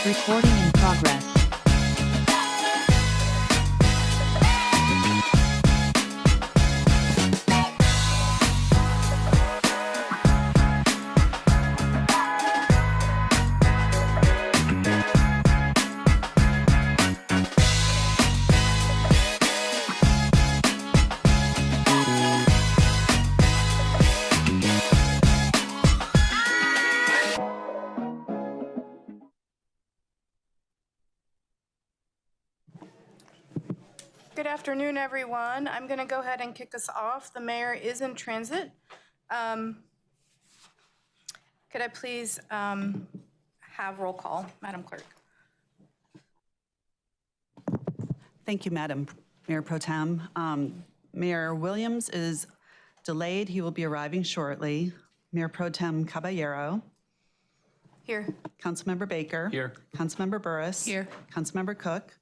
Recording in progress. Good afternoon, everyone. I'm going to go ahead and kick us off. The mayor is in transit. Could I please have roll call, Madam Clerk? Thank you, Madam Mayor Pro Tem. Mayor Williams is delayed. He will be arriving shortly. Mayor Pro Tem Caballero. Here. Councilmember Baker. Here. Councilmember Burris. Here. Councilmember Cook.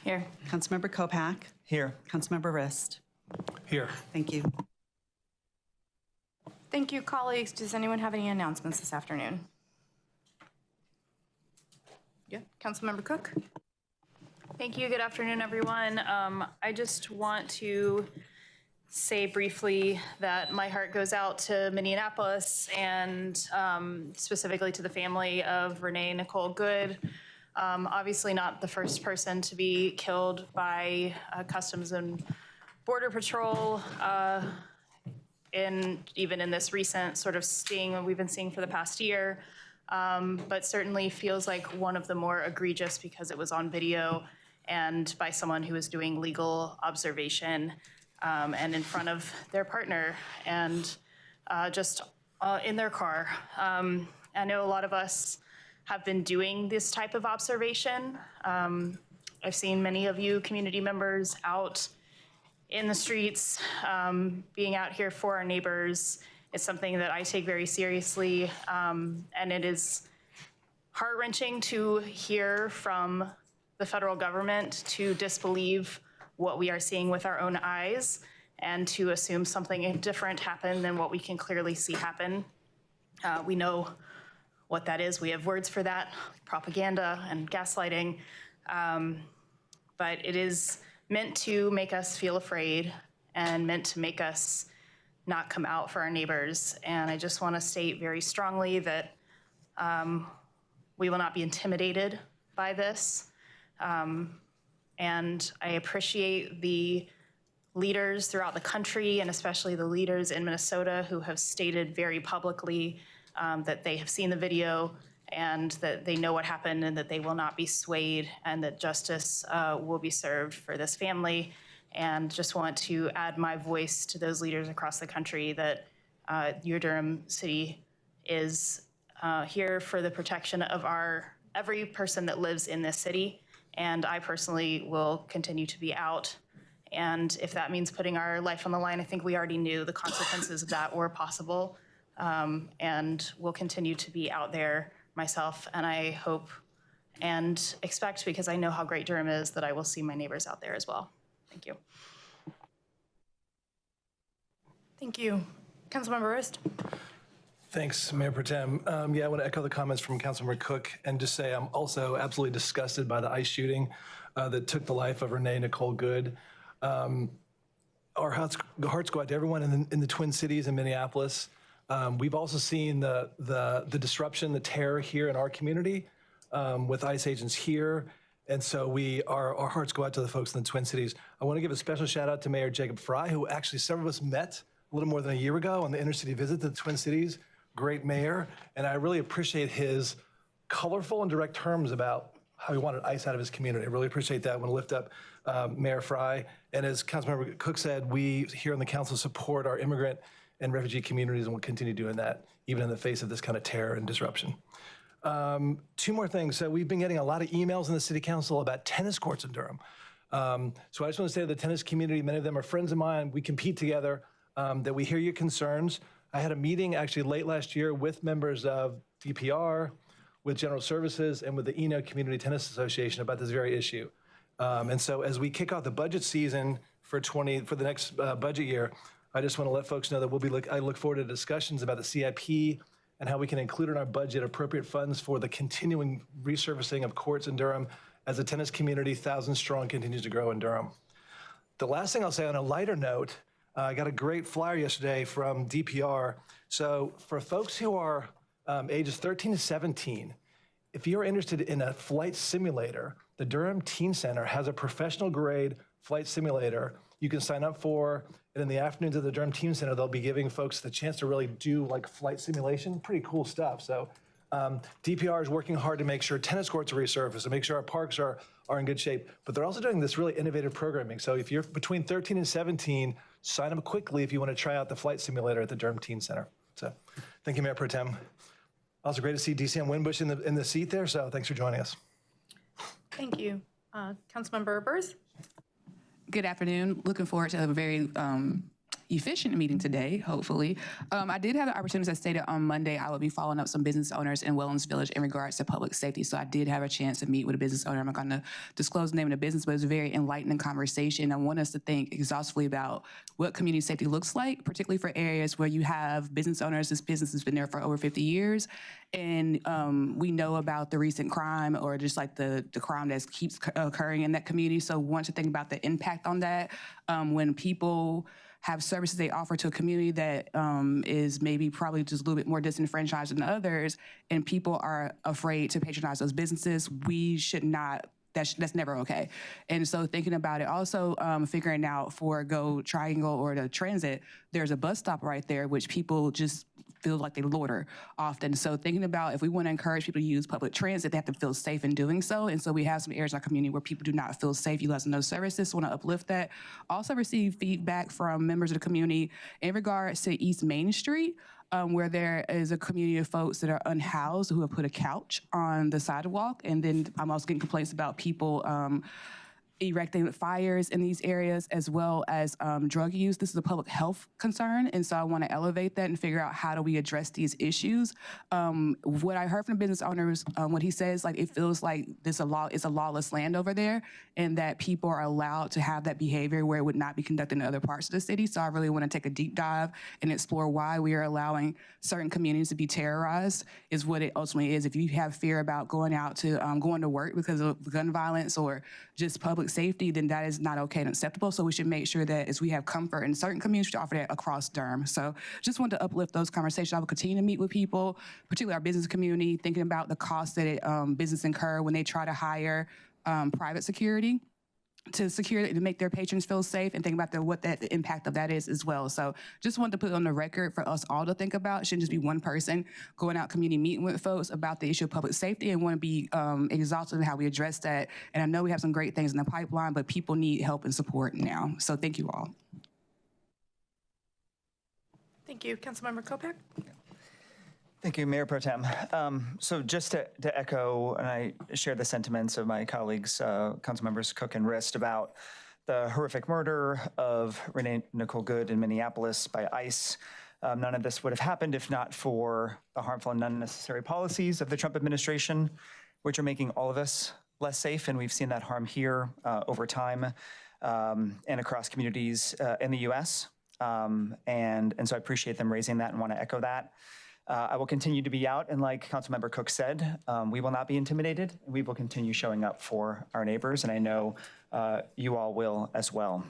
Here. Councilmember Kopak. Here. Councilmember Rist. Here. Thank you. Thank you, colleagues. Does anyone have any announcements this afternoon? Yeah, Councilmember Cook. Thank you. Good afternoon, everyone. I just want to say briefly that my heart goes out to Minneapolis and specifically to the family of Renee Nicole Good. Obviously not the first person to be killed by Customs and Border Patrol even in this recent sort of sting that we've been seeing for the past year, but certainly feels like one of the more egregious because it was on video and by someone who was doing legal observation and in front of their partner and just in their car. I know a lot of us have been doing this type of observation. I've seen many of you community members out in the streets, being out here for our neighbors. It's something that I take very seriously, and it is heart-wrenching to hear from the federal government to disbelieve what we are seeing with our own eyes and to assume something different happened than what we can clearly see happen. We know what that is. We have words for that, propaganda and gaslighting, but it is meant to make us feel afraid and meant to make us not come out for our neighbors. And I just want to state very strongly that we will not be intimidated by this. And I appreciate the leaders throughout the country and especially the leaders in Minnesota who have stated very publicly that they have seen the video and that they know what happened and that they will not be swayed and that justice will be served for this family. And just want to add my voice to those leaders across the country that your Durham City is here for the protection of every person that lives in this city. And I personally will continue to be out. And if that means putting our life on the line, I think we already knew the consequences of that were possible. And will continue to be out there myself, and I hope and expect, because I know how great Durham is, that I will see my neighbors out there as well. Thank you. Thank you. Councilmember Rist. Thanks, Mayor Pro Tem. Yeah, I want to echo the comments from Councilmember Cook and just say I'm also absolutely disgusted by the ICE shooting that took the life of Renee Nicole Good. Our hearts go out to everyone in the Twin Cities and Minneapolis. We've also seen the disruption, the terror here in our community with ICE agents here. And so our hearts go out to the folks in the Twin Cities. I want to give a special shout out to Mayor Jacob Fry, who actually several of us met a little more than a year ago on the intercity visit to the Twin Cities. Great mayor. And I really appreciate his colorful and direct terms about how he wanted ICE out of his community. I really appreciate that. I want to lift up Mayor Fry. And as Councilmember Cook said, we here on the council support our immigrant and refugee communities, and we'll continue doing that, even in the face of this kind of terror and disruption. Two more things. So we've been getting a lot of emails in the city council about tennis courts in Durham. So I just want to say to the tennis community, many of them are friends of mine, we compete together, that we hear your concerns. I had a meeting actually late last year with members of DPR, with General Services, and with the Eno Community Tennis Association about this very issue. And so as we kick off the budget season for the next budget year, I just want to let folks know that I look forward to discussions about the CIP and how we can include in our budget appropriate funds for the continuing resurfacing of courts in Durham as the tennis community, 1,000 strong, continues to grow in Durham. The last thing I'll say on a lighter note, I got a great flyer yesterday from DPR. So for folks who are ages 13 to 17, if you're interested in a flight simulator, the Durham Teen Center has a professional grade flight simulator you can sign up for. And in the afternoons at the Durham Teen Center, they'll be giving folks the chance to really do like flight simulation. Pretty cool stuff. So DPR is working hard to make sure tennis courts are resurfaced and make sure our parks are in good shape. But they're also doing this really innovative programming. So if you're between 13 and 17, sign up quickly if you want to try out the flight simulator at the Durham Teen Center. So thank you, Mayor Pro Tem. Also great to see DCM Winbush in the seat there, so thanks for joining us. Thank you. Councilmember Burrs? Good afternoon. Looking forward to a very efficient meeting today, hopefully. I did have the opportunity, as I stated on Monday, I will be following up some business owners in Wellens Village in regards to public safety. So I did have a chance to meet with a business owner. I'm not going to disclose the name of the business, but it was a very enlightening conversation. I want us to think exhaustively about what community safety looks like, particularly for areas where you have business owners. This business has been there for over 50 years. And we know about the recent crime or just like the crime that keeps occurring in that community. So we want to think about the impact on that when people have services they offer to a community that is maybe probably just a little bit more disenfranchised than others, and people are afraid to patronize those businesses. We should not. That's never okay. And so thinking about it, also figuring out for Go Triangle or the transit, there's a bus stop right there, which people just feel like they loiter often. So thinking about if we want to encourage people to use public transit, they have to feel safe in doing so. And so we have some areas in our community where people do not feel safe utilizing those services. So want to uplift that. Also receive feedback from members of the community in regards to East Main Street, where there is a community of folks that are unhoused who have put a couch on the sidewalk. And then I'm also getting complaints about people erecting fires in these areas, as well as drug use. This is a public health concern, and so I want to elevate that and figure out how do we address these issues. What I heard from business owners, what he says, like it feels like it's a lawless land over there, and that people are allowed to have that behavior where it would not be conducted in other parts of the city. So I really want to take a deep dive and explore why we are allowing certain communities to be terrorized, is what it ultimately is. If you have fear about going out to going to work because of gun violence or just public safety, then that is not okay and acceptable. So we should make sure that as we have comfort in certain communities, to offer that across Durham. So just want to uplift those conversations. I will continue to meet with people, particularly our business community, thinking about the costs that business incur when they try to hire private security to make their patrons feel safe, and think about what the impact of that is as well. So just wanted to put it on the record for us all to think about. It shouldn't just be one person going out community meeting with folks about the issue of public safety, and want to be exhaustive in how we address that. And I know we have some great things in the pipeline, but people need help and support now. So thank you all. Thank you. Councilmember Kopak? Thank you, Mayor Pro Tem. So just to echo, and I share the sentiments of my colleagues, Councilmembers Cook and Rist, about the horrific murder of Renee Nicole Good in Minneapolis by ICE. None of this would have happened if not for the harmful and unnecessary policies of the Trump administration, which are making all of us less safe. And we've seen that harm here over time and across communities in the U.S. And so I appreciate them raising that and want to echo that. I will continue to be out, and like Councilmember Cook said, we will not be intimidated. We will continue showing up for our neighbors, and I know you all will as well.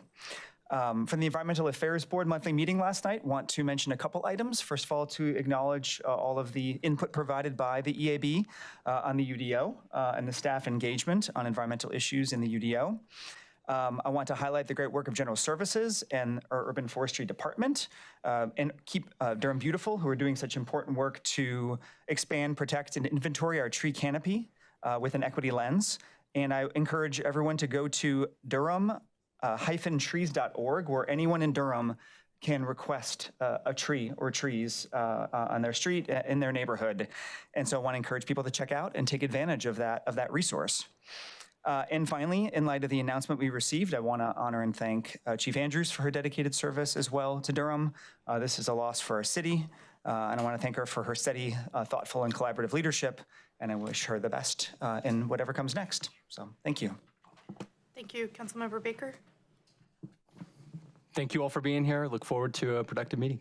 From the Environmental Affairs Board monthly meeting last night, want to mention a couple items. First of all, to acknowledge all of the input provided by the EAB on the UDO and the staff engagement on environmental issues in the UDO. I want to highlight the great work of General Services and our Urban Forestry Department, and Keep Durham Beautiful, who are doing such important work to expand, protect, and inventory our tree canopy with an equity lens. And I encourage everyone to go to Durham-trees.org, where anyone in Durham can request a tree or trees on their street, in their neighborhood. And so I want to encourage people to check out and take advantage of that resource. And finally, in light of the announcement we received, I want to honor and thank Chief Andrews for her dedicated service as well to Durham. This is a loss for our city, and I want to thank her for her steady, thoughtful, and collaborative leadership, and I wish her the best in whatever comes next. So thank you. Thank you. Councilmember Baker? Thank you all for being here. Look forward to a productive meeting.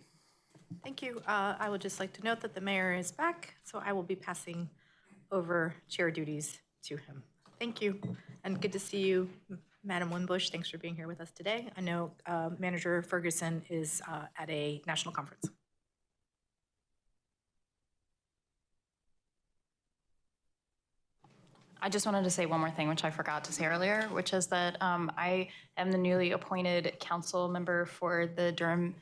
Thank you. I would just like to note that the mayor is back, so I will be passing over chair duties to him. Thank you, and good to see you, Madam Winbush. Thanks for being here with us today. I know Manager Ferguson is at a national conference. I just wanted to say one more thing, which I forgot to say earlier, which is that I am the newly appointed council member for the Durham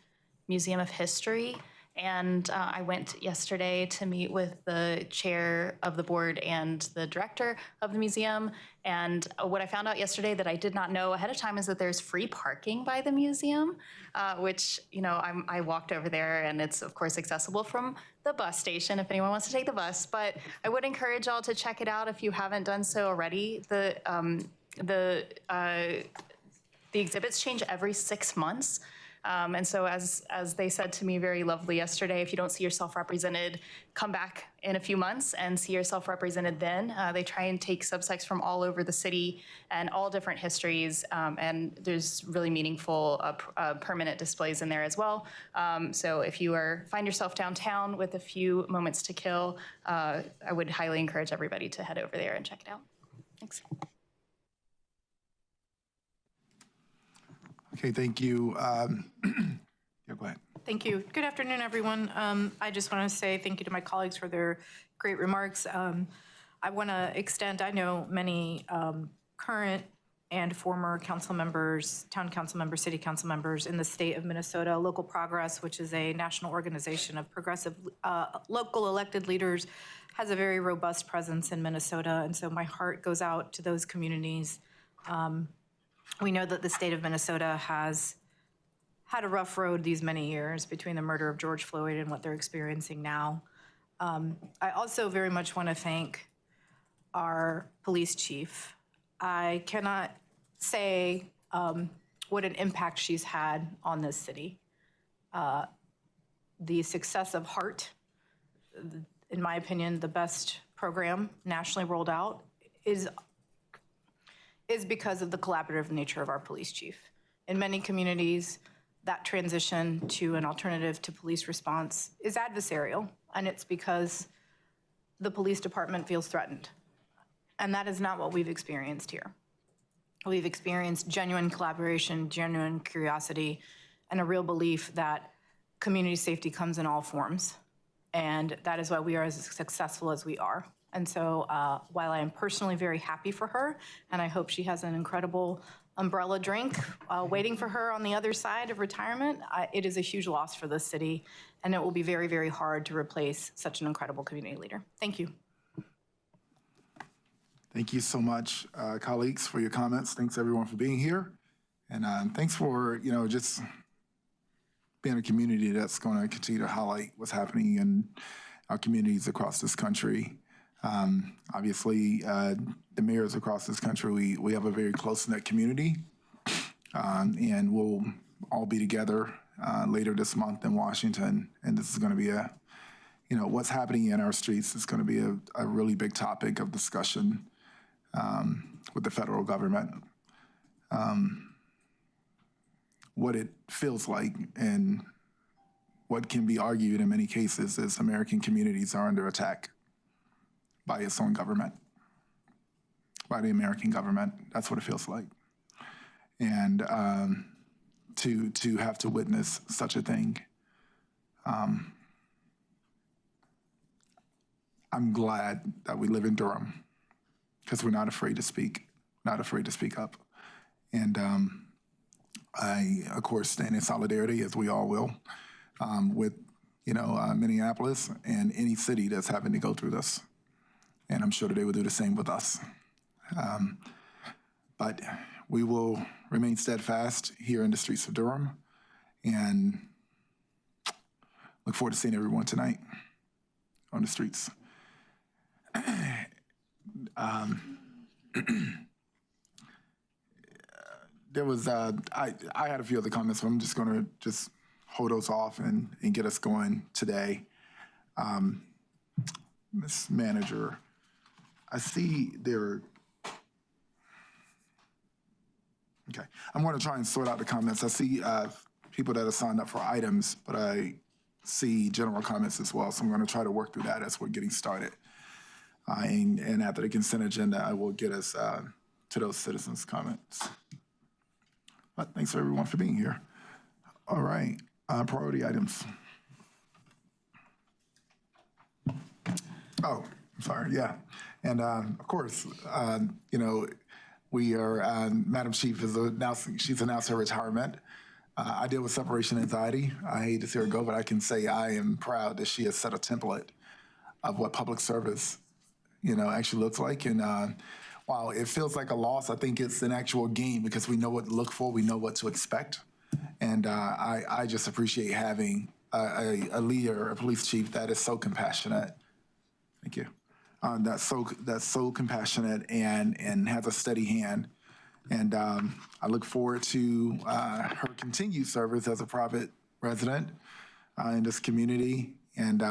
Museum of History. And I went yesterday to meet with the chair of the board and the director of the museum. And what I found out yesterday that I did not know ahead of time is that there's free parking by the museum, which, you know, I walked over there, and it's, of course, accessible from the bus station if anyone wants to take the bus. But I would encourage y'all to check it out if you haven't done so already. The exhibits change every 6 months. And so as they said to me very lovely yesterday, if you don't see yourself represented, come back in a few months and see yourself represented then. They try and take subsects from all over the city and all different histories, and there's really meaningful permanent displays in there as well. So if you find yourself downtown with a few moments to kill, I would highly encourage everybody to head over there and check it out. Thanks. Okay, thank you. Yeah, go ahead. Thank you. Good afternoon, everyone. I just want to say thank you to my colleagues for their great remarks. I want to extend, I know many current and former council members, town council members, city council members in the state of Minnesota. Local Progress, which is a national organization of progressive local elected leaders, has a very robust presence in Minnesota. And so my heart goes out to those communities. We know that the state of Minnesota has had a rough road these many years between the murder of George Floyd and what they're experiencing now. I also very much want to thank our police chief. I cannot say what an impact she's had on this city. The success of HEART, in my opinion, the best program nationally rolled out, is because of the collaborative nature of our police chief. In many communities, that transition to an alternative to police response is adversarial, and it's because the police department feels threatened. And that is not what we've experienced here. We've experienced genuine collaboration, genuine curiosity, and a real belief that community safety comes in all forms. And that is why we are as successful as we are. And so while I am personally very happy for her, and I hope she has an incredible umbrella drink waiting for her on the other side of retirement, it is a huge loss for this city, and it will be very, very hard to replace such an incredible community leader. Thank you. Thank you so much, colleagues, for your comments. Thanks, everyone, for being here. And thanks for, just being a community that's going to continue to highlight what's happening in our communities across this country. Obviously, the mayors across this country, we have a very close-knit community, and we'll all be together later this month in Washington. And this is going to be what's happening in our streets is going to be a really big topic of discussion with the federal government. What it feels like and what can be argued in many cases is American communities are under attack by its own government, by the American government. That's what it feels like. And to have to witness such a thing, I'm glad that we live in Durham because we're not afraid to speak, not afraid to speak up. And I, of course, stand in solidarity, as we all will, with Minneapolis and any city that's having to go through this. And I'm sure that they will do the same with us. But we will remain steadfast here in the streets of Durham and look forward to seeing everyone tonight on the streets. There was, I had a few other comments, but I'm just going to hold those off and get us going today. Ms. Manager, I see there. Okay, I'm going to try and sort out the comments. I see people that have signed up for items, but I see general comments as well. So I'm going to try to work through that as we're getting started. And after the consent agenda, I will get us to those citizens' comments. But thanks everyone for being here. All right, priority items. Oh, I'm sorry, yeah. And of course, you know, we are, Madam Chief is announcing, she's announced her retirement. I deal with separation anxiety. I hate to see her go, but I can say I am proud that she has set a template of what public service, you know, actually looks like. And while it feels like a loss, I think it's an actual gain because we know what to look for, we know what to expect. And I just appreciate having a leader, a police chief that is so compassionate. Thank you. That's so compassionate and has a steady hand. And I look forward to her continued service as a private resident in this community. And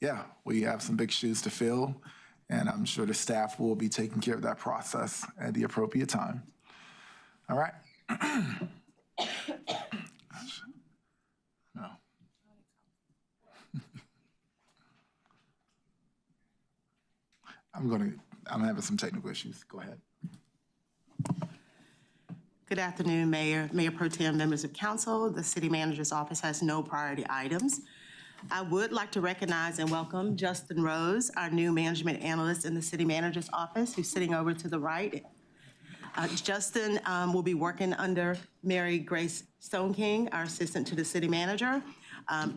yeah, we have some big shoes to fill. And I'm sure the staff will be taking care of that process at the appropriate time. All right. No. I'm having some technical issues. Go ahead. Good afternoon, Mayor, Mayor Pro Tem, members of council. The City Manager's Office has no priority items. I would like to recognize and welcome Justin Rose, our new management analyst in the City Manager's Office, who's sitting over to the right. Justin will be working under Mary Grace Stoneking, our assistant to the City Manager.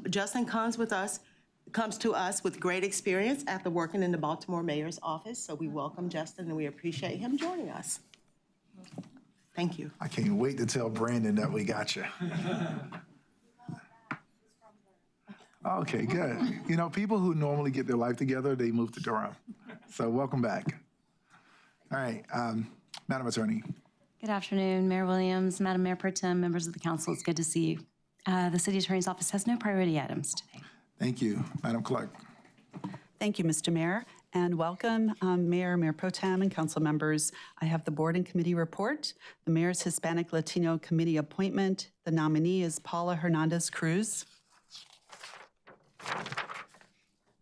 Justin comes to us with great experience after working in the Baltimore Mayor's Office. So we welcome Justin and we appreciate him joining us. Thank you. I can't wait to tell Brandon that we got you. Okay, good. You know, people who normally get their life together, they move to Durham. So welcome back. All right, Madam Attorney. Good afternoon, Mayor Williams, Madam Mayor Pro Tem, members of the council. It's good to see you. The City Attorney's Office has no priority items today. Thank you. Madam Clerk. Thank you, Mr. Mayor, and welcome, Mayor Pro Tem, and council members. I have the board and committee report. The Mayor's Hispanic Latino Committee appointment. The nominee is Paula Hernandez Cruz.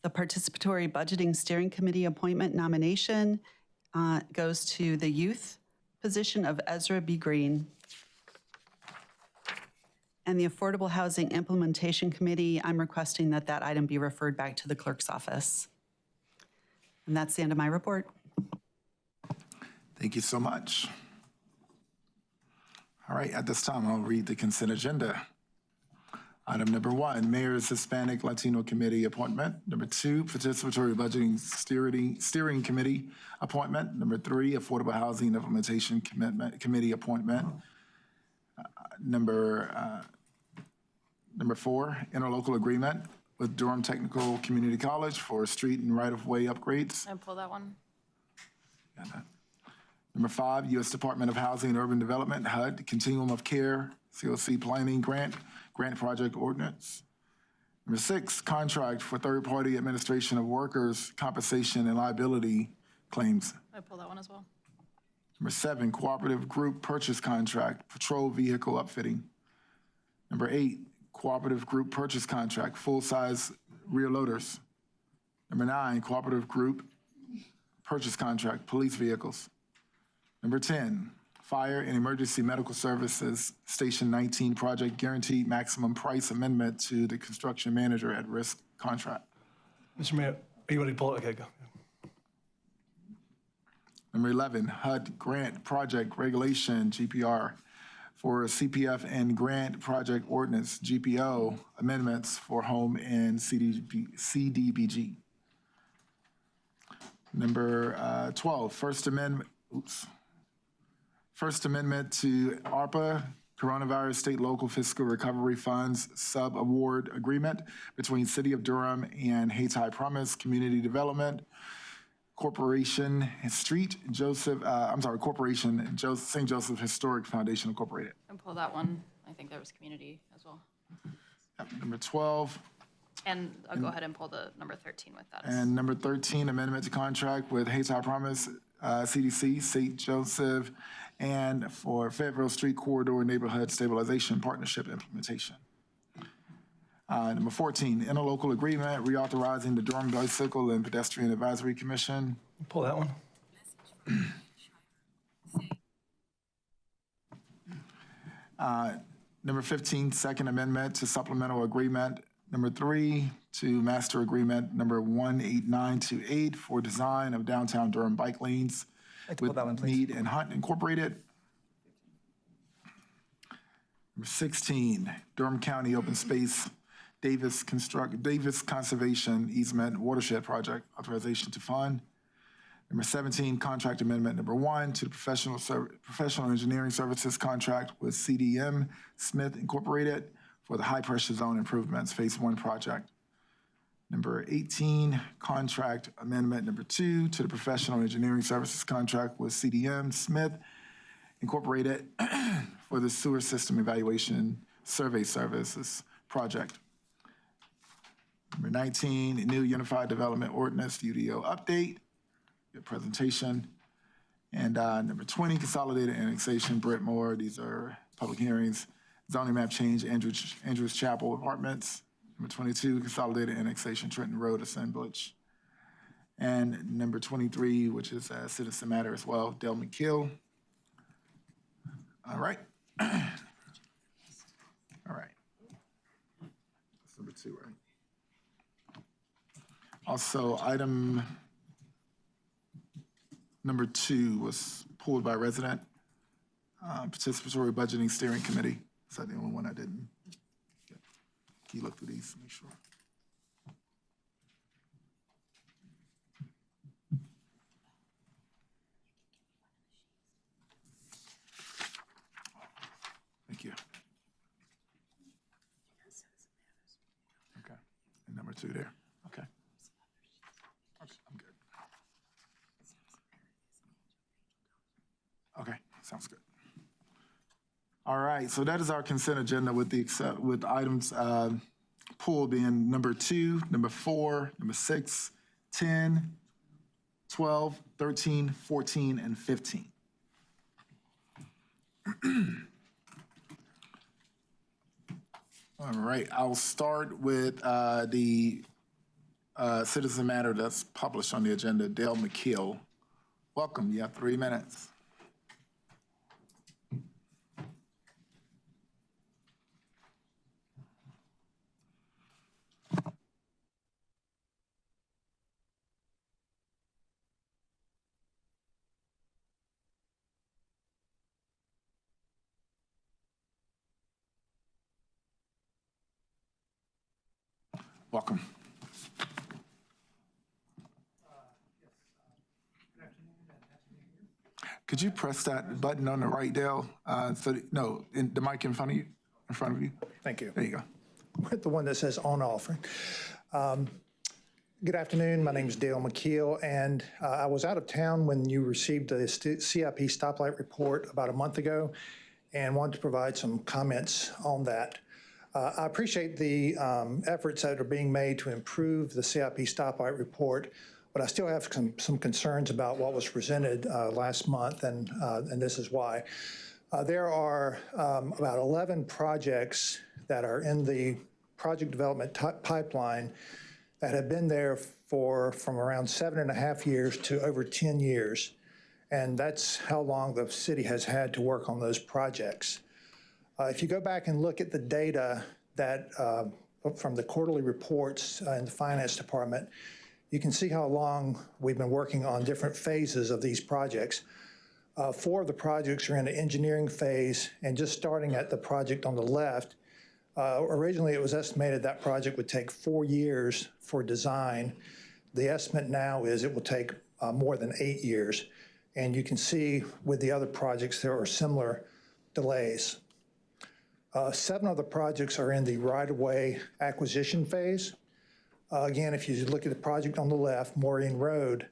The Participatory Budgeting Steering Committee appointment nomination goes to the youth position of Ezra B. Green. And the Affordable Housing Implementation Committee, I'm requesting that that item be referred back to the clerk's office. And that's the end of my report. Thank you so much. All right, at this time, I'll read the consent agenda. Item number 1, Mayor's Hispanic Latino Committee appointment. Number 2, Participatory Budgeting Steering Committee appointment. Number 3, Affordable Housing Implementation Committee appointment. Number 4, interlocal agreement with Durham Technical Community College for street and right-of-way upgrades. I pull that one. Got that. Number 5, U.S. Department of Housing and Urban Development, HUD, Continuum of Care, COC Planning Grant Project Ordinance. Number 6, contract for third-party administration of workers' compensation and liability claims. I pull that one as well. Number 7, cooperative group purchase contract, patrol vehicle upfitting. Number 8, cooperative group purchase contract, full-size rear loaders. Number 9, cooperative group purchase contract, police vehicles. Number 10, fire and emergency medical services, Station 19 project guaranteed maximum price amendment to the construction manager at risk contract. Mr. Mayor, are you ready to pull it? Okay, go. Number 11, HUD grant project regulation, GPR, for CPF and grant project ordinance, GPO, amendments for home and CDBG. Number 12, First Amendment to ARPA, Coronavirus State Local Fiscal Recovery Funds Sub-Award Agreement between City of Durham and Hayti Promise Community Development Corporation, St. Joseph Historic Foundation Incorporated. I pull that one. I think there was community as well. Number 12. And I'll go ahead and pull the number 13 with that. And number 13, amendment to contract with Hayti Promise, CDC, St. Joseph, and for Fayetteville Street Corridor Neighborhood Stabilization Partnership implementation. Number 14, interlocal agreement reauthorizing the Durham Bicycle and Pedestrian Advisory Commission. Pull that one. Number 15, second amendment to supplemental agreement. Number 3, to master agreement number 18928 for design of downtown Durham bike lanes Like to pull with that one, please. Mead and Hunt Incorporated. Number 16, Durham County Open Space Davis Conservation Easement Watershed Project Authorization to Fund. Number 17, contract amendment number 1 to the professional engineering services contract with CDM Smith Incorporated for the high pressure zone improvements Phase 1 project. Number 18, contract amendment number 2 to the professional engineering services contract with CDM Smith Incorporated for the sewer system evaluation survey services project. Number 19, new Unified Development Ordinance UDO update, your presentation. And number 20, consolidated annexation, Brett Moore. These are public hearings. Zoning map change, Andrews Chapel Apartments. Number 22, consolidated annexation, Trenton Road Assemblage. And number 23, which is a citizen matter as well, Dale McKill. All right. All right. That's number 2, right? Also, item number 2 was pulled by resident. Participatory Budgeting Steering Committee. Is that the only one I didn't? Yeah. Can you look through these to make sure? Thank you. Okay. And number 2 there. Okay. Okay, I'm good. Okay, sounds good. All right, so that is our consent agenda with items pulled being number 2, number 4, number 6, 10, 12, 13, 14, and 15. All right, I'll start with the citizen matter that's published on the agenda, Dale McKill. Welcome, you have 3 minutes. Welcome. Could you press that button on the right, Dale? No, the mic in front of you. Thank you. There you go. With the one that says on offering. Good afternoon. My name is Dale McKeel, and I was out of town when you received the CIP stoplight report about a month ago and wanted to provide some comments on that. I appreciate the efforts that are being made to improve the CIP stoplight report, but I still have some concerns about what was presented last month, and this is why. There are about 11 projects that are in the project development pipeline that have been there from around 7.5 years to over 10 years. And that's how long the city has had to work on those projects. If you go back and look at the data that from the quarterly reports in the finance department, you can see how long we've been working on different phases of these projects. 4 of the projects are in the engineering phase, and just starting at the project on the left, originally it was estimated that project would take 4 years for design. The estimate now is it will take more than 8 years. And you can see with the other projects there are similar delays. 7 of the projects are in the right-of-way acquisition phase. Again, if you look at the project on the left, Maureen Road,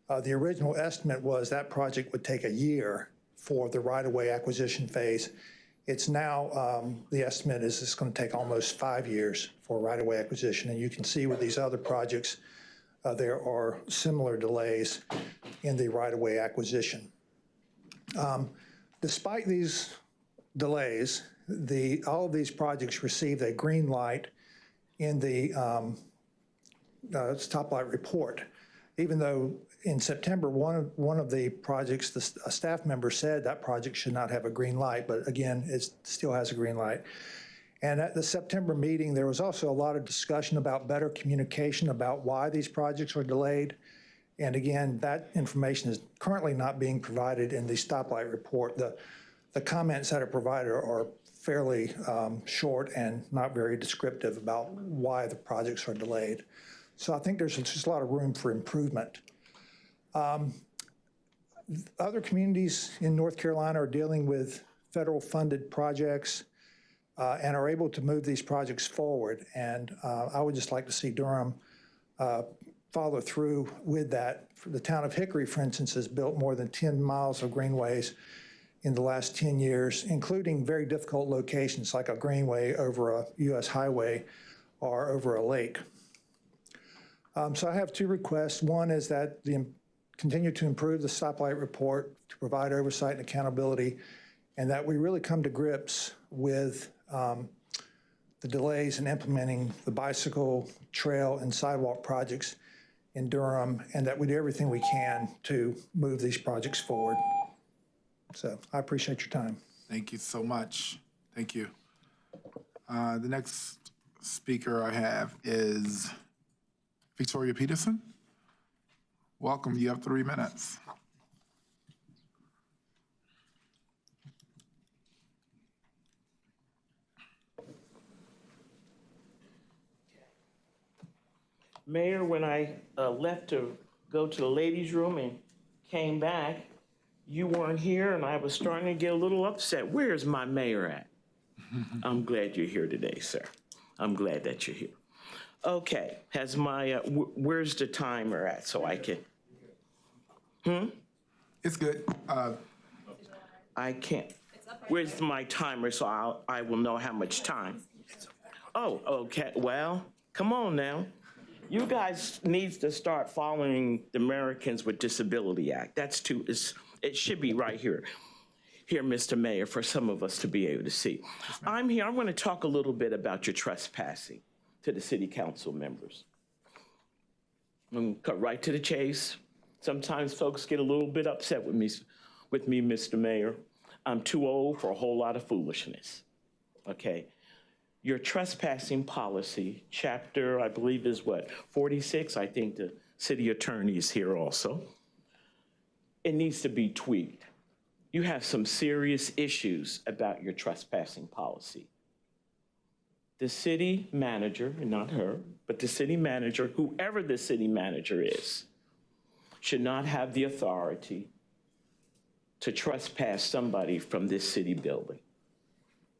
the original estimate was that project would take a year for the right-of-way acquisition phase. It's now, the estimate is it's going to take almost 5 years for right-of-way acquisition. And you can see with these other projects, there are similar delays in the right-of-way acquisition. Despite these delays, all of these projects received a green light in the stoplight report, even though in September, one of the projects, a staff member said that project should not have a green light, but again, it still has a green light. And at the September meeting, there was also a lot of discussion about better communication about why these projects are delayed. And again, that information is currently not being provided in the stoplight report. The comments that are provided are fairly short and not very descriptive about why the projects are delayed. So I think there's just a lot of room for improvement. Other communities in North Carolina are dealing with federal funded projects and are able to move these projects forward. And I would just like to see Durham follow through with that. The town of Hickory, for instance, has built more than 10 miles of greenways in the last 10 years, including very difficult locations like a greenway over a U.S. highway or over a lake. So I have two requests. One is that continue to improve the stoplight report to provide oversight and accountability, and that we really come to grips with the delays in implementing the bicycle, trail, and sidewalk projects in Durham, and that we do everything we can to move these projects forward. So I appreciate your time. Thank you so much. Thank you. The next speaker I have is Victoria Peterson. Welcome. You have 3 minutes. Mayor, when I left to go to the ladies' room and came back, you weren't here, and I was starting to get a little upset. Where's my mayor at? I'm glad you're here today, sir. I'm glad that you're here. Okay, has my, where's the timer at so I can? It's good. I can't. Where's my timer so I will know how much time? Oh, okay, well, come on now. You guys need to start following the Americans with Disability Act. That's it should be right here. Here, Mr. Mayor, for some of us to be able to see. I'm here, I'm gonna talk a little bit about your trespassing to the city council members. I'm gonna cut right to the chase. Sometimes folks get a little bit upset with me, Mr. Mayor. I'm too old for a whole lot of foolishness, okay? Your trespassing policy, chapter, I believe is what, 46? I think the city attorney is here also. It needs to be tweaked. You have some serious issues about your trespassing policy. The city manager, not her, but the city manager, whoever the city manager is, should not have the authority to trespass somebody from this city building.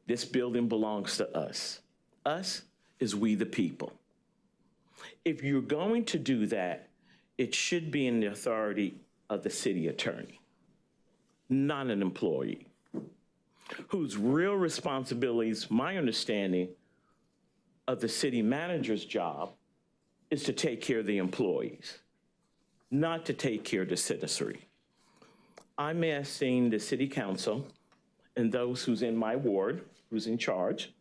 This building belongs to us. Us is we the people. If you're going to do that, it should be in the authority of the city attorney, not an employee, whose real responsibilities, my understanding of the city manager's job, is to take care of the employees, not to take care of the citizenry. I'm asking the city council and those who's in my ward, who's in charge,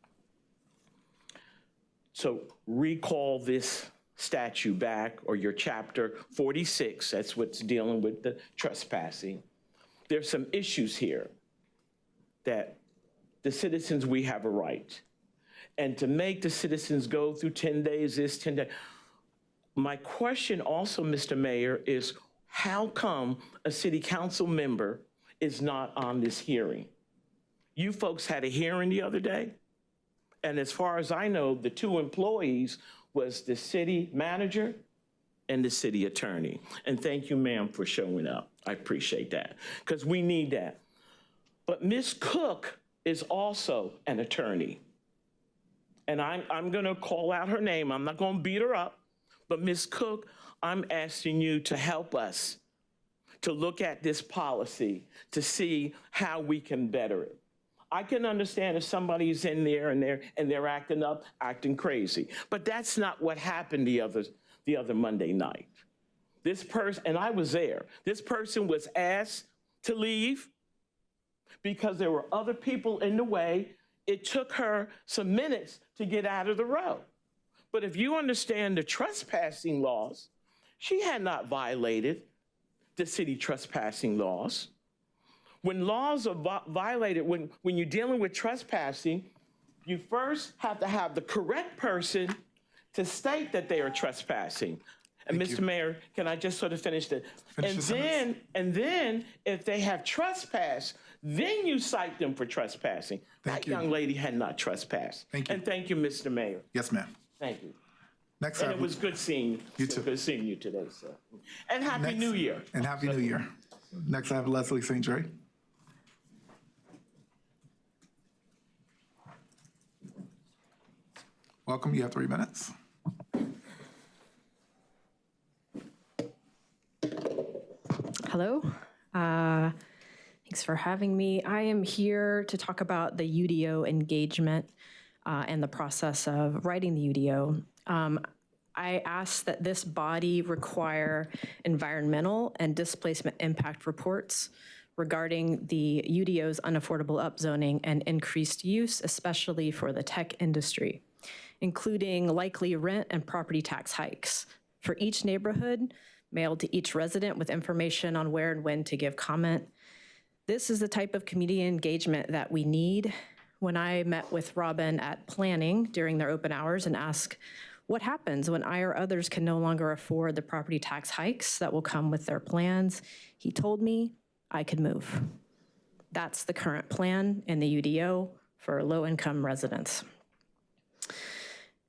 so recall this statute back, or your chapter 46, that's what's dealing with the trespassing. There's some issues here that the citizens, we have a right. And to make the citizens go through 10 days, this 10 days. My question also, Mr. Mayor, is how come a city council member is not on this hearing? You folks had a hearing the other day, and as far as I know, the two employees was the city manager and the city attorney. And thank you, ma'am, for showing up. I appreciate that, because we need that. But Ms. Cook is also an attorney. And I'm gonna call out her name. I'm not gonna beat her up, but Ms. Cook, I'm asking you to help us to look at this policy to see how we can better it. I can understand if somebody's in there and they're acting up, acting crazy, but that's not what happened the other Monday night. This person, and I was there, this person was asked to leave because there were other people in the way. It took her some minutes to get out of the road. But if you understand the trespassing laws, she had not violated the city trespassing laws. When laws are violated, when you're dealing with trespassing, you first have to have the correct person to state that they are trespassing. And Mr. Mayor, can I just sort of finish that? And then if they have trespassed, then you cite them for trespassing. That young lady had not trespassed. Thank you. And thank you, Mr. Mayor. Yes, ma'am. Thank you. Next And up, it was good seeing you. You too. Good seeing you today, sir. And Happy New Year. And Happy New Year. Next, I have Leslie St. Dre. Welcome, you have 3 minutes. Hello. Thanks for having me. I am here to talk about the UDO engagement and the process of writing the UDO. I asked that this body require environmental and displacement impact reports regarding the UDO's unaffordable upzoning and increased use, especially for the tech industry, including likely rent and property tax hikes for each neighborhood, mailed to each resident with information on where and when to give comment. This is the type of community engagement that we need. When I met with Robin at planning during their open hours and asked, what happens when I or others can no longer afford the property tax hikes that will come with their plans? He told me I could move. That's the current plan in the UDO for low-income residents.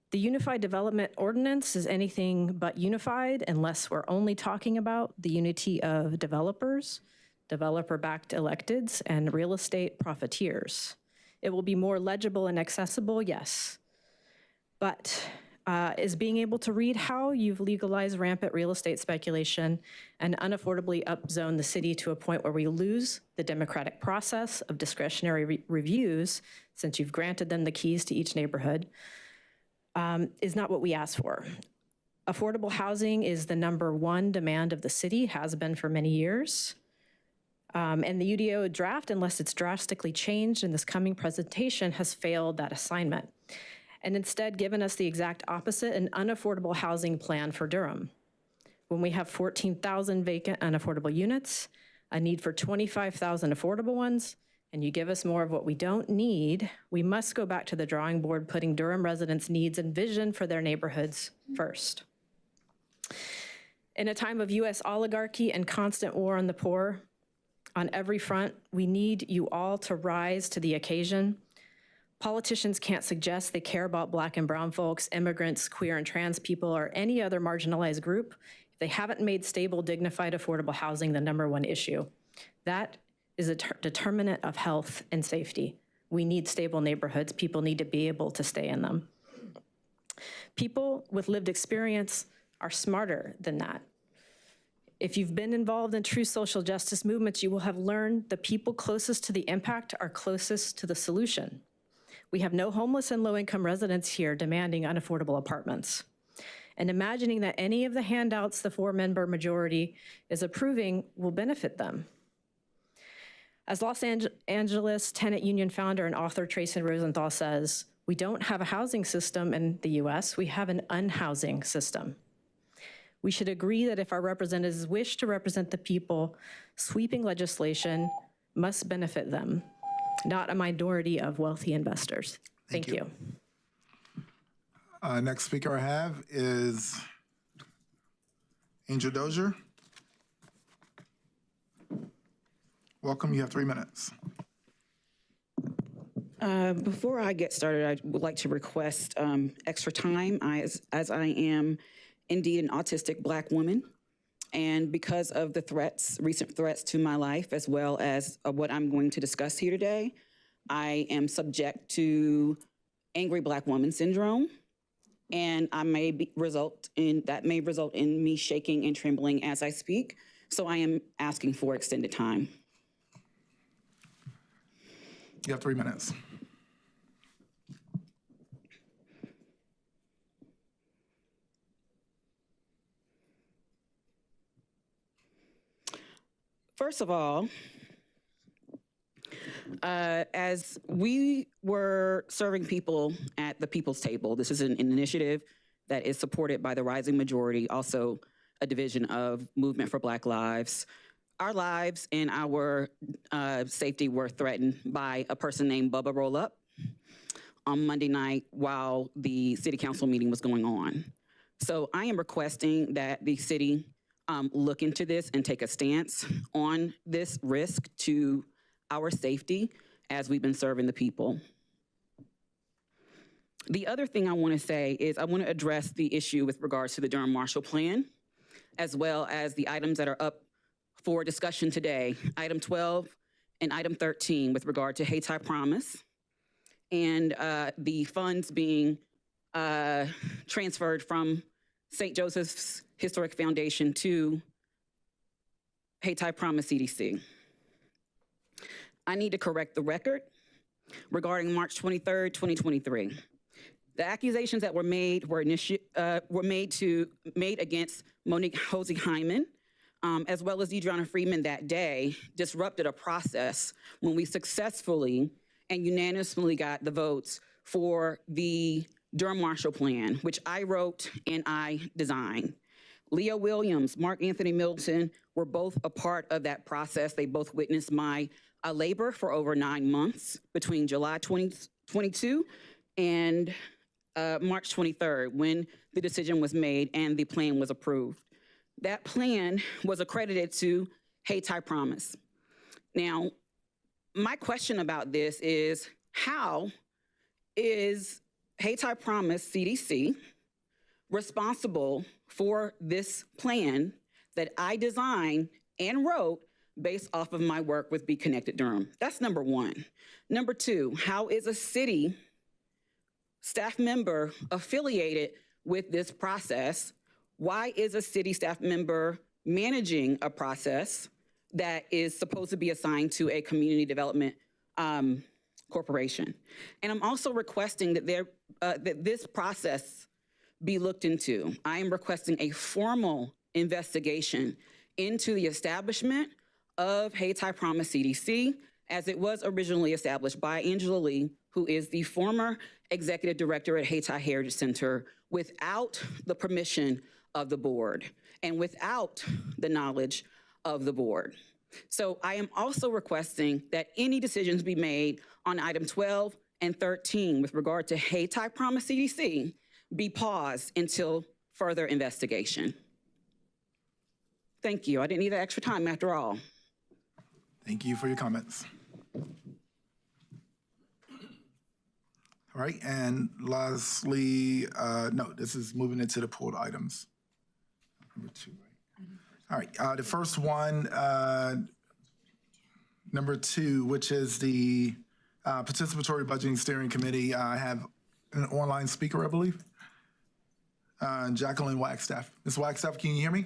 The Unified Development Ordinance is anything but unified unless we're only talking about the unity of developers, developer-backed electeds, and real estate profiteers. It will be more legible and accessible, yes. But is being able to read how you've legalized rampant real estate speculation and unaffordably upzone the city to a point where we lose the democratic process of discretionary reviews, since you've granted them the keys to each neighborhood, is not what we asked for. Affordable housing is the #1 demand of the city, has been for many years. And the UDO draft, unless it's drastically changed in this coming presentation, has failed that assignment, and instead given us the exact opposite, an unaffordable housing plan for Durham. When we have 14,000 vacant unaffordable units, a need for 25,000 affordable ones, and you give us more of what we don't need, we must go back to the drawing board, putting Durham residents' needs and vision for their neighborhoods first. In a time of US oligarchy and constant war on the poor, on every front, we need you all to rise to the occasion. Politicians can't suggest they care about Black and brown folks, immigrants, queer and trans people, or any other marginalized group if they haven't made stable, dignified, affordable housing the #1 issue. That is a determinant of health and safety. We need stable neighborhoods. People need to be able to stay in them. People with lived experience are smarter than that. If you've been involved in true social justice movements, you will have learned the people closest to the impact are closest to the solution. We have no homeless and low-income residents here demanding unaffordable apartments. And imagining that any of the handouts the 4-member majority is approving will benefit them. As Los Angeles tenant union founder and author Tracy Rosenthal says, we don't have a housing system in the US, we have an unhousing system. We should agree that if our representatives wish to represent the people, sweeping legislation must benefit them, not a minority of wealthy investors. Thank you. Next speaker I have is Angel Dozier. Welcome, you have 3 minutes. Before I get started, I would like to request extra time as I am indeed an autistic Black woman. And because of the recent threats to my life, as well as what I'm going to discuss here today, I am subject to angry Black woman syndrome. And that may result in me shaking and trembling as I speak. So I am asking for extended time. You have 3 minutes. First of all, as we were serving people at the People's Table, this is an initiative that is supported by the Rising Majority, also a division of Movement for Black Lives. Our lives and our safety were threatened by a person named Bubba Roll-Up on Monday night while the city council meeting was going on. So I am requesting that the city look into this and take a stance on this risk to our safety as we've been serving the people. The other thing I want to say is I want to address the issue with regards to the Durham Marshall Plan, as well as the items that are up for discussion today, item 12 and item 13 with regard to Hayti Promise and the funds being transferred from St. Joseph's Historic Foundation to Hayti Promise CDC. I need to correct the record regarding March 23rd, 2023. The accusations that were made were made against Monique Hosey Hyman, as well as Adriana Freeman that day, disrupted a process when we successfully and unanimously got the votes for the Durham Marshall Plan, which I wrote and I designed. Leo Williams, Mark Anthony Middleton were both a part of that process. They both witnessed my labor for over 9 months between July 2022 and March 23rd, when the decision was made and the plan was approved. That plan was accredited to Hayti Promise. Now, my question about this is, how is Hayti Promise CDC responsible for this plan that I designed and wrote based off of my work with Be Connected Durham? That's number one. Number two, how is a city staff member affiliated with this process? Why is a city staff member managing a process that is supposed to be assigned to a community development corporation? And I'm also requesting that that this process be looked into. I am requesting a formal investigation into the establishment of Hayti Promise CDC, as it was originally established by Angela Lee, who is the former executive director at Hayti Heritage Center, without the permission of the board and without the knowledge of the board. So I am also requesting that any decisions be made on item 12 and 13 with regard to Hayti Promise CDC be paused until further investigation. Thank you. I didn't need that extra time after all. Thank you for your comments. All right, and lastly, no, this is moving into the pulled items. Number 2, right? All right, the first one, number 2, which is the Participatory Budgeting Steering Committee. I have an online speaker, I believe. Jacqueline Wagstaff. Ms. Wagstaff, can you hear me?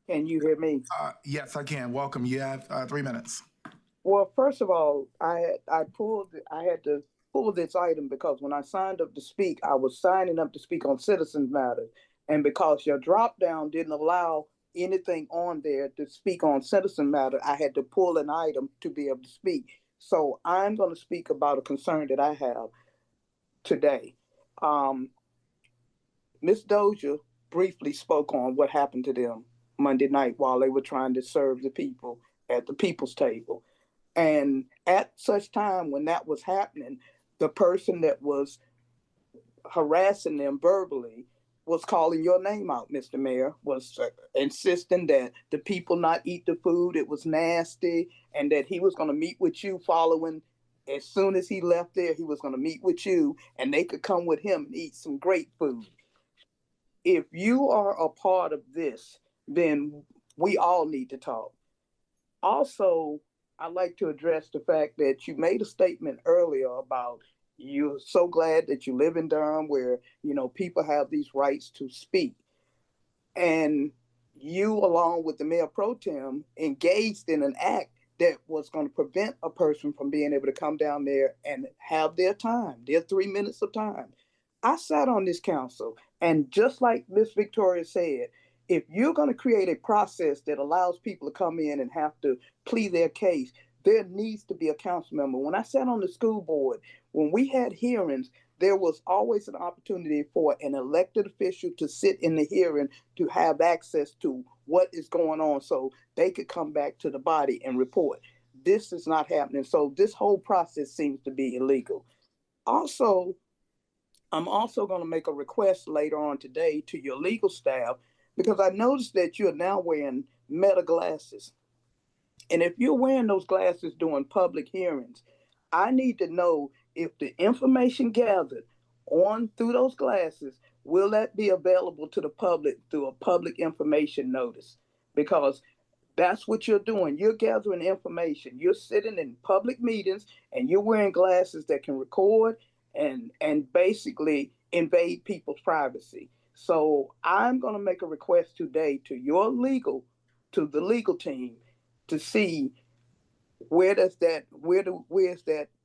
Can you hear me? Yes, I can. Welcome. You have 3 minutes. Well, first of all, I had to pull this item because when I signed up to speak, I was signing up to speak on citizens matters. And because your drop down didn't allow anything on there to speak on citizen matter, I had to pull an item to be able to speak. So I'm going to speak about a concern that I have today. Ms. Dozier briefly spoke on what happened to them Monday night while they were trying to serve the people at the people's table. And at such time when that was happening, the person that was harassing them verbally was calling your name out, Mr. Mayor, was insisting that the people not eat the food, it was nasty, and that he was going to meet with you following. As soon as he left there, he was going to meet with you and they could come with him and eat some great food. If you are a part of this, then we all need to talk. Also, I'd like to address the fact that you made a statement earlier about you're so glad that you live in Durham where, people have these rights to speak. And you, along with the Mayor Pro Tem, engaged in an act that was going to prevent a person from being able to come down there and have their time, their 3 minutes of time. I sat on this council, and just like Miss Victoria said, if you're going to create a process that allows people to come in and have to plead their case, there needs to be a council member. When I sat on the school board, when we had hearings, there was always an opportunity for an elected official to sit in the hearing to have access to what is going on so they could come back to the body and report. This is not happening. So this whole process seems to be illegal. Also, I'm also going to make a request later on today to your legal staff, because I noticed that you're now wearing Meta glasses. And if you're wearing those glasses during public hearings, I need to know if the information gathered on through those glasses, will that be available to the public through a public information notice? Because that's what you're doing. You're gathering information. You're sitting in public meetings and you're wearing glasses that can record and basically invade people's privacy. So I'm going to make a request today to to the legal team, to see where's that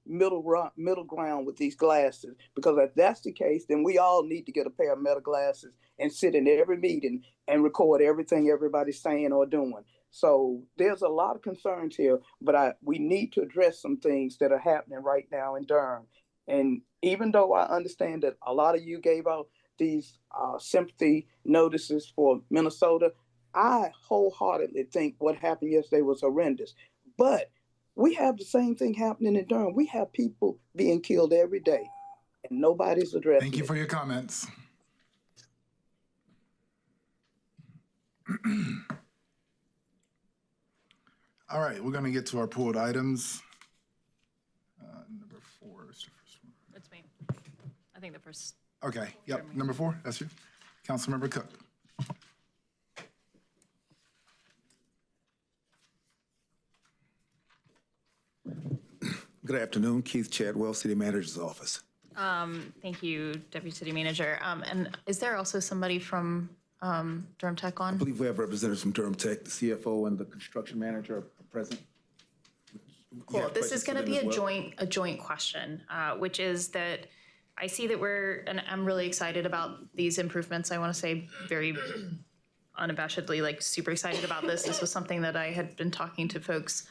middle ground with these glasses. Because if that's the case, then we all need to get a pair of Meta glasses and sit in every meeting and record everything everybody's saying or doing. So there's a lot of concerns here, but we need to address some things that are happening right now in Durham. And even though I understand that a lot of you gave out these sympathy notices for Minnesota, I wholeheartedly think what happened yesterday was horrendous. But we have the same thing happening in Durham. We have people being killed every day, and nobody's addressing it. Thank you for your comments. All right, we're going to get to our pulled items. Number 4 is the first one. That's me. I think the first. Okay, yep, number 4, that's you. Councilmember Cook. Good afternoon, Keith Chadwell, City Manager's Office. Thank you, Deputy City Manager. And is there also somebody from Durham Tech on? I believe we have representatives from Durham Tech, the CFO and the construction manager are present. Cool. This is going to be a joint question, which is that I see that and I'm really excited about these improvements. I want to say very unabashedly, like super excited about this. This was something that I had been talking to folks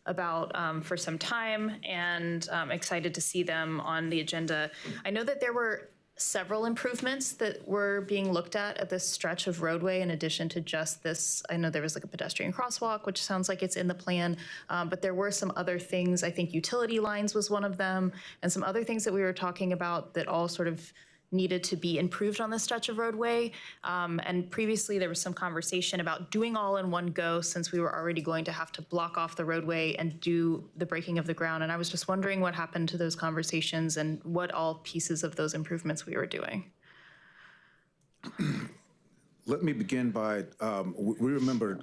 about for some time, and excited to see them on the agenda. I know that there were several improvements that were being looked at this stretch of roadway in addition to just this. I know there was like a pedestrian crosswalk, which sounds like it's in the plan, but there were some other things. I think utility lines was one of them, and some other things that we were talking about that all sort of needed to be improved on this stretch of roadway. And previously there was some conversation about doing all in one go, since we were already going to have to block off the roadway and do the breaking of the ground. And I was just wondering what happened to those conversations and what all pieces of those improvements we were doing. Let me begin by, we remember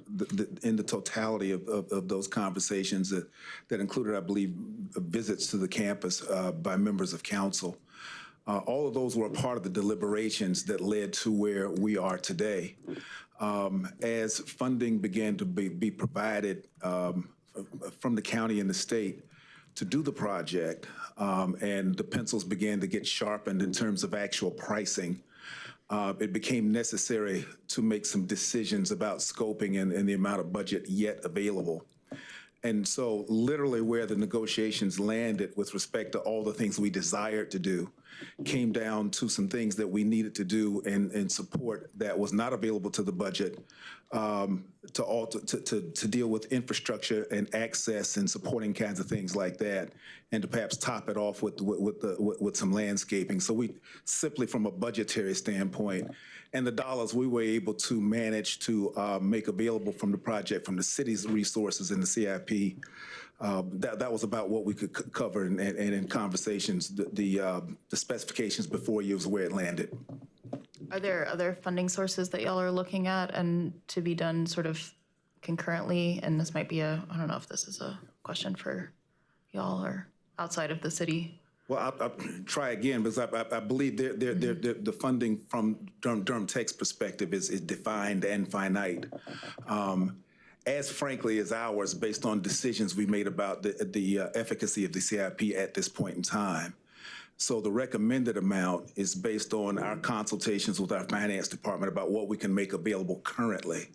in the totality of those conversations that included, I believe, visits to the campus by members of council. All of those were a part of the deliberations that led to where we are today. As funding began to be provided from the county and the state to do the project, and the pencils began to get sharpened in terms of actual pricing, it became necessary to make some decisions about scoping and the amount of budget yet available. And so literally where the negotiations landed with respect to all the things we desired to do came down to some things that we needed to do and support that was not available to the budget to deal with infrastructure and access and supporting kinds of things like that, and to perhaps top it off with some landscaping. So we simply, from a budgetary standpoint, and the dollars we were able to manage to make available from the project, from the city's resources in the CIP, that was about what we could cover, and in conversations, the specifications before you was where it landed. Are there other funding sources that y'all are looking at and to be done sort of concurrently? And this might be I don't know if this is a question for y'all or outside of the city. Well, I'll try again, because I believe the funding from Durham Tech's perspective is defined and finite. As frankly as ours, based on decisions we made about the efficacy of the CIP at this point in time. So the recommended amount is based on our consultations with our finance department about what we can make available currently.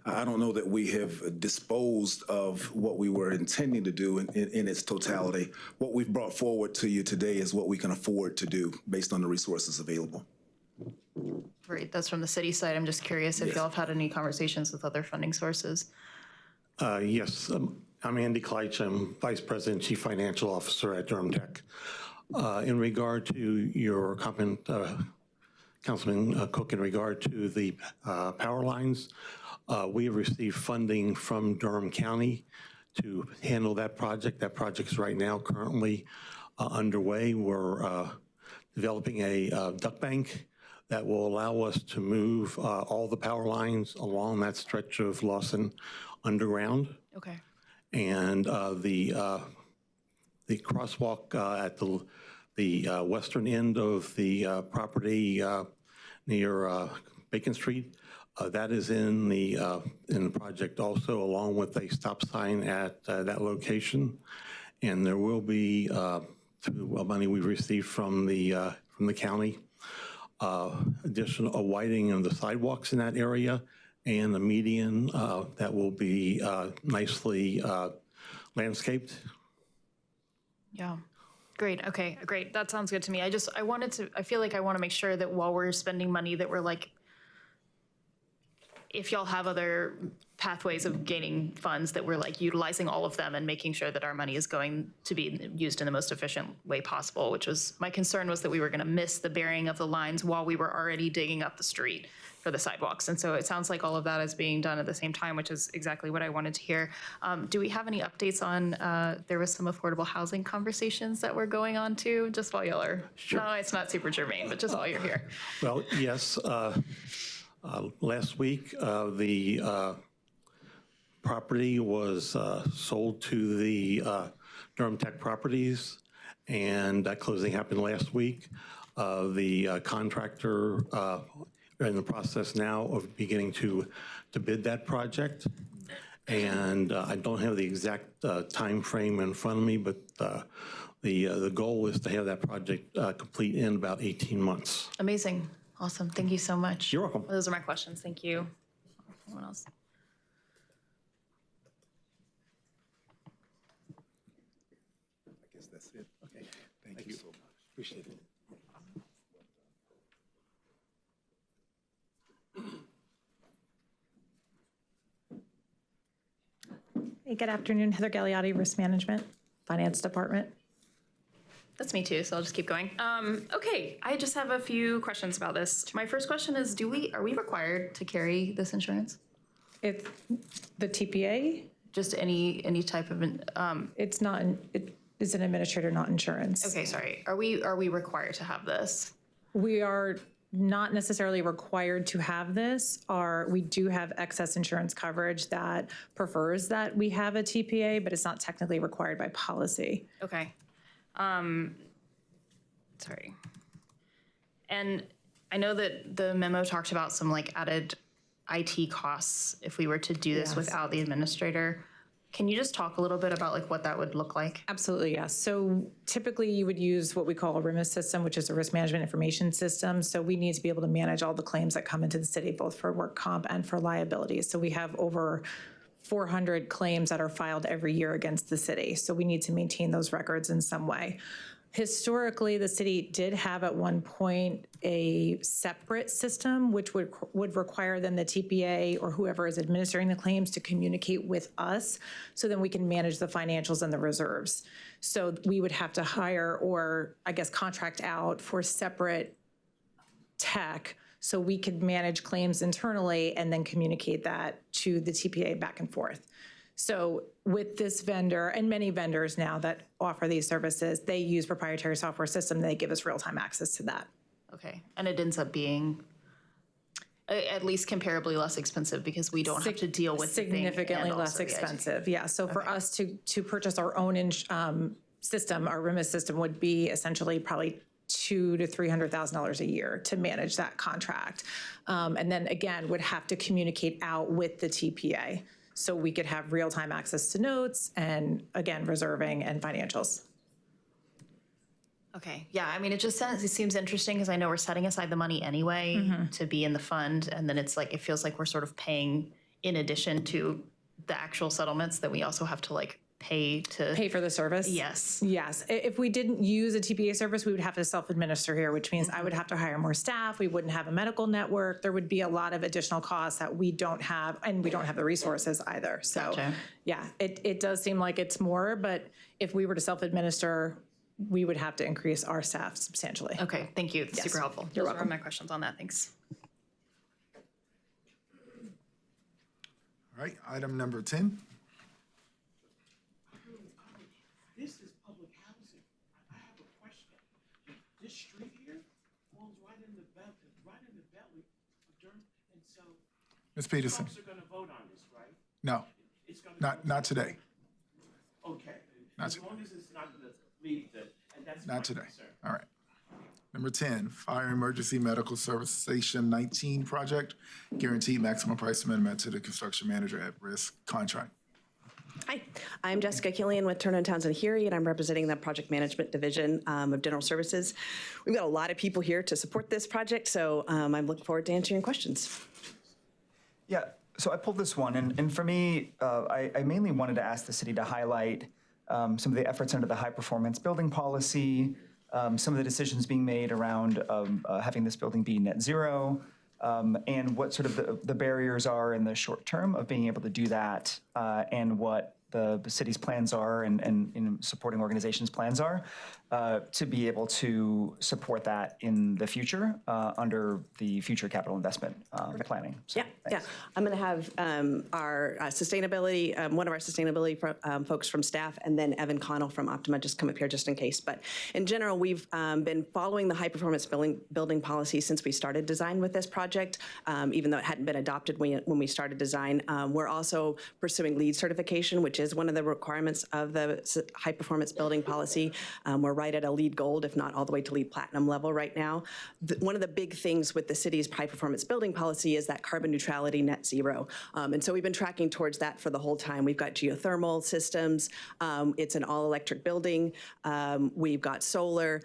I don't know that we have disposed of what we were intending to do in its totality. What we've brought forward to you today is what we can afford to do based on the resources available. Great, that's from the city side. I'm just curious if y'all have had any conversations with other funding sources. Yes, I'm Andy Kleitch. I'm Vice President, Chief Financial Officer at Durham Tech. In regard to your comment, Councilman Cook, in regard to the power lines, we have received funding from Durham County to handle that project. That project is right now currently underway. We're developing a duct bank that will allow us to move all the power lines along that stretch of Lawson underground. Okay. And the crosswalk at the western end of the property near Bacon Street, that is in the project also, along with a stop sign at that location. And there will be, through money we received from the county, additional widening of the sidewalks in that area, and a median that will be nicely landscaped. Yeah. Great. Okay. Great. That sounds good to me. I feel like I want to make sure that while we're spending money that we're like, if y'all have other pathways of gaining funds, that we're like utilizing all of them and making sure that our money is going to be used in the most efficient way possible, which was my concern, was that we were going to miss the burying of the lines while we were already digging up the street for the sidewalks. And so it sounds like all of that is being done at the same time, which is exactly what I wanted to hear. Do we have any updates on, there was some affordable housing conversations that were going on too, just while y'all are, Sure. No, it's not super germane, but just while you're here. Well, yes. Last week, the property was sold to the Durham Tech Properties, and that closing happened last week. The contractor are in the process now of beginning to bid that project. And I don't have the exact time frame in front of me, but the goal is to have that project complete in about 18 months. Amazing. Awesome. Thank you so much. You're welcome. Those are my questions. Thank you. Anyone else? I guess that's it. Okay. Thank you so much. Appreciate it. Hey, good afternoon. Heather Gagliotti, Risk Management, Finance Department. That's me too, so I'll just keep going. Okay, I just have a few questions about this. My first question is, are we required to carry this insurance? It's the TPA? Just any type of, It's not, it is an administrator, not insurance. okay, sorry. Are we required to have this? We are not necessarily required to have this. We do have excess insurance coverage that prefers that we have a TPA, but it's not technically required by policy. Okay. Sorry. And I know that the memo talked about some like added IT costs if we were to do this Yes. without the administrator. Can you just talk a little bit about like what that would look like? Absolutely, yes. So typically you would use what we call a RMIS system, which is a risk management information system. So we need to be able to manage all the claims that come into the city, both for work comp and for liability. So we have over 400 claims that are filed every year against the city. So we need to maintain those records in some way. Historically, the city did have at one point a separate system, which would require then the TPA or whoever is administering the claims to communicate with us, so then we can manage the financials and the reserves. So we would have to hire, or I guess contract out for separate tech, so we could manage claims internally and then communicate that to the TPA back and forth. So with this vendor, and many vendors now that offer these services, they use proprietary software system, they give us real-time access to that. Okay, and it ends up being at least comparably less expensive because we don't have to deal with the thing significantly and less also the IT. expensive. Yeah, so for us to purchase our own system, our RMIS system would be essentially probably $200,000 to $300,000 a year to manage that contract. And then again, would have to communicate out with the TPA. So we could have real-time access to notes and again, reserving and financials. Okay, yeah, I mean, it seems interesting because I know we're setting aside the money anyway to be in the fund, and then it's like, it feels like we're sort of paying in addition to the actual settlements that we also have to like pay for the service? Yes. Yes. If we didn't use a TPA service, we would have to self-administer here, which means I would have to hire more staff. We wouldn't have a medical network. There would be a lot of additional costs that we don't have, and we don't have the resources either. So Gotcha. yeah, it does seem like it's more, but if we were to self-administer, we would have to increase our staff substantially. Okay, thank you. That's Yes. super helpful. You're Those welcome. were my questions on that. Thanks. All right, item number 10. This is public housing. I have a question. This street here falls right in the belly of Durham, and so Ms. Peterson, folks are gonna vote on this, right? no, It's gonna not today. Okay. Not As today. long as it's not gonna lead to, and that's my Not today. concern. All right. Number 10, Fire Emergency Medical Service Station 19 project, guaranteed maximum price amendment to the construction manager at risk contract. Hi, I'm Jessica Killian with Turner & Townsend Heary, and I'm representing the Project Management Division of General Services. We've got a lot of people here to support this project, so I'm looking forward to answering your questions. Yeah, so I pulled this one, and for me, I mainly wanted to ask the city to highlight some of the efforts under the high-performance building policy, some of the decisions being made around having this building be net zero, and what sort of the barriers are in the short term of being able to do that, and what the city's plans are and supporting organizations' plans are to be able to support that in the future under the future capital investment planning. So, Yeah. I'm going to have our sustainability, one of our sustainability folks from staff, and then Evan Connell from Optima just come up here just in case. But in general, we've been following the high performance building policy since we started design with this project, even though it hadn't been adopted when we started design. We're also pursuing LEED certification, which is one of the requirements of the high performance building policy. We're right at a LEED Gold, if not all the way to LEED Platinum level right now. One of the big things with the city's high performance building policy is that carbon neutrality net zero. And so we've been tracking towards that for the whole time. We've got geothermal systems. It's an all electric building. We've got solar.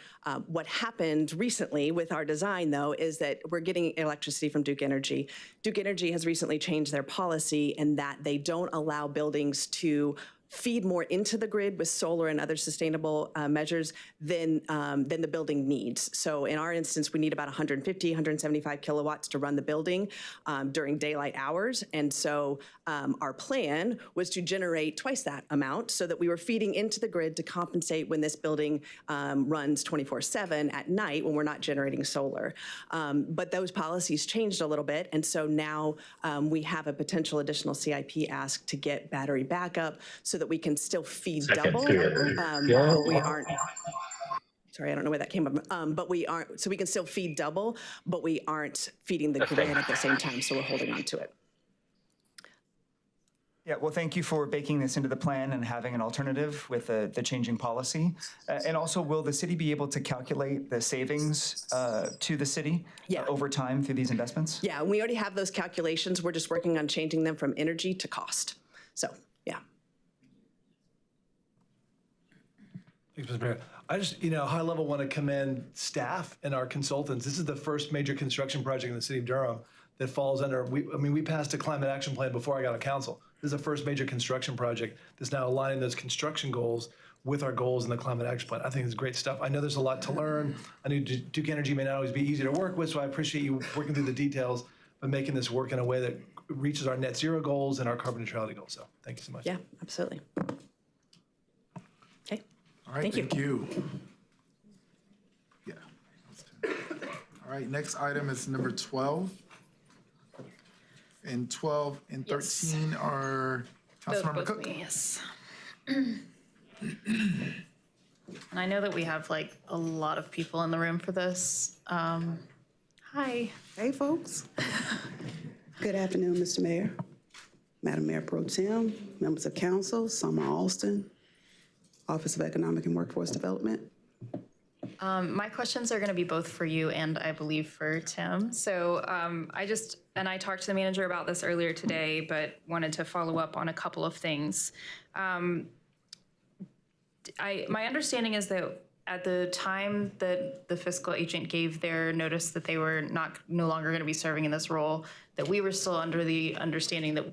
What happened recently with our design, though, is that we're getting electricity from Duke Energy. Duke Energy has recently changed their policy in that they don't allow buildings to feed more into the grid with solar and other sustainable measures than the building needs. So in our instance, we need about 150, 175 kilowatts to run the building during daylight hours. And so our plan was to generate twice that amount so that we were feeding into the grid to compensate when this building runs 24/7 at night when we're not generating solar. But those policies changed a little bit. And so now we have a potential additional CIP ask to get battery backup so that we can still feed double. But we aren't. Sorry, I don't know where that came from. But we aren't. So we can still feed double, but we aren't feeding the grid at the same time. So we're holding on to it. Yeah, well, thank you for baking this into the plan and having an alternative with the changing policy. And also, will the city be able to calculate the savings to the city over time through these investments? Yeah, we already have those calculations. We're just working on changing them from energy to cost. So, yeah. Thanks, Mr. Mayor. I just, high level want to commend staff and our consultants. This is the first major construction project in the city of Durham that falls under, we passed a climate action plan before I got on council. This is the first major construction project that's now aligning those construction goals with our goals in the climate action plan. I think it's great stuff. I know there's a lot to learn. I know Duke Energy may not always be easy to work with, so I appreciate you working through the details, but making this work in a way that reaches our net zero goals and our carbon neutrality goals. So thank you so much. Yeah, absolutely. Okay. All right, thank you. Yeah. All right, next item is number 12. And 12 and 13 are Councilmember Cook. Yes. And I know that we have like a lot of people in the room for this. Hi. Hey, folks. Good afternoon, Mr. Mayor, Madam Mayor Pro Tem, members of council, Summer Alston, Office of Economic and Workforce Development. My questions are going to be both for you and I believe for Tim. So I talked to the manager about this earlier today, but wanted to follow up on a couple of things. My understanding is that at the time that the fiscal agent gave their notice that they were no longer going to be serving in this role, that we were still under the understanding that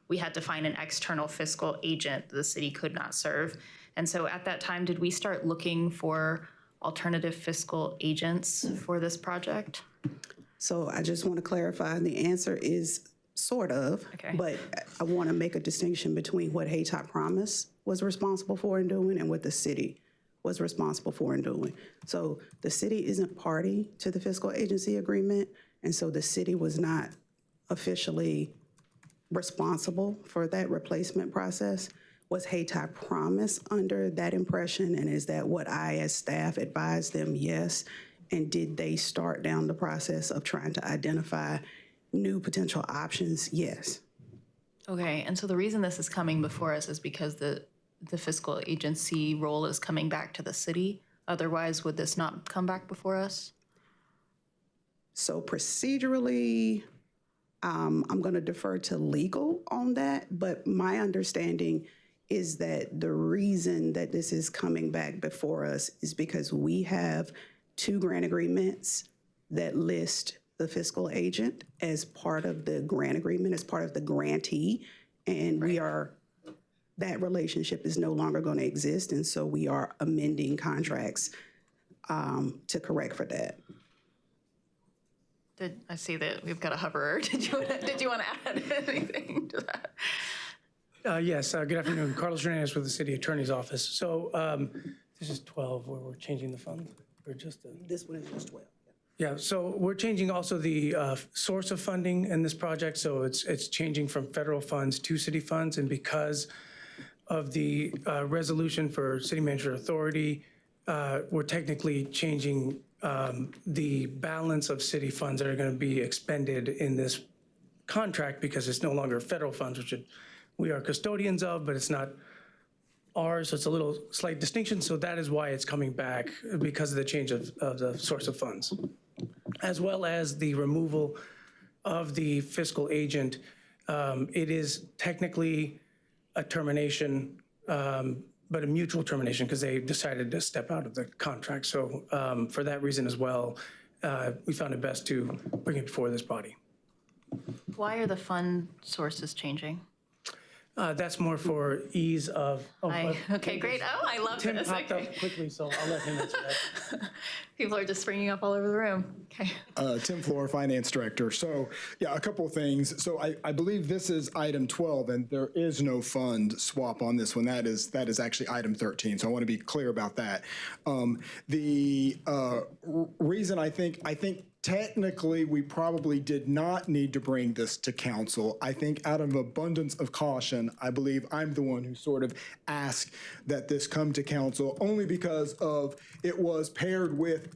we had to find an external fiscal agent that the city could not serve. And so at that time, did we start looking for alternative fiscal agents for this project? So I just want to clarify, the answer is sort of, but I want to make a distinction between what Haytop Promise was responsible for in doing and what the city was responsible for in doing. So the city isn't party to the fiscal agency agreement, and so the city was not officially responsible for that replacement process. Was Haytop Promise under that impression, and is that what I as staff advised them? Yes. And did they start down the process of trying to identify new potential options? Yes. Okay, and so the reason this is coming before us is because the fiscal agency role is coming back to the city. Otherwise, would this not come back before us? So procedurally, I'm going to defer to legal on that, but my understanding is that the reason that this is coming back before us is because we have 2 grant agreements that list the fiscal agent as part of the grant agreement, as part of the grantee, and that relationship is no longer going to exist, and so we are amending contracts to correct for that. I see that we've got a hoverer. Did you want to add anything to that? Yes, good afternoon. Carlos Hernandez with the City Attorney's Office. So this is 12 where we're changing the fund, or just this one is just 12. Yeah, so we're changing also the source of funding in this project. So it's changing from federal funds to city funds, and because of the resolution for city manager authority, we're technically changing the balance of city funds that are going to be expended in this contract, because it's no longer federal funds, which we are custodians of, but it's not ours. So it's a little slight distinction. So that is why it's coming back, because of the change of the source of funds, as well as the removal of the fiscal agent. It is technically a termination, but a mutual termination, because they decided to step out of the contract. So for that reason as well, we found it best to bring it before this body. Why are the fund sources changing? That's more for ease of. Okay, great. Oh, I love Tim this. popped up quickly, so I'll let him answer that. People are just springing up all over the room. Okay. Tim Floor, Finance Director. So, yeah, a couple of things. So I believe this is item 12, and there is no fund swap on this one. That is actually item 13. So I want to be clear about that. The reason I think technically we probably did not need to bring this to council. I think out of abundance of caution, I believe I'm the one who sort of asked that this come to council, only because of it was paired with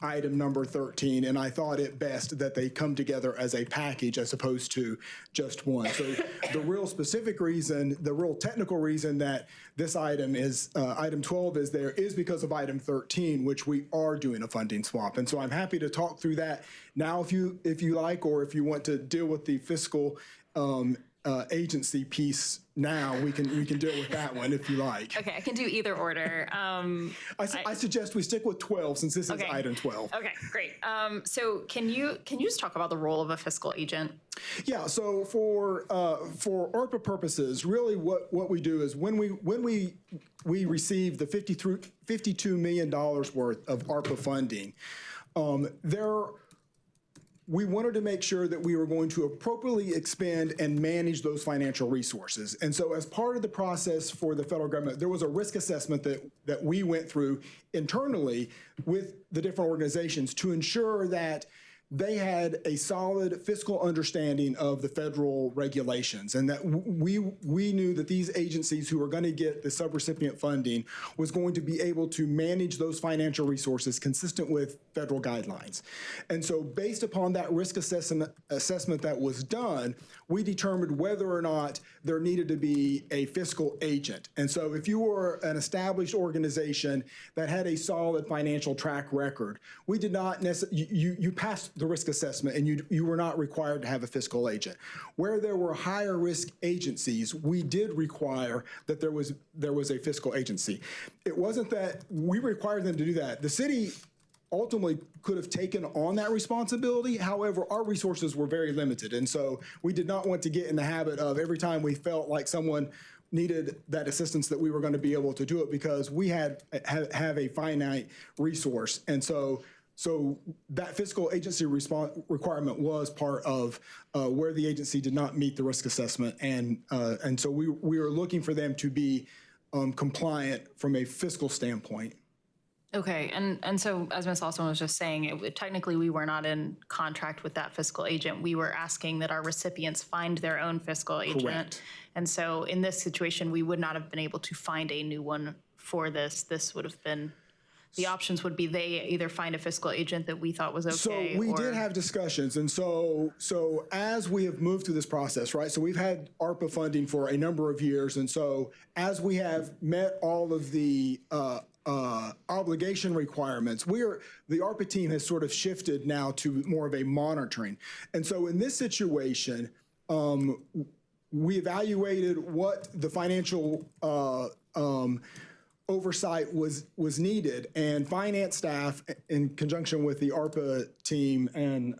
item number 13, and I thought it best that they come together as a package as opposed to just one. So the real specific reason, the real technical reason that this item is, item 12 is there, is because of item 13, which we are doing a funding swap. And so I'm happy to talk through that now if you like, or if you want to deal with the fiscal agency piece now, we can deal with that one if you like. Okay, I can do either order. I suggest we stick with 12 since this is item 12. Okay, great. So can you just talk about the role of a fiscal agent? Yeah. So for ARPA purposes, really what we do is when we receive the $52 million worth of ARPA funding, we wanted to make sure that we were going to appropriately expend and manage those financial resources. And so as part of the process for the federal government, there was a risk assessment that we went through internally with the different organizations to ensure that they had a solid fiscal understanding of the federal regulations, and that we knew that these agencies who were going to get the subrecipient funding was going to be able to manage those financial resources consistent with federal guidelines. And so based upon that risk assessment that was done, we determined whether or not there needed to be a fiscal agent. And so if you were an established organization that had a solid financial track record, we did not necessarily, you passed the risk assessment, and you were not required to have a fiscal agent. Where there were higher risk agencies, we did require that there was a fiscal agency. It wasn't that we required them to do that. The city ultimately could have taken on that responsibility. However, our resources were very limited. And so we did not want to get in the habit of every time we felt like someone needed that assistance that we were going to be able to do it, because we have a finite resource. And so that fiscal agency requirement was part of where the agency did not meet the risk assessment. And so we were looking for them to be compliant from a fiscal standpoint. Okay, and so as Ms. Alston was just saying, technically we were not in contract with that fiscal agent. We were asking that our recipients find their own fiscal agent. Correct. And so in this situation, we would not have been able to find a new one for this. This would have been, the options would be they either find a fiscal agent that we thought was okay. So we did have discussions. And so as we have moved through this process, right, so we've had ARPA funding for a number of years. And so as we have met all of the obligation requirements, the ARPA team has sort of shifted now to more of a monitoring. And so in this situation, we evaluated what the financial oversight was needed, and finance staff, in conjunction with the ARPA team and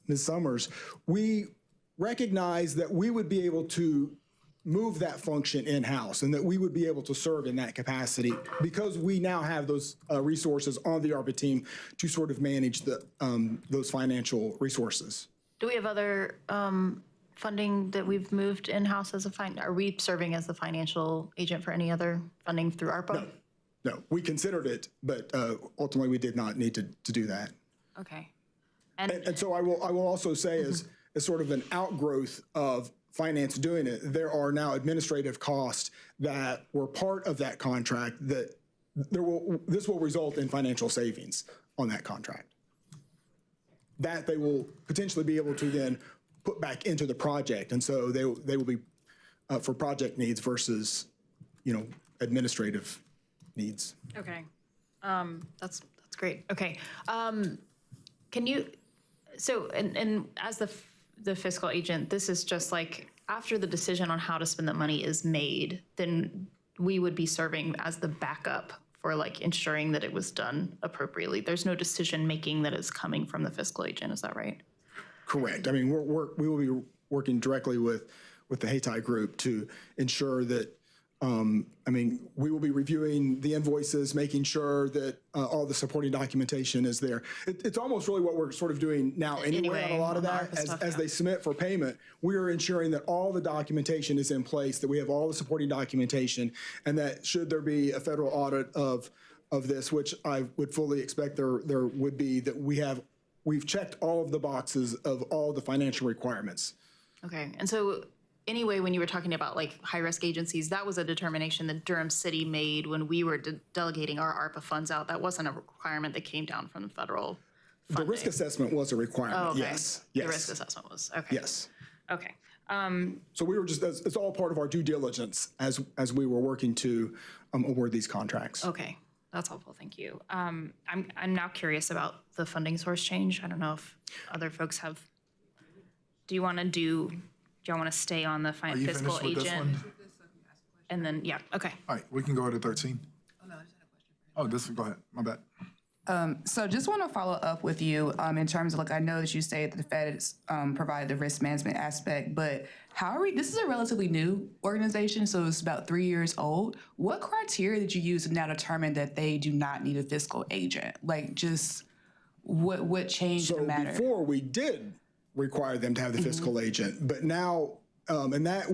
Ms. Summers, we recognized that we would be able to move that function in-house and that we would be able to serve in that capacity because we now have those resources on the ARPA team to sort of manage those financial resources. Do we have other funding that we've moved in-house as are we serving as the financial agent for any other funding through ARPA? No, we considered it, but ultimately we did not need to do that. Okay. And so I will also say as sort of an outgrowth of finance doing it, there are now administrative costs that were part of that contract that this will result in financial savings on that contract that they will potentially be able to then put back into the project. And so they will be for project needs versus, administrative needs. Okay. That's great. Okay. Can you, so, and as the fiscal agent, this is just like after the decision on how to spend the money is made, then we would be serving as the backup for like ensuring that it was done appropriately. There's no decision making that is coming from the fiscal agent. Is that right? Correct. I mean, we will be working directly with the Hayti group to ensure that, we will be reviewing the invoices, making sure that all the supporting documentation is there. It's almost really what we're sort of doing now anyway on a lot of that. As they submit for payment, we are ensuring that all the documentation is in place, that we have all the supporting documentation, and that should there be a federal audit of this, which I would fully expect there would be, that we've checked all of the boxes of all the financial requirements. Okay. And so anyway, when you were talking about like high-risk agencies, that was a determination that Durham City made when we were delegating our ARPA funds out. That wasn't a requirement that came down from the federal funding. The risk assessment was a requirement, oh, okay. Yes. The risk assessment was, okay. Yes. Okay. So we were it's all part of our due diligence as we were working to award these contracts. Okay. That's helpful, thank you. I'm now curious about the funding source change. I don't know if other folks have, do you want to stay on the fiscal agent? And then, yeah, okay. All right, we can go to 13. Oh, go ahead, my bad. So just want to follow up with you in terms of, like, I know that you say that the Fed provided the risk management aspect, but this is a relatively new organization, so it's about 3 years old. What criteria did you use to now determine that they do not need a fiscal agent? Like, just what changed the matter? So before we did require them to have the fiscal agent, but now, and that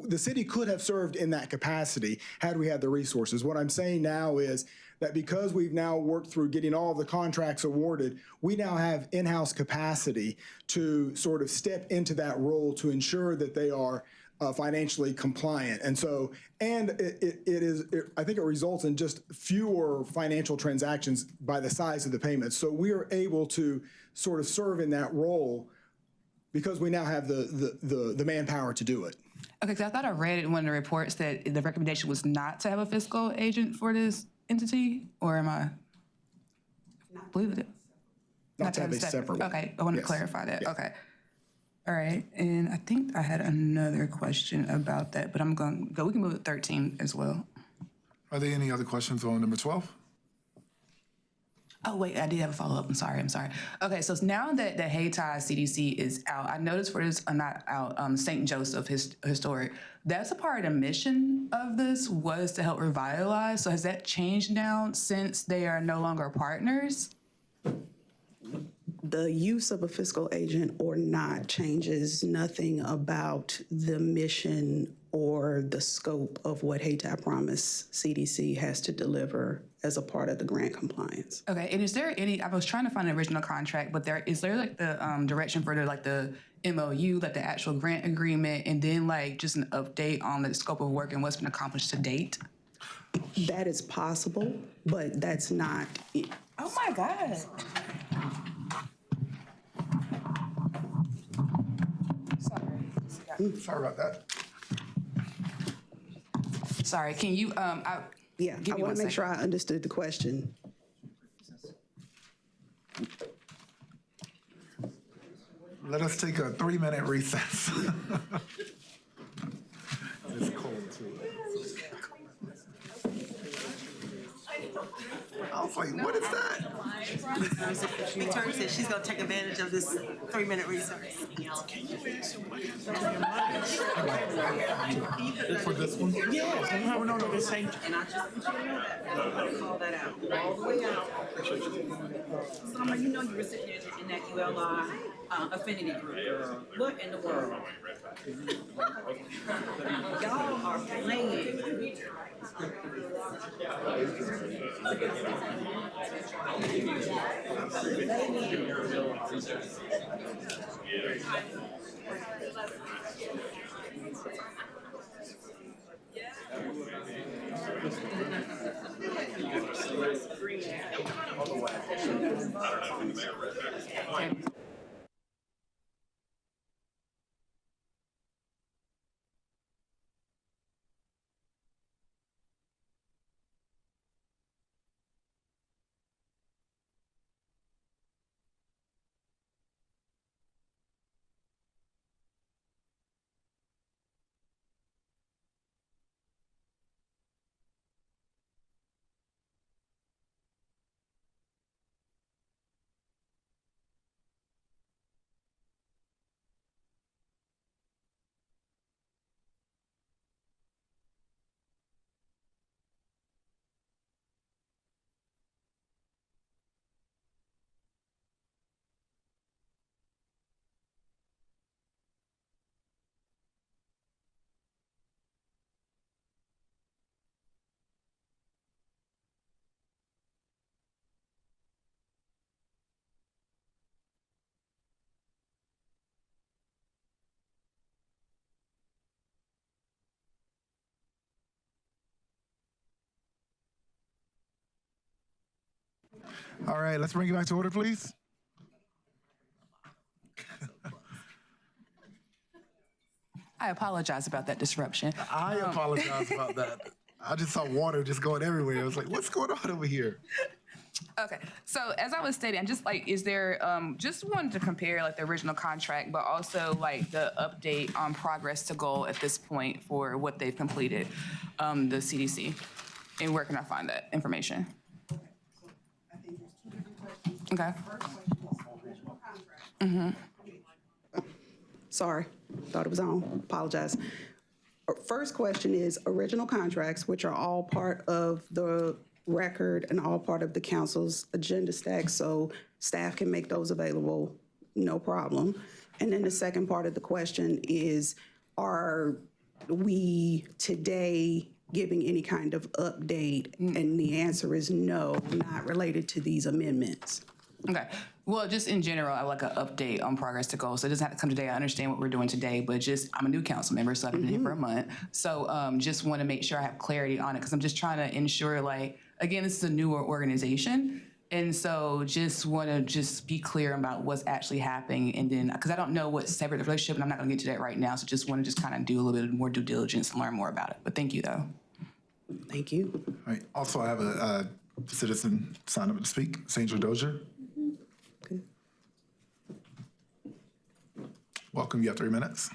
the city could have served in that capacity had we had the resources. What I'm saying now is that because we've now worked through getting all of the contracts awarded, we now have in-house capacity to sort of step into that role to ensure that they are financially compliant. And so, I think it results in just fewer financial transactions by the size of the payments. So we are able to sort of serve in that role because we now have the manpower to do it. Okay, because I thought I read in one of the reports that the recommendation was not to have a fiscal agent for this entity, or am I? I believe it. have to have a separate one. Okay, I wanted to clarify that. Okay. All right, and I think I had another question about that, but I'm going to go. We can move to 13 as well. Are there any other questions on number 12? Oh, wait, I did have a follow-up. I'm sorry. Okay, so now that the Hayti CDC is out, I noticed for this, not out, St. Joseph Historic, that's a part of the mission of this was to help revitalize. So has that changed now since they are no longer partners? The use of a fiscal agent or not changes nothing about the mission or the scope of what Hayti Promise CDC has to deliver as a part of the grant compliance. Okay, and is there any, I was trying to find an original contract, but is there like the direction for the MOU, like the actual grant agreement, and then like just an update on the scope of work and what's been accomplished to date? That is possible, but that's not it. Oh my God. Sorry about that. Sorry, can you, Yeah, I want to make sure I understood the question. Let us take a 3-minute recess. It's cold too. I was like, what is that? Victoria said she's gonna take advantage of this 3-minute recess. For this one? Yes, oh, no, the same. And I just want you to know that. Call that out, all the way out. Summer, you know you were sitting there in that ULI affinity group. What in the world? Y'all are playing. All right, let's bring it back to order, please. I apologize about that disruption. I apologize about that. I just saw water just going everywhere. I was like, what's going on over here? Okay, so as I was stating, I'm just like, is there, just wanted to compare like the original contract, but also like the update on progress to goal at this point for what they've completed, the CDC, and where can I find that information? Okay. Sorry, thought it was on. Apologize. First question is original contracts, which are all part of the record and all part of the council's agenda stack, so staff can make those available, no problem. And then the second part of the question is, are we today giving any kind of update? And the answer is no, not related to these amendments. Okay. Well, just in general, I like an update on progress to goals. So it doesn't have to come today. I understand what we're doing today, but just, I'm a new council member, so I've been here for a month. So just want to make sure I have clarity on it, because I'm just trying to ensure, like, again, this is a newer organization. And so just want to just be clear about what's actually happening. And then, because I don't know what severed the relationship, and I'm not going to get to that right now. So just want to just kind of do a little bit more due diligence and learn more about it. But thank you, though. Thank you. All right. Also, I have a citizen sign up to speak, Sandra Dozier. Welcome, you have 3 minutes.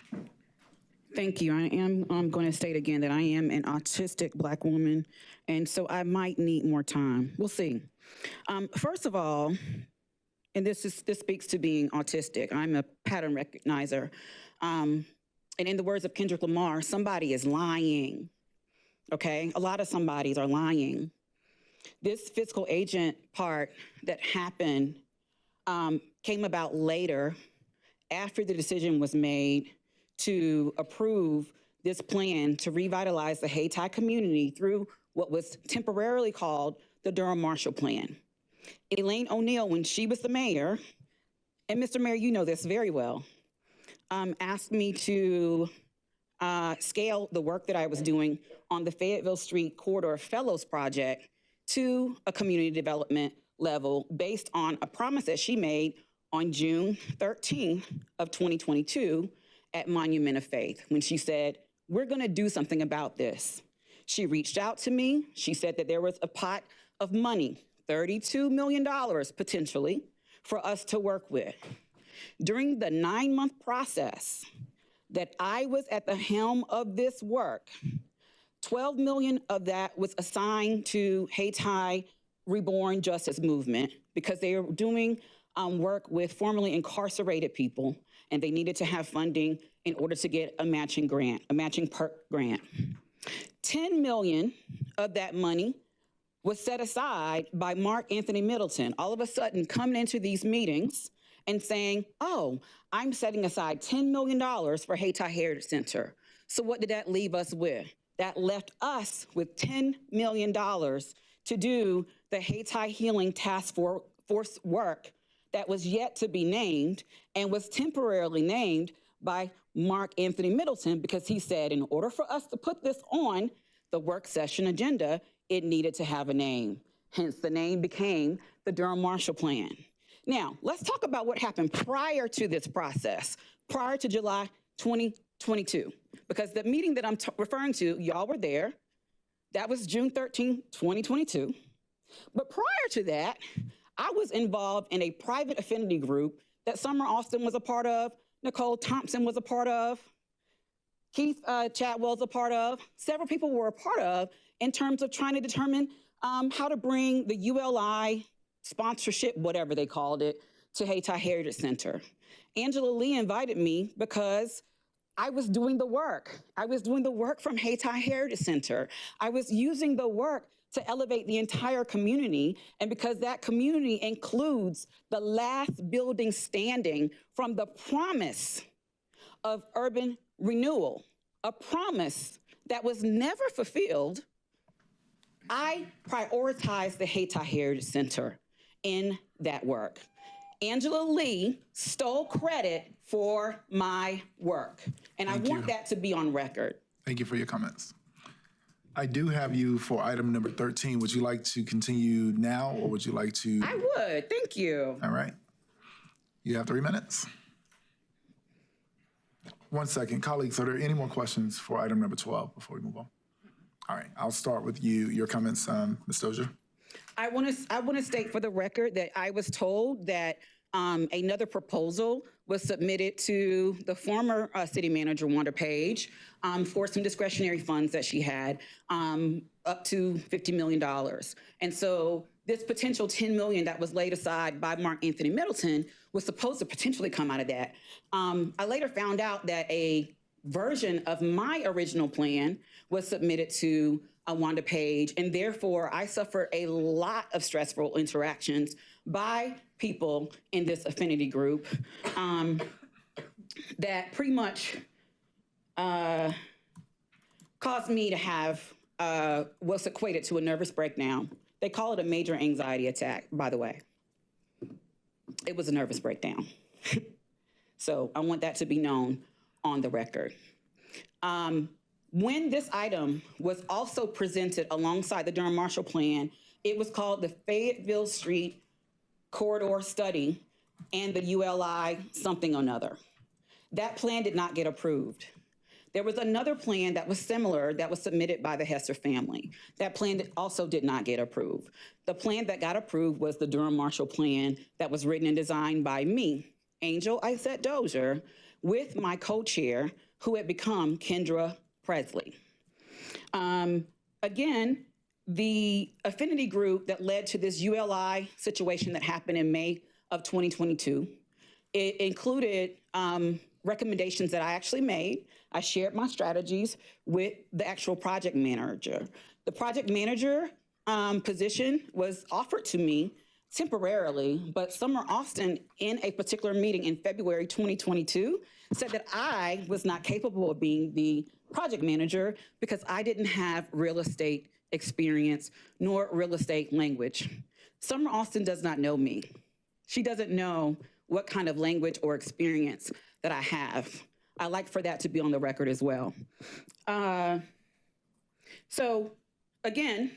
Thank you. I'm going to state again that I am an autistic Black woman, and so I might need more time. We'll see. First of all, and this speaks to being autistic, I'm a pattern recognizer. And in the words of Kendrick Lamar, somebody is lying, okay? A lot of somebodies are lying. This fiscal agent part that happened came about later after the decision was made to approve this plan to revitalize the Hayti community through what was temporarily called the Durham Marshall Plan. Elaine O'Neill, when she was the mayor, and Mr. Mayor, you know this very well, asked me to scale the work that I was doing on the Fayetteville Street Corridor Fellows Project to a community development level based on a promise that she made on June 13th of 2022 at Monument of Faith, when she said, we're gonna do something about this. She reached out to me. She said that there was a pot of money, $32 million potentially, for us to work with. During the 9-month process that I was at the helm of this work, 12 million of that was assigned to Hayti Reborn Justice Movement because they are doing work with formerly incarcerated people, and they needed to have funding in order to get a matching grant, a matching PERK grant. 10 million of that money was set aside by Mark Anthony Middleton, all of a sudden coming into these meetings and saying, oh, I'm setting aside $10 million for Hayti Heritage Center. So what did that leave us with? That left us with $10 million to do the Hayti Healing Task Force work that was yet to be named and was temporarily named by Mark Anthony Middleton because he said in order for us to put this on the work session agenda, it needed to have a name. Hence, the name became the Durham Marshall Plan. Now, let's talk about what happened prior to this process, prior to July 2022, because the meeting that I'm referring to, y'all were there. That was June 13, 2022. But prior to that, I was involved in a private affinity group that Summer Austin was a part of, Nicole Thompson was a part of, Keith Chadwell's a part of, several people were a part of in terms of trying to determine how to bring the ULI sponsorship, whatever they called it, to Hayti Heritage Center. Angela Lee invited me because I was doing the work. I was doing the work from Hayti Heritage Center. I was using the work to elevate the entire community, and because that community includes the last building standing from the promise of urban renewal, a promise that was never fulfilled, I prioritized the Hayti Heritage Center in that work. Angela Lee stole credit for my work, and I want that to be on record. Thank you for your comments. I do have you for item number 13. Would you like to continue now, or would you like to? I would, thank you. All right. You have 3 minutes. 1 second. Colleagues, are there any more questions for item number 12 before we move on? All right, I'll start with you. Your comments, Ms. Dozier. I want to state for the record that I was told that another proposal was submitted to the former city manager, Wanda Page, for some discretionary funds that she had, up to $50 million. And so this potential $10 million that was laid aside by Mark Anthony Middleton was supposed to potentially come out of that. I later found out that a version of my original plan was submitted to Wanda Page, and therefore I suffered a lot of stressful interactions by people in this affinity group that pretty much caused me to have what's equated to a nervous breakdown. They call it a major anxiety attack, by the way. It was a nervous breakdown. So I want that to be known on the record. When this item was also presented alongside the Durham Marshall Plan, it was called the Fayetteville Street Corridor Study and the ULI something or another. That plan did not get approved. There was another plan that was similar that was submitted by the Hester family. That plan also did not get approved. The plan that got approved was the Durham Marshall Plan that was written and designed by me Angel Isette Dozier, with my co-chair, who had become Kendra Presley. Again, the affinity group that led to this ULI situation that happened in May of 2022, it included recommendations that I actually made. I shared my strategies with the actual project manager. The project manager position was offered to me temporarily, but Summer Austin, in a particular meeting in February 2022, said that I was not capable of being the project manager because I didn't have real estate experience nor real estate language. Summer Austin does not know me. She doesn't know what kind of language or experience that I have. I like for that to be on the record as well. So again,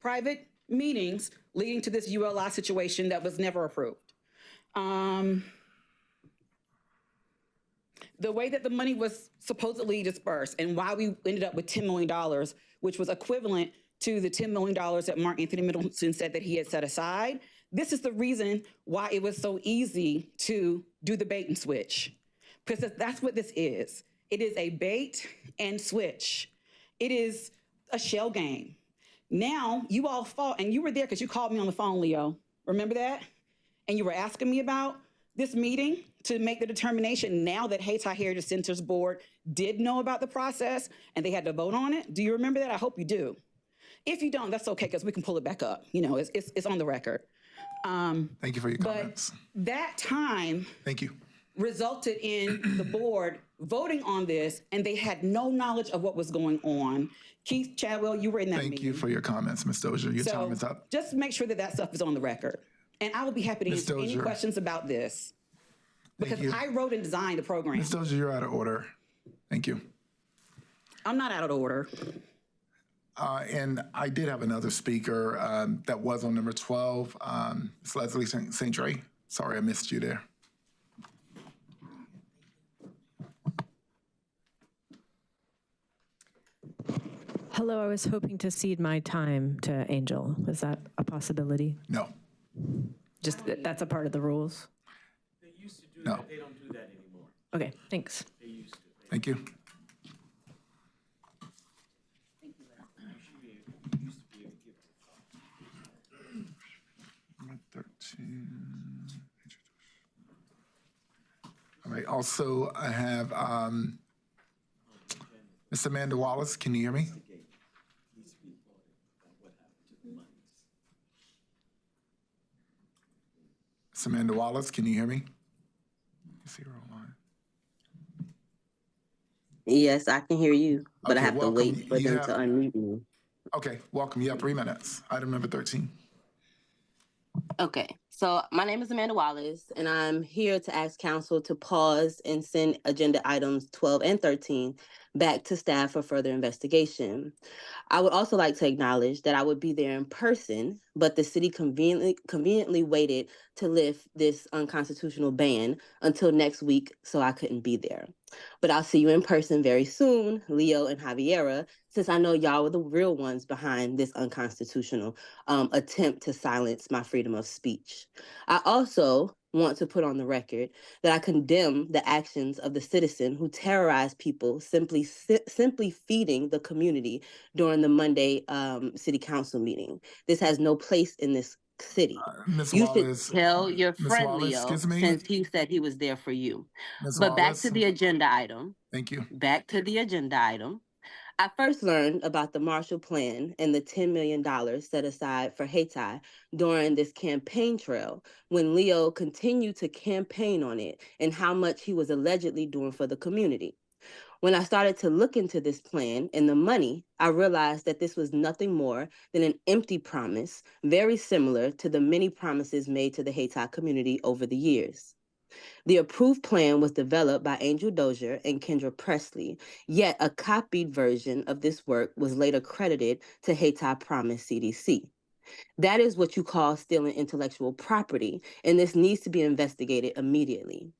private meetings leading to this ULI situation that was never approved. The way that the money was supposedly dispersed and why we ended up with $10 million, which was equivalent to the $10 million that Mark Anthony Middleton said that he had set aside. This is the reason why it was so easy to do the bait and switch, because that's what this is. It is a bait and switch. It is a shell game. Now, you all fought, and you were there because you called me on the phone, Leo. Remember that? And you were asking me about this meeting to make the determination now that Hayti Heritage Center's board did know about the process and they had to vote on it. Do you remember that? I hope you do. If you don't, that's okay, because we can pull it back up. You know, it's on the record. Thank you for your comments. But that time Thank you. resulted in the board voting on this, and they had no knowledge of what was going on. Keith Chadwell, you were in that meeting. Thank you for your comments, Ms. Dozier. Your time is up. Just make sure that that stuff is on the record. And I will be happy to answer any questions about this. Because I wrote and designed the program. Ms. Dozier, you're out of order. Thank you. I'm not out of order. And I did have another speaker that was on number 12, Ms. Leslie St. Dre. Sorry, I missed you there. Hello, I was hoping to cede my time to Angel. Is that a possibility? No. Just that's a part of the rules? They used to do No. that. They don't do that anymore. Okay, thanks. They used to. Thank you. Number 13. All right, also I have Ms. Amanda Wallace. Can you hear me? Ms. Amanda Wallace, can you hear me? See her online. Yes, I can hear you, but Okay, I have to welcome. wait for You them have- to unmute me. Okay, welcome. You have 3 minutes. Item number 13. Okay, so my name is Amanda Wallace, and I'm here to ask council to pause and send agenda items 12 and 13 back to staff for further investigation. I would also like to acknowledge that I would be there in person, but the city conveniently waited to lift this unconstitutional ban until next week, so I couldn't be there. But I'll see you in person very soon, Leo and Javiera, since I know y'all were the real ones behind this unconstitutional attempt to silence my freedom of speech. I also want to put on the record that I condemn the actions of the citizen who terrorized people simply feeding the community during the Monday city council meeting. This has no place in this city. Ms. You Wallace, should tell your Ms. friend Wallace, Leo, excuse me. since he said he was there for you. Ms. But back Wallace. to the agenda item. Thank you. Back to the agenda item. I first learned about the Marshall Plan and the $10 million set aside for Hayti during this campaign trail when Leo continued to campaign on it and how much he was allegedly doing for the community. When I started to look into this plan and the money, I realized that this was nothing more than an empty promise, very similar to the many promises made to the Hayti community over the years. The approved plan was developed by Angel Dozier and Kendra Presley, yet a copied version of this work was later credited to Hayti Promise CDC. That is what you call stealing intellectual property, and this needs to be investigated immediately.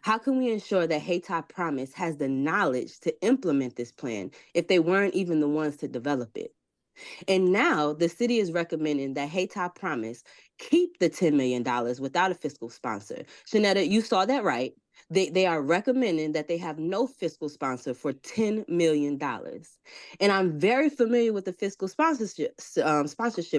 How can we ensure that Hayti Promise has the knowledge to implement this plan if they weren't even the ones to develop it? And now the city is recommending that Haytop Promise keep the $10 million without a fiscal sponsor. Shanetta, you saw that right. They are recommending that they have no fiscal sponsor for $10 million. And I'm very familiar with the fiscal sponsorship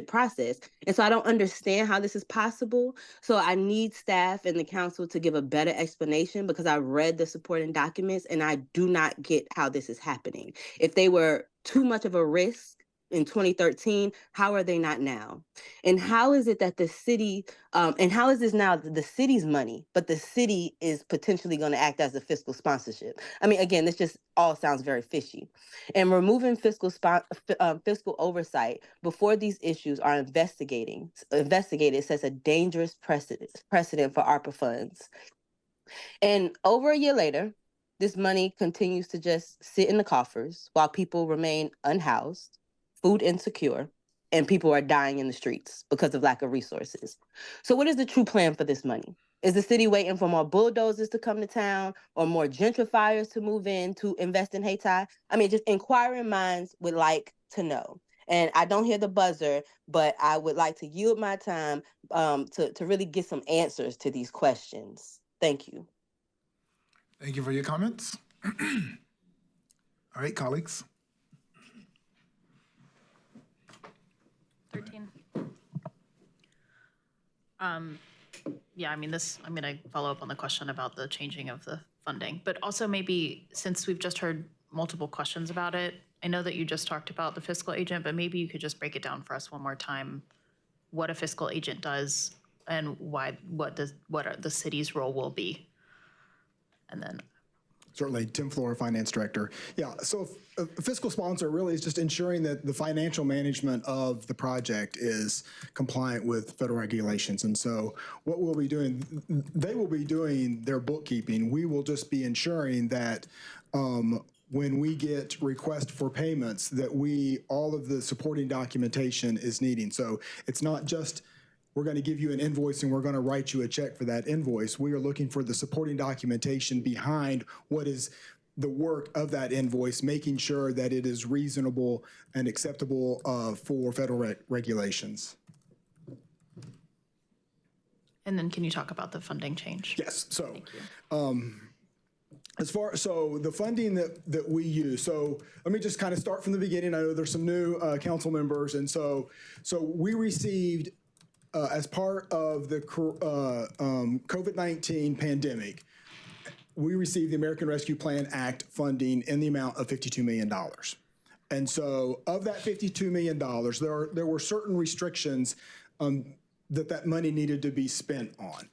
process. And so I don't understand how this is possible. So I need staff and the council to give a better explanation, because I read the supporting documents and I do not get how this is happening. If they were too much of a risk in 2013, how are they not now? And how is it that the city, and how is this now the city's money, but the city is potentially going to act as a fiscal sponsorship? I mean, again, this just all sounds very fishy. And removing fiscal oversight before these issues are investigated sets a dangerous precedent for ARPA funds. And over a year later, this money continues to just sit in the coffers while people remain unhoused, food insecure, and people are dying in the streets because of lack of resources. So what is the true plan for this money? Is the city waiting for more bulldozers to come to town or more gentrifiers to move in to invest in Hayti? I mean, just inquiring minds would like to know. And I don't hear the buzzer, but I would like to yield my time to really get some answers to these questions. Thank you. Thank you for your comments. All right, colleagues. 13. Yeah, I mean, I'm going to follow up on the question about the changing of the funding, but also maybe, since we've just heard multiple questions about it, I know that you just talked about the fiscal agent, but maybe you could just break it down for us one more time, what a fiscal agent does and what the city's role will be. And then Certainly, Tim Flora, Finance Director. Yeah, so a fiscal sponsor really is just ensuring that the financial management of the project is compliant with federal regulations. And so what we'll be doing, they will be doing their bookkeeping. We will just be ensuring that when we get requests for payments, that all of the supporting documentation is needing. So it's not just we're going to give you an invoice and we're going to write you a check for that invoice. We are looking for the supporting documentation behind what is the work of that invoice, making sure that it is reasonable and acceptable for federal regulations. And then can you talk about the funding change? Yes. So so the funding that we use, so let me just kind of start from the beginning. I know there's some new council members. And so we received, as part of the COVID-19 pandemic, we received the American Rescue Plan Act funding in the amount of $52 million. And so of that $52 million, there were certain restrictions that money needed to be spent on.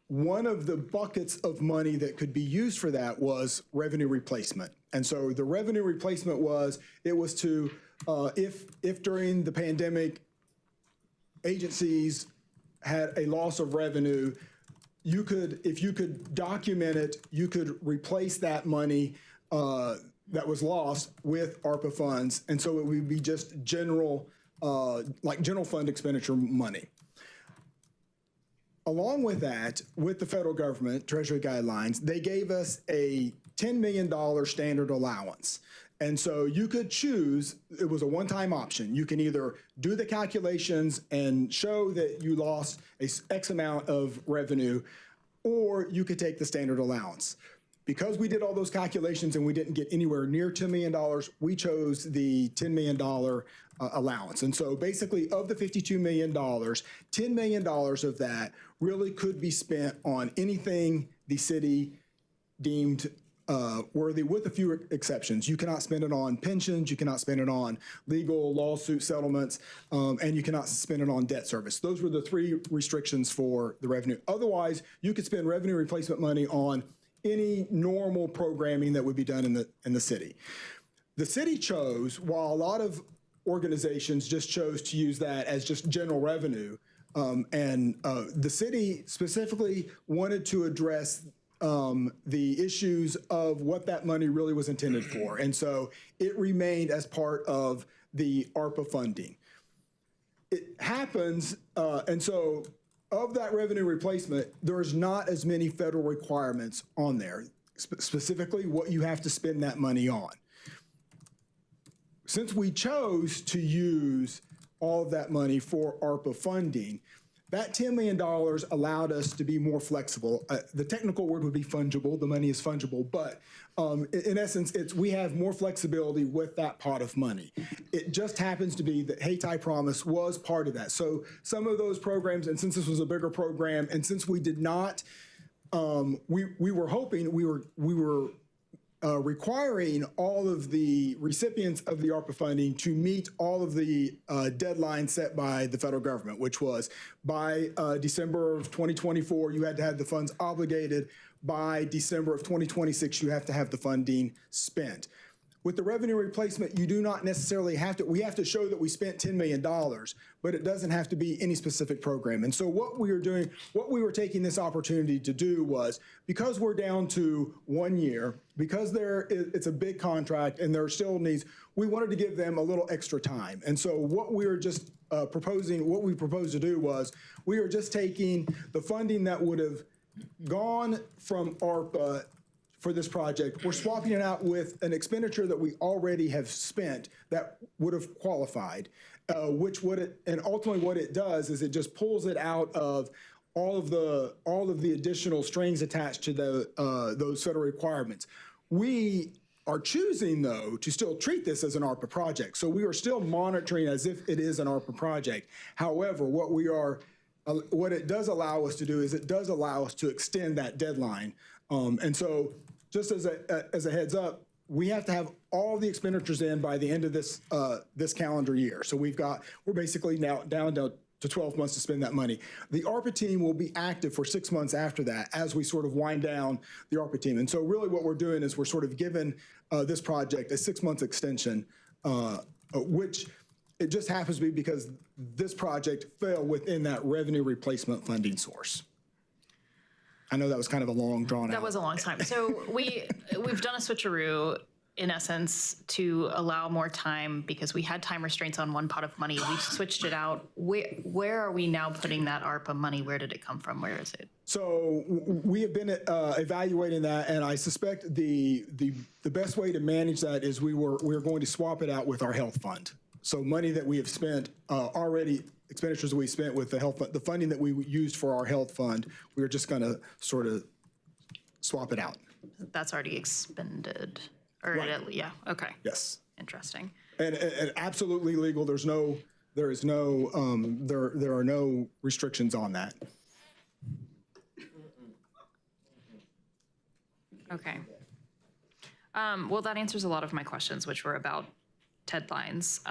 One of the buckets of money that could be used for that was revenue replacement. And so the revenue replacement was to, if during the pandemic, agencies had a loss of revenue, if you could document it, you could replace that money that was lost with ARPA funds. And so it would be just general fund expenditure money. Along with that, with the federal government, Treasury guidelines, they gave us a $10 million standard allowance. And so you could choose, it was a one-time option. You can either do the calculations and show that you lost X amount of revenue, or you could take the standard allowance. Because we did all those calculations and we didn't get anywhere near $10 million, we chose the $10 million allowance. And so basically of the $52 million, $10 million of that really could be spent on anything the city deemed worthy, with a few exceptions. You cannot spend it on pensions, you cannot spend it on legal lawsuit settlements, and you cannot spend it on debt service. Those were the three restrictions for the revenue. Otherwise, you could spend revenue replacement money on any normal programming that would be done in the city. The city chose, while a lot of organizations just chose to use that as just general revenue, and the city specifically wanted to address the issues of what that money really was intended for. And so it remained as part of the ARPA funding. It happens, and so of that revenue replacement, there's not as many federal requirements on there, specifically what you have to spend that money on. since we chose to use all of that money for ARPA funding, that $10 million allowed us to be more flexible. The technical word would be fungible. The money is fungible, but in essence, we have more flexibility with that pot of money. It just happens to be that Hayti Promise was part of that. So some of those programs, and since this was a bigger program, and since we did not, we were hoping, we were requiring all of the recipients of the ARPA funding to meet all of the deadlines set by the federal government, which was by December of 2024, you had to have the funds obligated. By December of 2026, you have to have the funding spent. With the revenue replacement, you do not necessarily have to, we have to show that we spent $10 million, but it doesn't have to be any specific program. And so what we were doing, what we were taking this opportunity to do was, because we're down to 1 year, because it's a big contract and there are still needs, we wanted to give them a little extra time. And so what we were just proposing, what we proposed to do was, we are just taking the funding that would have gone from ARPA for this project, we're swapping it out with an expenditure that we already have spent that would have qualified, and ultimately what it does is it just pulls it out of all of the additional strings attached to those federal requirements. We are choosing, though, to still treat this as an ARPA project. So we are still monitoring as if it is an ARPA project. However, what it does allow us to do is it does allow us to extend that deadline. And so just as a heads up, we have to have all the expenditures in by the end of this calendar year. So we're basically now down to 12 months to spend that money. The ARPA team will be active for 6 months after that as we sort of wind down the ARPA team. And so really what we're doing is we're sort of giving this project a 6-month extension, which it just happens to be because this project fell within that revenue replacement funding source. I know that was kind of a long, drawn out. That was a long time. So we've done a switcheroo, in essence, to allow more time because we had time restraints on one pot of money. We switched it out. Where are we now putting that ARPA money? Where did it come from? Where is it? So we have been evaluating that, and I suspect the best way to manage that is we're going to swap it out with our health fund. So money that we have spent already, expenditures that we spent with the health fund, the funding that we used for our health fund, we're just going to sort of swap it out. That's already expended, or Right. yeah, okay. Yes. Interesting. And absolutely legal. There are no restrictions on that. Okay. Well, that answers a lot of my questions, which were about deadlines.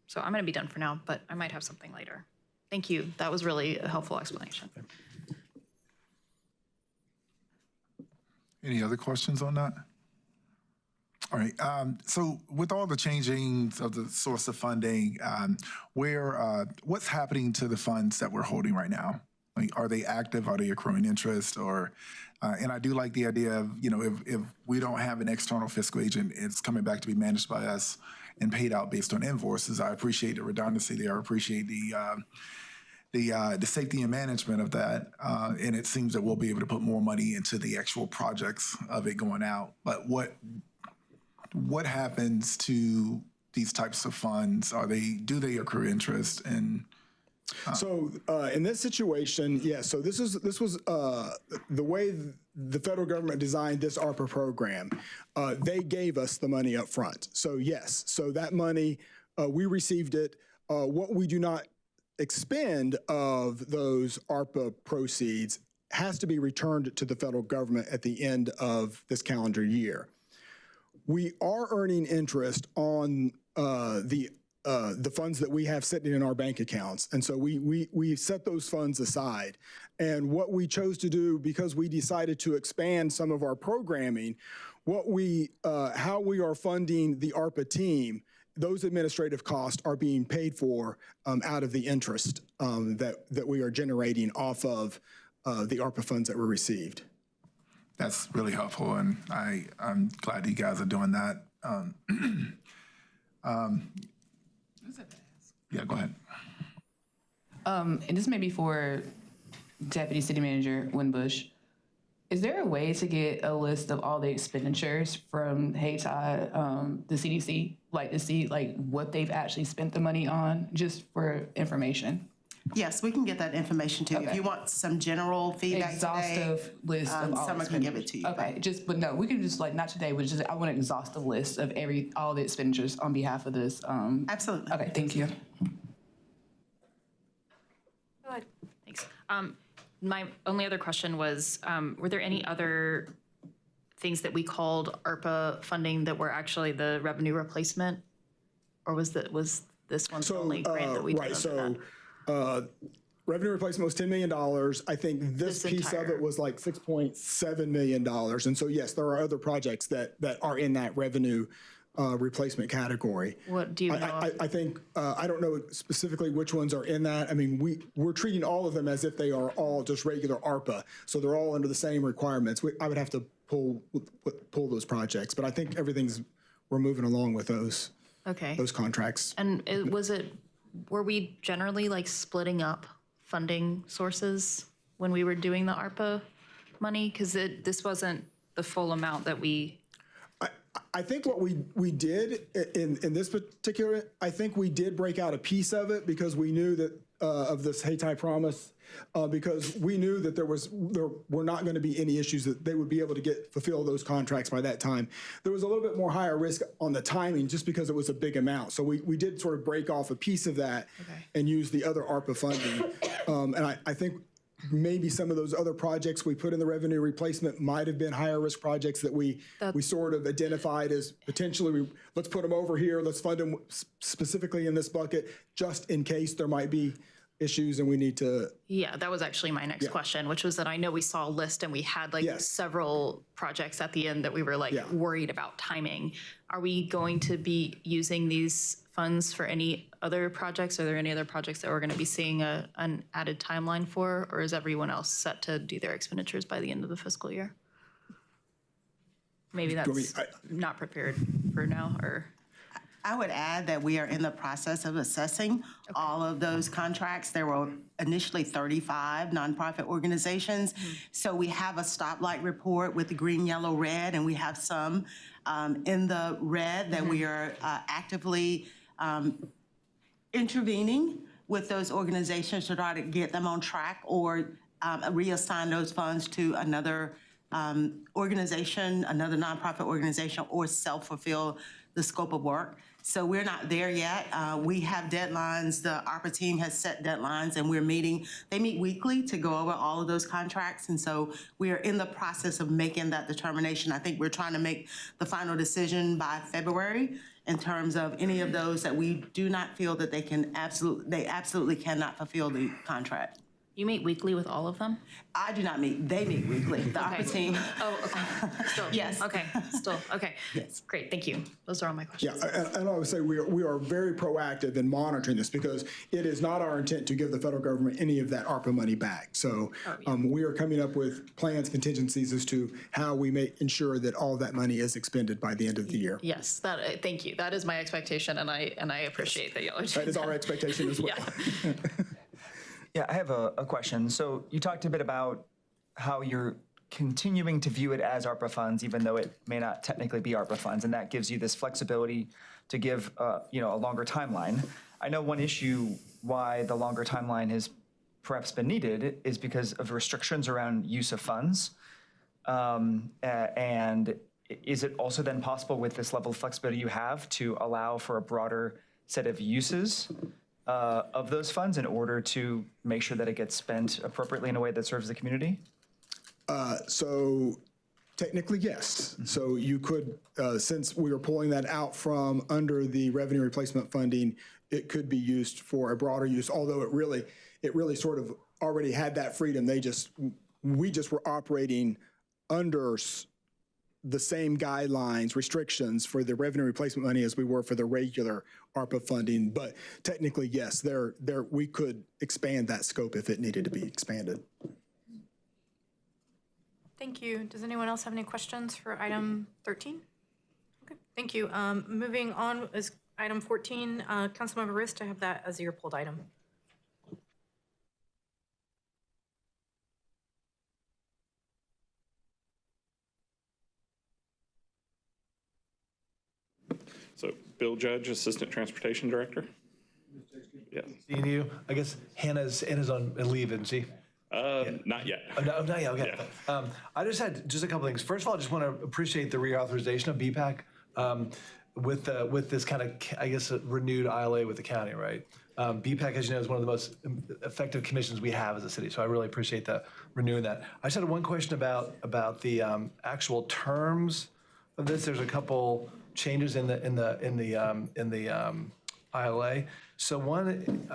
So I'm going to be done for now, but I might have something later. Thank you. That was really a helpful explanation. Any other questions on that? All right. So with all the changing of the source of funding, what's happening to the funds that we're holding right now? Like, are they active? Are they accruing interest? Or, and I do like the idea of, if we don't have an external fiscal agent, it's coming back to be managed by us and paid out based on invoices. I appreciate the redundancy there. I appreciate the safety and management of that. And it seems that we'll be able to put more money into the actual projects of it going out. But what happens to these types of funds? Do they accrue interest? And So in this situation, yes. So this was the way the federal government designed this ARPA program. They gave us the money up front. So yes. So that money, we received it. What we do not expend of those ARPA proceeds has to be returned to the federal government at the end of this calendar year. We are earning interest on the funds that we have sitting in our bank accounts. And so we set those funds aside. And what we chose to do, because we decided to expand some of our programming, how we are funding the ARPA team, those administrative costs are being paid for out of the interest that we are generating off of the ARPA funds that were received. That's really helpful, and I'm glad you guys are doing that. Yeah, go ahead. And this may be for Deputy City Manager Winbush. Is there a way to get a list of all the expenditures from Hayti, the CDC, like to see like what they've actually spent the money on, just for information? Yes, we can get that information to you. If you want some general feedback Exhaustive today, list of all Summer can give it to you. Okay, but no, we can just like, not today, but just, I want an exhaustive list of all the expenditures on behalf of this. Absolutely. Okay, thank you. Thanks. My only other question was, were there any other things that we called ARPA funding that were actually the revenue replacement? Or was this one the only grant that we did? Right, so revenue replacement was $10 million. I think this piece of it was like $6.7 million. And so, yes, there are other projects that are in that revenue replacement category. What do you know? I think, I don't know specifically which ones are in that. I mean, we're treating all of them as if they are all just regular ARPA. So they're all under the same requirements. I would have to pull those projects, but I think we're moving along with those contracts. And were we generally like splitting up funding sources when we were doing the ARPA money? Because this wasn't the full amount that we... I think what we did in this particular, I think we did break out a piece of it because we knew that of this Hayti promise, because we knew that there were not going to be any issues, that they would be able to fulfill those contracts by that time. There was a little bit more higher risk on the timing just because it was a big amount. So we did sort of break off a piece of that and use the other ARPA funding. And I think maybe some of those other projects we put in the revenue replacement might have been higher risk projects that we sort of identified as potentially, let's put them over here, let's fund them specifically in this bucket, just in case there might be issues and we need to. Yeah, that was actually my next question, which was that I know we saw a list and we had like several projects at the end that we were like worried about timing. Are we going to be using these funds for any other projects? Are there any other projects that we're going to be seeing an added timeline for, or is everyone else set to do their expenditures by the end of the fiscal year? Maybe that's not prepared for now, or? I would add that we are in the process of assessing all of those contracts. There were initially 35 nonprofit organizations. So we have a stoplight report with the green, yellow, red, and we have some in the red that we are actively intervening with those organizations to try to get them on track or reassign those funds to another organization, another nonprofit organization, or self-fulfill the scope of work. So we're not there yet. We have deadlines. The ARPA team has set deadlines, and we're meeting. They meet weekly to go over all of those contracts, and so we are in the process of making that determination. I think we're trying to make the final decision by February in terms of any of those that we do not feel that they absolutely cannot fulfill the contract. You meet weekly with all of them? I do not meet. They meet weekly. The ARPA team. Oh, okay. Still. Yes. Okay. Still. Okay. Yes. Great. Thank you. Those are all my questions. Yeah, and I would say we are very proactive in monitoring this because it is not our intent to give the federal government any of that ARPA money back. So we are coming up with plans, contingencies as to how we may ensure that all of that money is expended by the end of the year. Yes. Thank you. That is my expectation, and I appreciate that y'all are doing that. Is our expectation as well. Yeah. Yeah, I have a question. So you talked a bit about how you're continuing to view it as ARPA funds, even though it may not technically be ARPA funds, and that gives you this flexibility to give a longer timeline. I know one issue why the longer timeline has perhaps been needed is because of restrictions around use of funds. And is it also then possible with this level of flexibility you have to allow for a broader set of uses of those funds in order to make sure that it gets spent appropriately in a way that serves the community? So technically, yes. So you could, since we are pulling that out from under the revenue replacement funding, it could be used for a broader use, although it really sort of already had that freedom. We just were operating under the same guidelines, restrictions for the revenue replacement money as we were for the regular ARPA funding. But technically, yes, we could expand that scope if it needed to be expanded. Thank you. Does anyone else have any questions for item 13? Okay, thank you. Moving on is item 14. Councilmember Rist, I have that as your pulled item. So Bill Judge, Assistant Transportation Director. Yeah. Seeing you. I guess Hannah's on leave, isn't she? Not yet. Oh, no, not yet. Okay. Yeah. I just had a couple things. First of all, I just want to appreciate the reauthorization of BPAC with this kind of, I guess, renewed ILA with the county, right? BPAC, as you know, is one of the most effective commissions we have as a city, so I really appreciate the renewing that. I just had one question about the actual terms of this. There's a couple changes in the ILA. So one.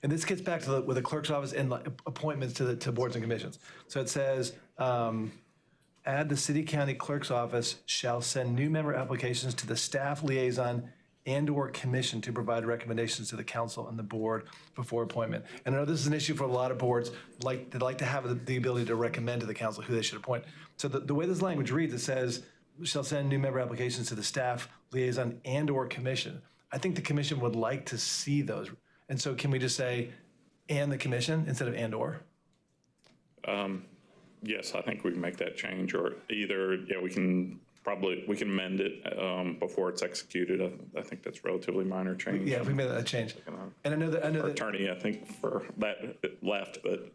And this gets back to with the clerk's office and appointments to boards and commissions. So it says, add the city county clerk's office shall send new member applications to the staff liaison and/or commission to provide recommendations to the council and the board before appointment. And I know this is an issue for a lot of boards. They'd like to have the ability to recommend to the council who they should appoint. So the way this language reads, it says, shall send new member applications to the staff liaison and/or commission. I think the commission would like to see those. And so can we just say, and the commission instead of and/or? Yes, I think we can make that change, or either, we can amend it before it's executed. I think that's relatively minor change. Yeah, if we made that change. And I know that our attorney, I think, for that left, but.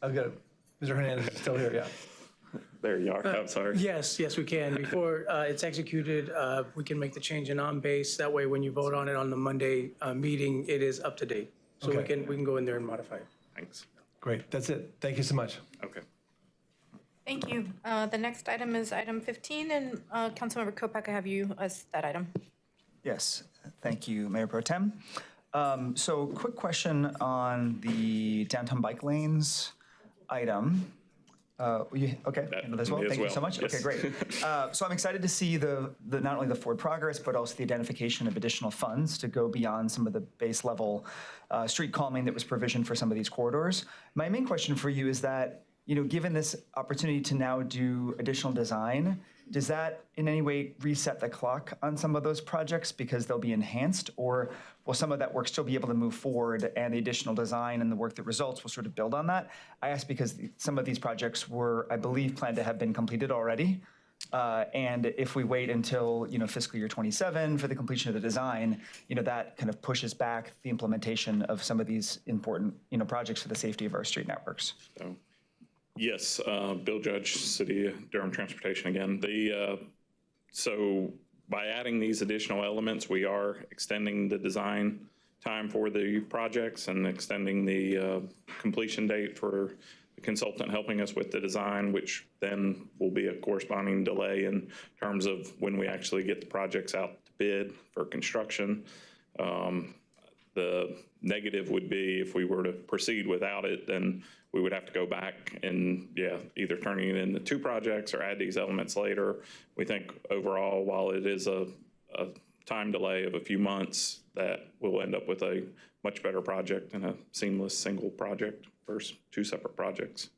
I've got Mr. Hernandez is still here, yeah. There you are. I'm sorry. Yes, we can. Before it's executed, we can make the change in on-base. That way, when you vote on it on the Monday meeting, it is up to date. So we can go in there and modify it. Thanks. Great. That's it. Thank you so much. Okay. Thank you. The next item is item 15, and Councilmember Kopak, I have you as that item. Yes, thank you, Mayor Pro Tem. So quick question on the downtown bike lanes item. Okay, as well. Thank you so much. Yes. Okay, great. So I'm excited to see the not only the forward progress, but also the identification of additional funds to go beyond some of the base level street calming that was provisioned for some of these corridors. My main question for you is that, given this opportunity to now do additional design, does that in any way reset the clock on some of those projects because they'll be enhanced, or will some of that work still be able to move forward and the additional design and the work that results will sort of build on that? I ask because some of these projects were, I believe, planned to have been completed already. And if we wait until, fiscal year 27 for the completion of the design, that kind of pushes back the implementation of some of these important, projects for the safety of our street networks. Yes, Bill Judge, City of Durham Transportation again. So by adding these additional elements, we are extending the design time for the projects and extending the completion date for the consultant helping us with the design, which then will be a corresponding delay in terms of when we actually get the projects out to bid for construction. The negative would be if we were to proceed without it, then we would have to go back and, either turning it into two projects or add these elements later. We think overall, while it is a time delay of a few months, that we'll end up with a much better project and a seamless single project versus two separate projects.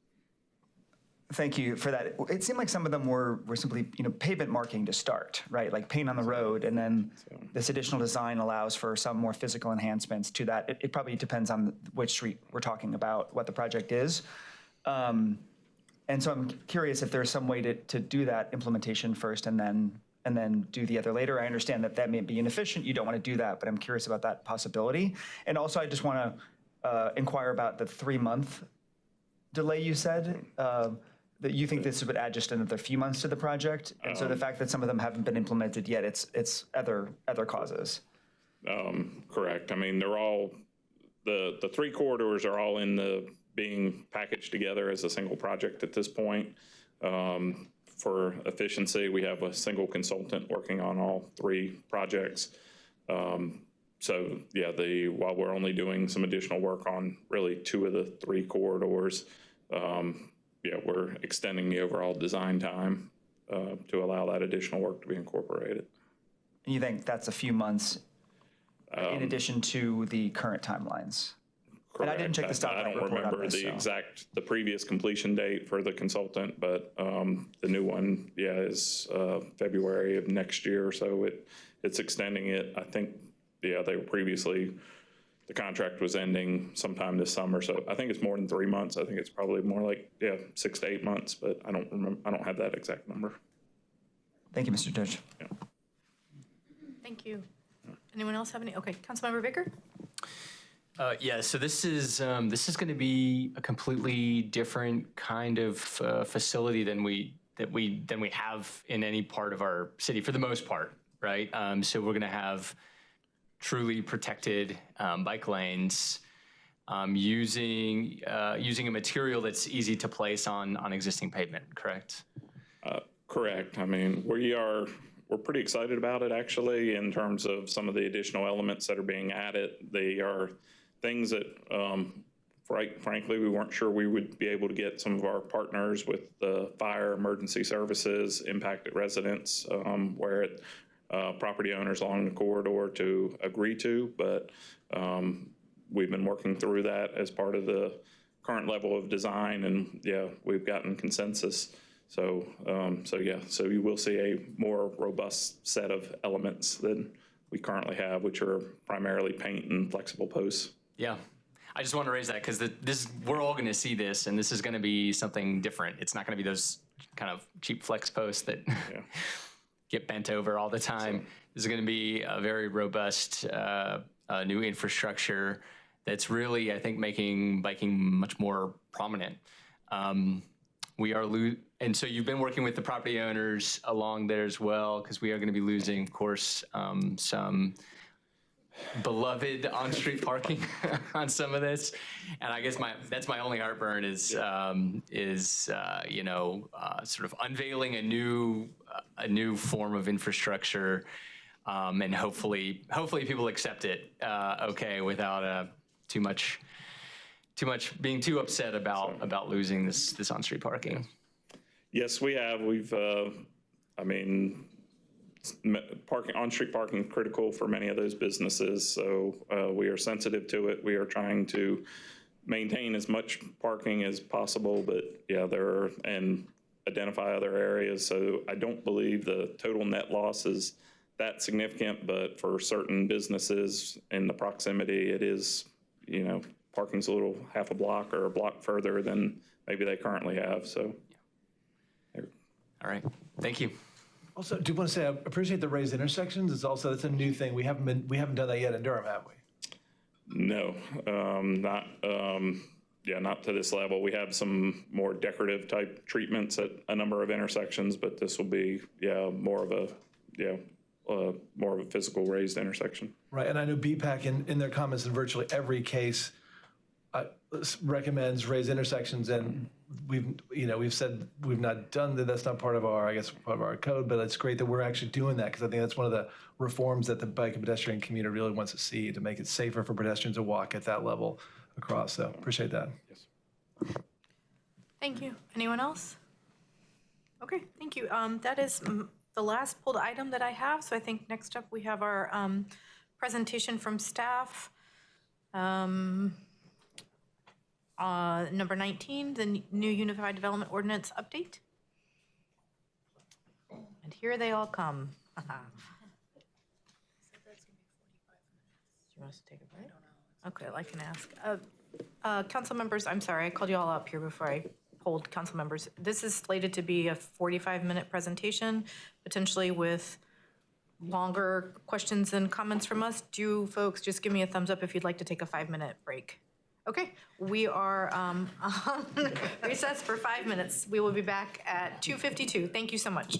Thank you for that. It seemed like some of them were simply, pavement marking to start, right? Like paint on the road, and then this additional design allows for some more physical enhancements to that. It probably depends on which street we're talking about, what the project is. And so I'm curious if there's some way to do that implementation first and then do the other later. I understand that may be inefficient. You don't want to do that, but I'm curious about that possibility. And also, I just want to inquire about the 3-month delay you said. That you think this would add just another few months to the project, and so the fact that some of them haven't been implemented yet, it's other causes. Correct. I mean, they're all the 3 corridors are all in the being packaged together as a single project at this point. For efficiency, we have a single consultant working on all 3 projects. So while we're only doing some additional work on really 2 of the 3 corridors. We're extending the overall design time to allow that additional work to be incorporated. And you think that's a few months in addition to the current timelines? Correct. And I didn't check the stoplight report on this. I don't remember the previous completion date for the consultant, but the new one, is February of next year. So it's extending it. I think, they were previously. The contract was ending sometime this summer, so I think it's more than 3 months. I think it's probably more like 6 to 8 months, but I don't remember. I don't have that exact number. Thank you, Mr. Judge. Yeah. Thank you. Anyone else have any? Okay, Councilmember Vicker? Yeah, so this is going to be a completely different kind of facility than we have in any part of our city for the most part, right? So we're going to have truly protected bike lanes using a material that's easy to place on existing pavement. Correct? Correct. I mean, we're pretty excited about it actually in terms of some of the additional elements that are being added. They are things that, frankly, we weren't sure we would be able to get some of our partners with the fire, emergency services, impacted residents, property owners along the corridor to agree to, but we've been working through that as part of the current level of design, and yeah, we've gotten consensus. So you will see a more robust set of elements than we currently have, which are primarily paint and flexible posts. Yeah, I just want to raise that because we're all going to see this, and this is going to be something different. It's not going to be those kind of cheap flex posts that get bent over all the time. This is going to be a very robust new infrastructure that's really, I think, making biking much more prominent. And so you've been working with the property owners along there as well, because we are going to be losing, of course, some beloved on-street parking on some of this. And I guess that's my only heartburn is sort of unveiling a new form of infrastructure, and hopefully people accept it okay without being too upset about losing this on-street parking. Yes, we have. On-street parking is critical for many of those businesses, so we are sensitive to it. We are trying to maintain as much parking as possible, but yeah, and identify other areas. So I don't believe the total net loss is that significant, but for certain businesses in the proximity, it is, parking's a little half a block or a block further than maybe they currently have, so. All right, thank you. Also, do you want to say I appreciate the raised intersections? That's a new thing. We haven't done that yet in Durham, have we? No, not to this level. We have some more decorative type treatments at a number of intersections, but this will be more of a physical raised intersection. Right, and I know BPAC in their comments in virtually every case recommends raised intersections, and we've said we've not done that. That's not part of our code, but it's great that we're actually doing that, because I think that's one of the reforms that the bike and pedestrian community really wants to see, to make it safer for pedestrians to walk at that level across. So appreciate that. Yes. Thank you. Anyone else? Okay, thank you. That is the last pulled item that I have. So I think next up we have our presentation from staff. Number 19, the new Unified Development Ordinance update. And here they all come. Do you want us to take a break? Okay, I can ask. Council members, I'm sorry, I called you all up here before I polled council members. This is slated to be a 45-minute presentation, potentially with longer questions and comments from us. Do folks just give me a thumbs up if you'd like to take a 5-minute break? Okay, we are on recess for 5 minutes. We will be back at 2:52. Thank you so much.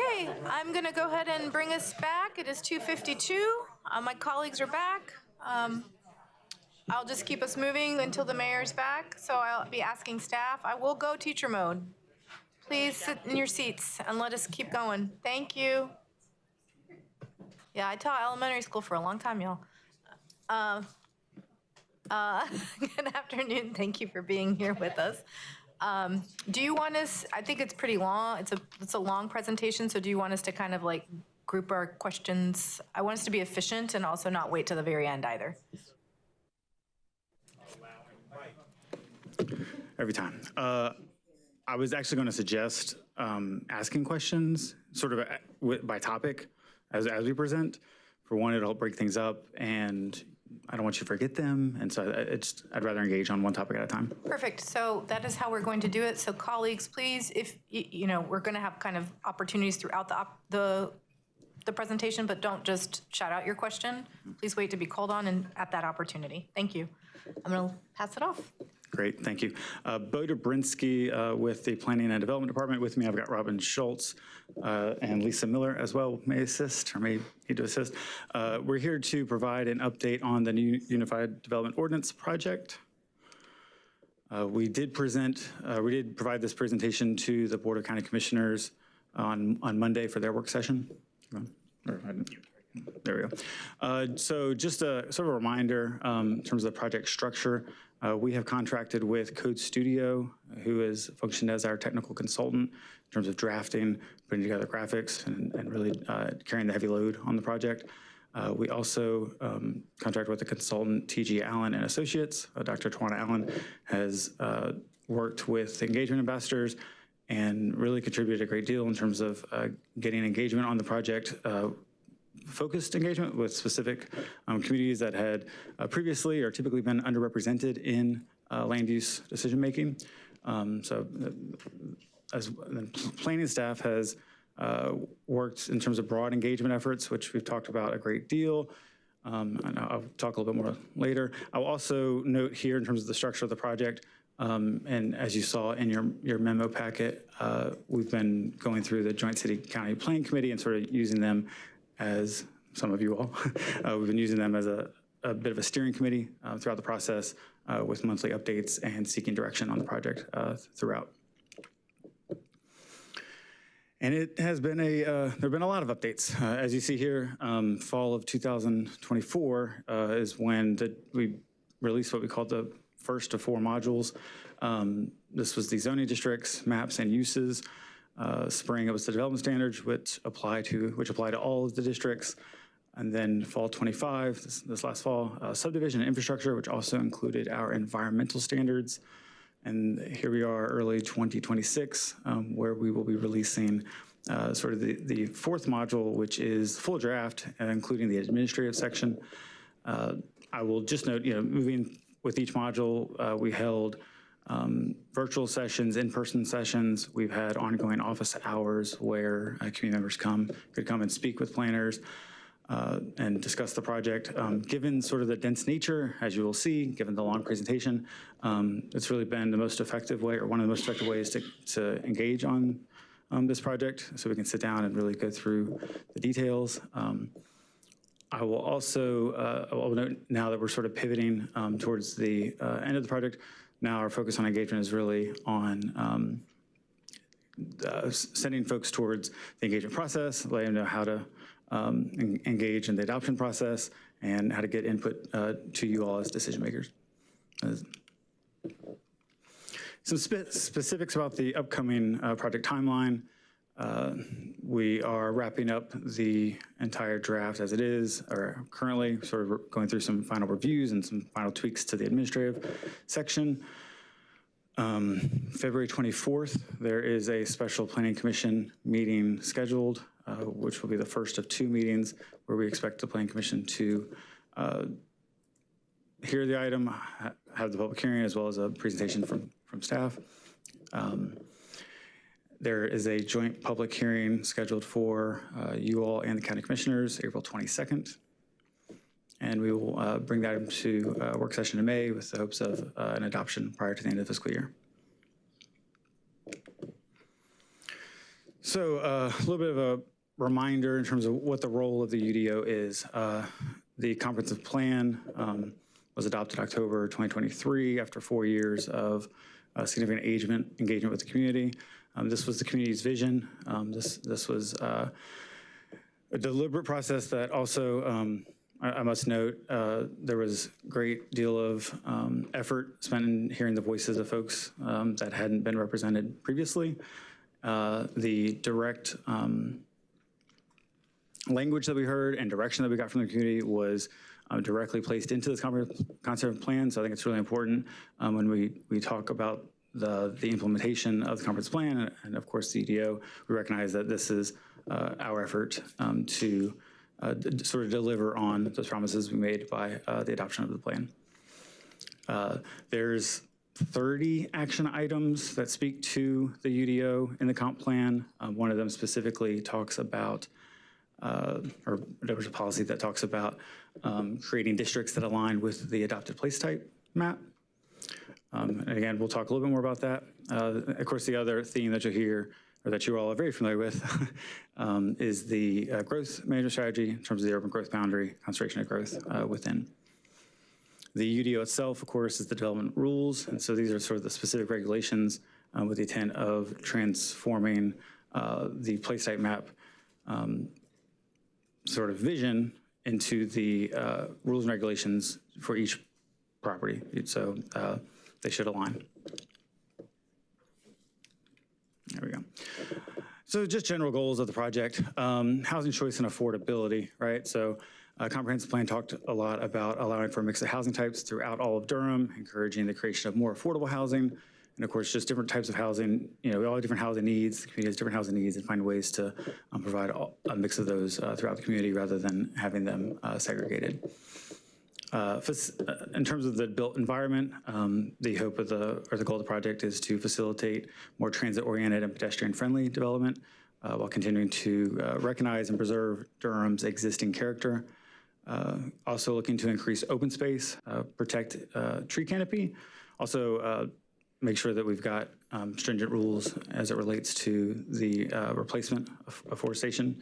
Okay, I'm going to go ahead and bring us back. It is 2:52. My colleagues are back. I'll just keep us moving until the mayor's back. So I'll be asking staff. I will go teacher mode. Please sit in your seats and let us keep going. Thank you. Yeah, I taught elementary school for a long time, y'all. Good afternoon. Thank you for being here with us. Do you want us, I think it's pretty long. It's a long presentation. So do you want us to kind of like group our questions? I want us to be efficient and also not wait till the very end either. Every time. I was actually going to suggest asking questions sort of by topic as we present. For one, it'll help break things up, and I don't want you to forget them, and so I'd rather engage on one topic at a time. Perfect. So that is how we're going to do it. So colleagues, please, if you know, we're going to have kind of opportunities throughout the presentation, but don't just shout out your question. Please wait to be called on and at that opportunity. Thank you. I'm going to pass it off. Great, thank you. Bo Dobrinsky with the Planning and Development Department. With me, I've got Robin Schultz and Lisa Miller as well may assist or may need to assist. We're here to provide an update on the new Unified Development Ordinance project. We did provide this presentation to the Board of County Commissioners on Monday for their work session. There we go. So just a sort of a reminder in terms of the project structure. We have contracted with Code Studio, who has functioned as our technical consultant in terms of drafting, putting together graphics, and really carrying the heavy load on the project. We also contract with the consultant TG Allen and Associates. Dr. Tawana Allen has worked with engagement ambassadors and really contributed a great deal in terms of getting engagement on the project, focused engagement with specific communities that had previously or typically been underrepresented in land use decision-making. So as the planning staff has worked in terms of broad engagement efforts, which we've talked about a great deal. And I'll talk a little bit more later. I'll also note here in terms of the structure of the project, and as you saw in your memo packet, we've been going through the Joint City County Planning Committee and sort of using them as some of you all, we've been using them as a bit of a steering committee throughout the process with monthly updates and seeking direction on the project throughout. And it has been there have been a lot of updates. As you see here, fall of 2024 is when we released what we called the first of 4 modules. This was the zoning districts, maps, and uses. Spring, it was the development standards, which apply to all of the districts. And then fall 25, this last fall, subdivision and infrastructure, which also included our environmental standards. And here we are, early 2026, where we will be releasing sort of the 4th module, which is full draft, including the administrative section. I will just note, moving with each module, we held virtual sessions, in-person sessions. We've had ongoing office hours where community members could come and speak with planners and discuss the project. Given sort of the dense nature, as you will see, given the long presentation, it's really been the most effective way, or one of the most effective ways to engage on this project, so we can sit down and really go through the details. I will also I'll note now that we're sort of pivoting towards the end of the project. Now our focus on engagement is really on sending folks towards the engagement process, letting them know how to engage in the adoption process and how to get input to you all as decision makers. Some specifics about the upcoming project timeline. We are wrapping up the entire draft as it is, or currently sort of going through some final reviews and some final tweaks to the administrative section. February 24th, there is a special planning commission meeting scheduled, which will be the first of 2 meetings where we expect the planning commission to hear the item, have the public hearing, as well as a presentation from staff. There is a joint public hearing scheduled for you all and the county commissioners, April 22nd. And we will bring that into a work session in May with the hopes of an adoption prior to the end of the fiscal year. So a little bit of a reminder in terms of what the role of the UDO is. The comprehensive plan was adopted October 2023 after 4 years of significant engagement with the community. This was the community's vision. This was a deliberate process that also, I must note, there was a great deal of effort spent in hearing the voices of folks that hadn't been represented previously. The direct language that we heard and direction that we got from the community was directly placed into this comprehensive plan. So I think it's really important when we talk about the implementation of the comprehensive plan and of course the EDO, we recognize that this is our effort to sort of deliver on those promises we made by the adoption of the plan. There's 30 action items that speak to the UDO in the comp plan. One of them specifically talks about, or there was a policy that talks about creating districts that align with the adopted place type map. And again, we'll talk a little bit more about that. Of course, the other theme that you'll hear, or that you all are very familiar with, is the growth management strategy in terms of the urban growth boundary, concentration of growth within. The UDO itself, of course, is the development rules. And so these are sort of the specific regulations with the intent of transforming the place type map sort of vision into the rules and regulations for each property. So they should align. There we go. So just general goals of the project, housing choice and affordability, right? So comprehensive plan talked a lot about allowing for a mix of housing types throughout all of Durham, encouraging the creation of more affordable housing, and of course, just different types of housing. You know, we all have different housing needs, the community has different housing needs, and find ways to provide a mix of those throughout the community rather than having them segregated. In terms of the built environment, the hope of the goal of the project is to facilitate more transit-oriented and pedestrian-friendly development while continuing to recognize and preserve Durham's existing character. Also looking to increase open space, protect tree canopy, also make sure that we've got stringent rules as it relates to the replacement of afforestation,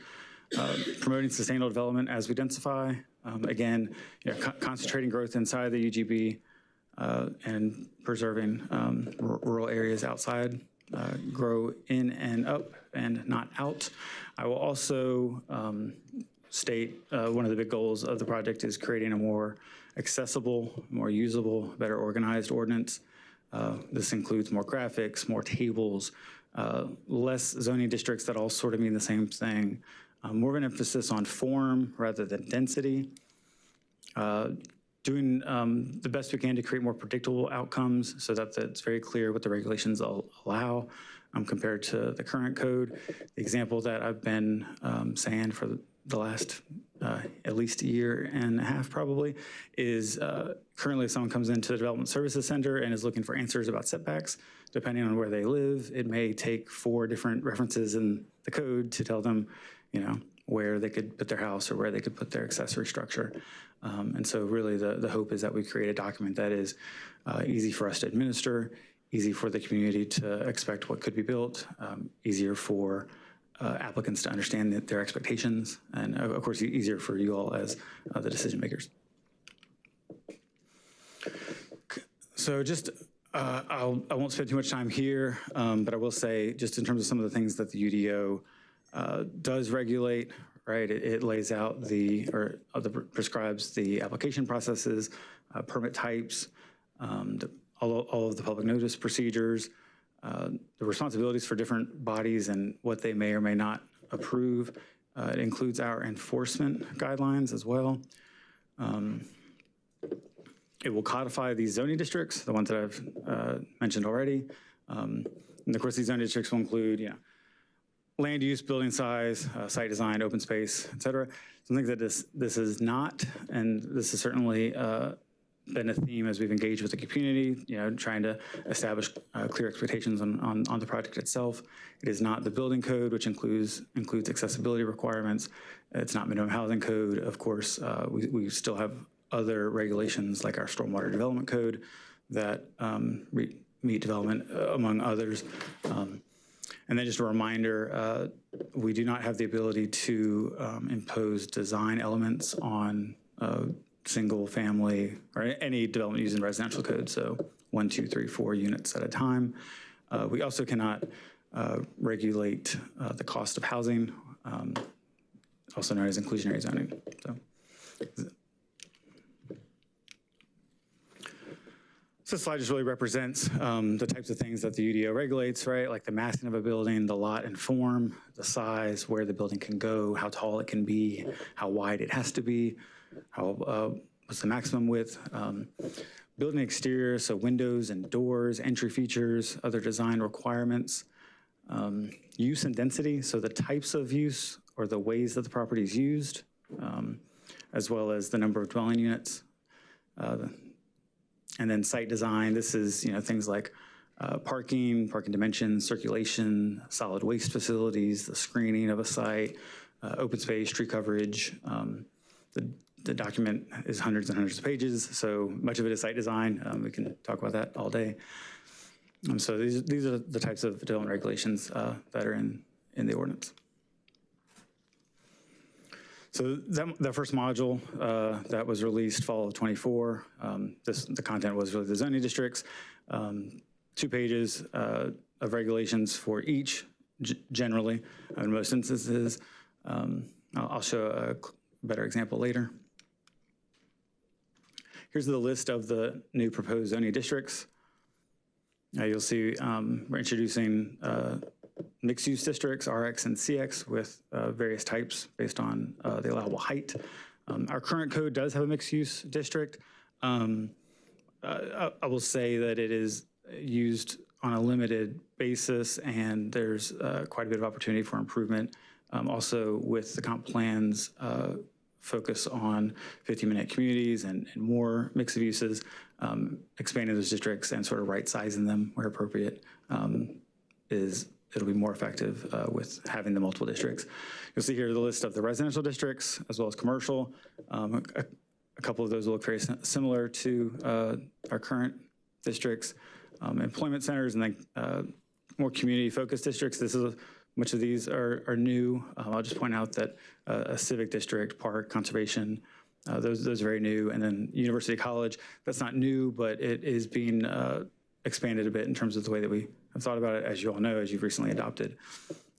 promoting sustainable development as we densify. Again, you know, concentrating growth inside the UGB and preserving rural areas outside, grow in and up and not out. I will also state one of the big goals of the project is creating a more accessible, more usable, better organized ordinance. This includes more graphics, more tables, less zoning districts that all sort of mean the same thing. More of an emphasis on form rather than density. Doing the best we can to create more predictable outcomes so that it's very clear what the regulations allow compared to the current code. The example that I've been saying for the last at least a year and a half probably is currently if someone comes into the Development Services Center and is looking for answers about setbacks, depending on where they live, it may take 4 different references in the code to tell them, you know, where they could put their house or where they could put their accessory structure. And so really the hope is that we create a document that is easy for us to administer, easy for the community to expect what could be built, easier for applicants to understand their expectations, and of course easier for you all as the decision makers. So just, I won't spend too much time here, but I will say just in terms of some of the things that the UDO does regulate, right? It lays out prescribes the application processes, permit types, all of the public notice procedures, the responsibilities for different bodies and what they may or may not approve. It includes our enforcement guidelines as well. It will codify these zoning districts, the ones that I've mentioned already. And of course, these zoning districts will include, you know, land use, building size, site design, open space, et cetera. Some things that this is not, and this has certainly been a theme as we've engaged with the community, you know, trying to establish clear expectations on the project itself. It is not the building code, which includes accessibility requirements. It's not minimum housing code. Of course, we still have other regulations like our stormwater development code that meet development among others. And then just a reminder, we do not have the ability to impose design elements on single family or any development using residential code. So 1, 2, 3, 4 units at a time. We also cannot regulate the cost of housing, also known as inclusionary zoning. So this slide just really represents the types of things that the UDO regulates, right? Like the massing of a building, the lot and form, the size, where the building can go, how tall it can be, how wide it has to be, what's the maximum width, building exterior, so windows and doors, entry features, other design requirements, use and density, so the types of use or the ways that the property is used, as well as the number of dwelling units. And then site design, this is things like parking dimensions, circulation, solid waste facilities, the screening of a site, open space, tree coverage. The document is hundreds and hundreds of pages, so much of it is site design. We can talk about that all day. So these are the types of development regulations that are in the ordinance. So the first module that was released fall of 24, the content was really the zoning districts, 2 pages of regulations for each generally, in most instances. I'll show a better example later. Here's the list of the new proposed zoning districts. You'll see we're introducing mixed-use districts, RX and CX, with various types based on the allowable height. Our current code does have a mixed-use district. I will say that it is used on a limited basis, and there's quite a bit of opportunity for improvement. Also, with the comp plans focus on 50-minute communities and more mix of uses, expanding those districts and sort of right-sizing them where appropriate it'll be more effective with having the multiple districts. You'll see here the list of the residential districts as well as commercial. A couple of those will look very similar to our current districts. Employment centers and then more community-focused districts. Much of these are new. I'll just point out that a civic district, park, conservation, those are very new. And then University College, that's not new, but it is being expanded a bit in terms of the way that we have thought about it, as you all know, as you've recently adopted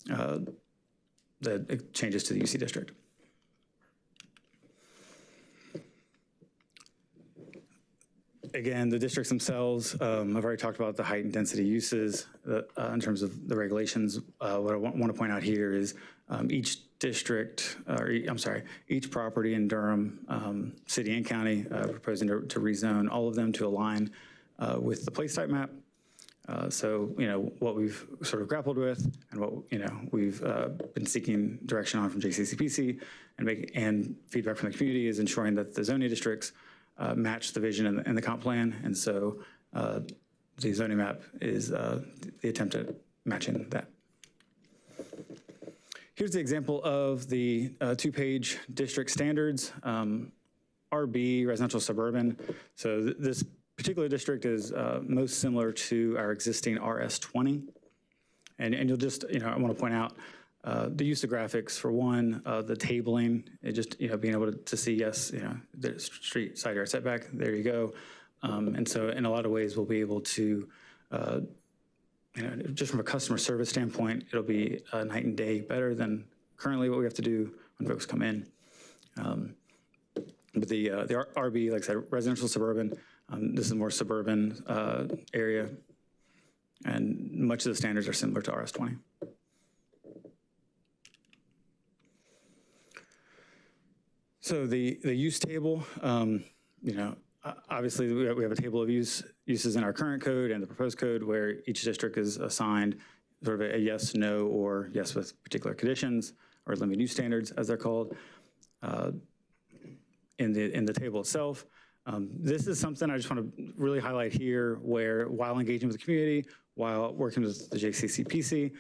the changes to the UC district. Again, the districts themselves, I've already talked about the height and density uses in terms of the regulations. What I want to point out here is each district, each property in Durham, city and county, proposing to rezone all of them to align with the place type map. So, what we've sort of grappled with and what, we've been seeking direction on from JCCPC and feedback from the community is ensuring that the zoning districts match the vision in the comp plan. And so the zoning map is the attempt at matching that. Here's the example of the 2-page district standards, RB, residential suburban. So this particular district is most similar to our existing RS20. And you'll just, I want to point out the use of graphics for one, the tabling, it just, being able to see, yes, the street side yard setback, there you go. And so in a lot of ways, we'll be able to, just from a customer service standpoint, it'll be night and day better than currently what we have to do when folks come in. But the RB, like I said, residential suburban, this is a more suburban area, and much of the standards are similar to RS20. So the use table, obviously we have a table of uses in our current code and the proposed code where each district is assigned sort of a yes, no, or yes with particular conditions or limited use standards, as they're called, in the table itself. This is something I just want to really highlight here, where while engaging with the community, while working with the JCCPC,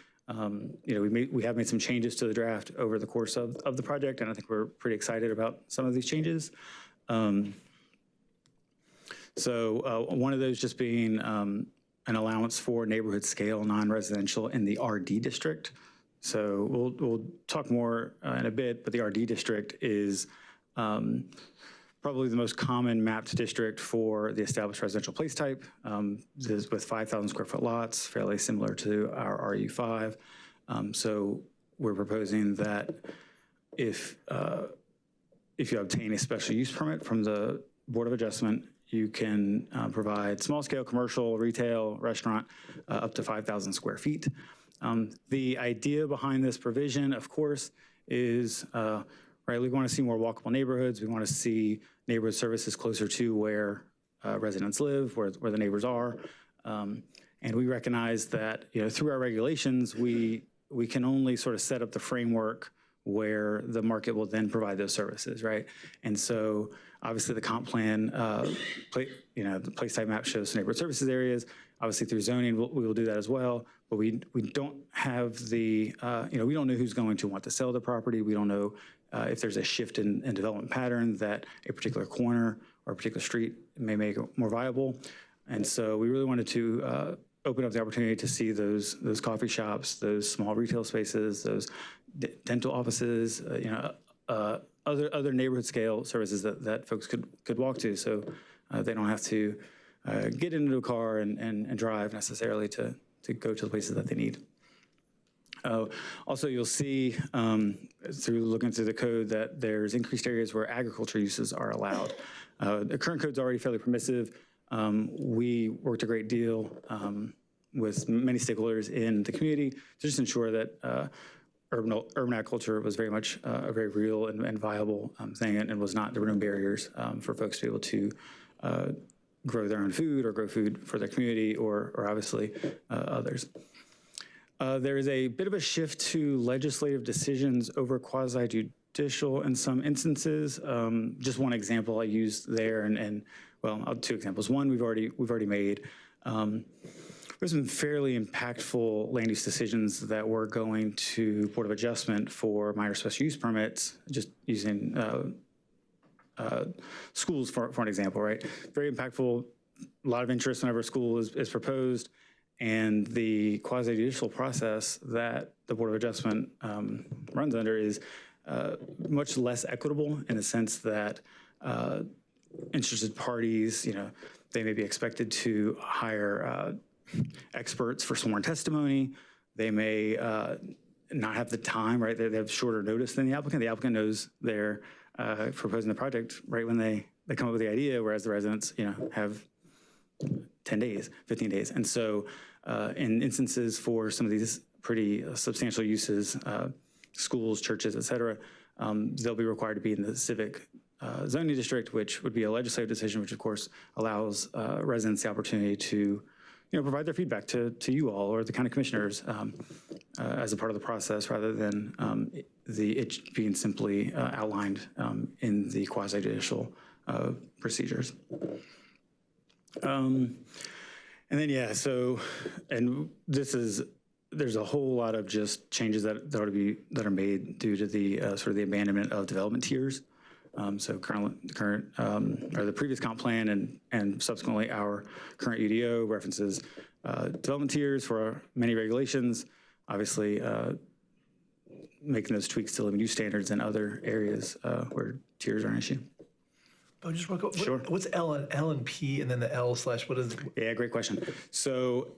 we have made some changes to the draft over the course of the project, and I think we're pretty excited about some of these changes. So one of those just being an allowance for neighborhood scale non-residential in the RD district. So we'll talk more in a bit, but the RD district is probably the most common mapped district for the established residential place type. This is with 5,000 square foot lots, fairly similar to our RU5. So we're proposing that if you obtain a special use permit from the Board of Adjustment, you can provide small scale commercial, retail, restaurant up to 5,000 square feet. The idea behind this provision, of course, is right, we want to see more walkable neighborhoods. We want to see neighborhood services closer to where residents live, where the neighbors are. And we recognize that, you know, through our regulations, we can only sort of set up the framework where the market will then provide those services, right? And so obviously the comp plan, the place type map shows neighborhood services areas. Obviously through zoning, we will do that as well, but we don't have the, we don't know who's going to want to sell the property. We don't know if there's a shift in development pattern that a particular corner or a particular street may make more viable. And so we really wanted to open up the opportunity to see those coffee shops, those small retail spaces, those dental offices, other neighborhood scale services that folks could walk to, so they don't have to get into a car and drive necessarily to go to the places that they need. Also, you'll see through looking through the code that there's increased areas where agriculture uses are allowed. The current code's already fairly permissive. We worked a great deal with many stakeholders in the community to just ensure that urban agriculture was very much a very real and viable thing, and there were no barriers for folks to be able to grow their own food or grow food for their community or obviously others. There is a bit of a shift to legislative decisions over quasi-judicial in some instances. Just one example I used there, two examples. One we've already made. There's some fairly impactful land use decisions that were going to Board of Adjustment for minor special use permits, just using schools for an example, right? Very impactful, a lot of interest whenever a school is proposed, and the quasi-judicial process that the Board of Adjustment runs under is much less equitable in the sense that interested parties, they may be expected to hire experts for sworn testimony. They may not have the time, right? They have shorter notice than the applicant. The applicant knows they're proposing the project right when they come up with the idea, whereas the residents, have 10 days, 15 days. And so in instances for some of these pretty substantial uses, schools, churches, et cetera, they'll be required to be in the civic zoning district, which would be a legislative decision, which of course allows residents the opportunity to provide their feedback to you all or the county commissioners as a part of the process, rather than it being simply outlined in the quasi-judicial procedures. And then, there's a whole lot of just changes that are made due to the sort of the abandonment of development tiers. So the previous comp plan and subsequently our current UDO references development tiers for many regulations, obviously making those tweaks to living use standards in other areas where tiers are an issue. Oh, just real quick, Sure. What's L and P and then the L / what is it? Yeah, great question. So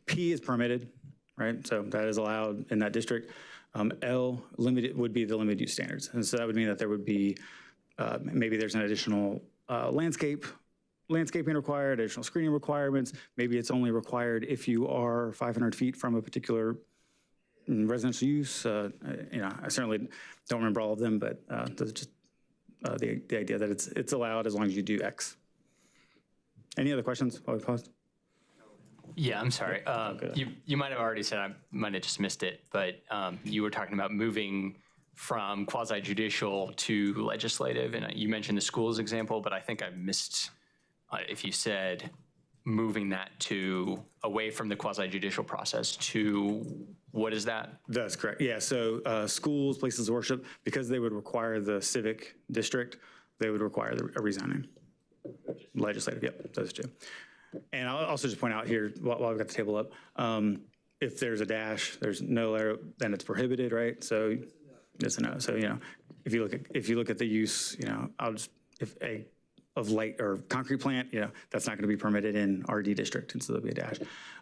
P is permitted, right? So that is allowed in that district. L limited would be the limited use standards. And so that would mean that there would be, maybe there's an additional landscaping required, additional screening requirements. Maybe it's only required if you are 500 feet from a particular residential use. I certainly don't remember all of them, but those are just the idea that it's allowed as long as you do X. Any other questions while we paused? Yeah, I'm sorry. You might have already said, I might have just missed it, but you were talking about moving from quasi-judicial to legislative, and you mentioned the schools example, but I think I missed if you said moving that away from the quasi-judicial process to, what is that? That's correct. Yeah, so schools, places of worship, because they would require the civic district, they would require a rezoning. Legislative, yep, those two. And I'll also just point out here, while I've got the table up, if there's a dash, there's no arrow, then it's prohibited, right? So yes and no. So, if you look at the use, of light or concrete plant, that's not going to be permitted in RD district, and so there'll be a dash.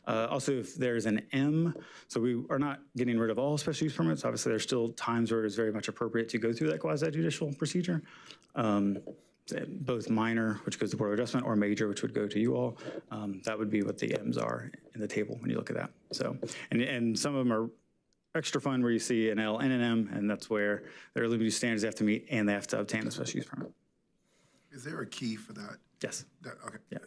Also, if there's an M, so we are not getting rid of all special use permits. Obviously, there's still times where it is very much appropriate to go through that quasi-judicial procedure. Both minor, which goes to Board of Adjustment, or major, which would go to you all. That would be what the M's are in the table when you look at that. So, and some of them are extra fun where you see an L and an M, and that's where there are limited standards they have to meet, and they have to obtain a special use permit. Is there a key for that? Yes. Okay. Yeah.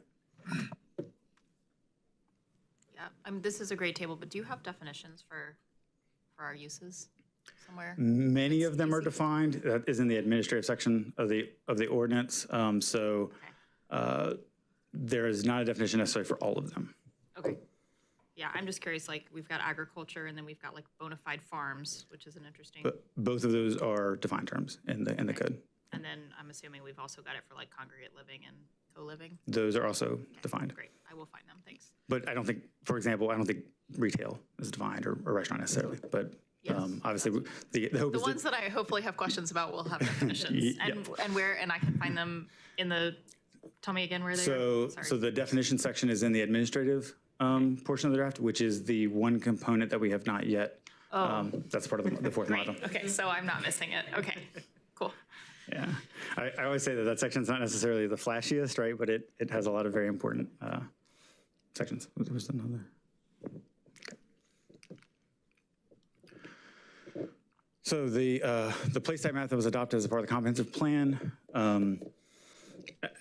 Yeah, this is a great table, but do you have definitions for our uses somewhere? Many of them are defined. That is in the administrative section of the ordinance. There is not a definition necessarily for all of them. Okay. Yeah, I'm just curious, like, we've got agriculture, and then we've got like bona fide farms, which is an interesting. But both of those are defined terms in the code. And then I'm assuming we've also got it for like congregate living and co-living. Those are also defined. Great, I will find them, thanks. But I don't think, for example, retail is defined or restaurant necessarily. But obviously, the hope is the ones that I hopefully have questions about will have definitions. And I can find them in the, tell me again where they are. So the definition section is in the administrative portion of the draft, which is the one component that we have not yet. That's part of the fourth module. Okay, so I'm not missing it. Okay, cool. Yeah, I always say that section's not necessarily the flashiest, right? But it has a lot of very important sections. Was another? Okay. So the place type map that was adopted as a part of the comprehensive plan,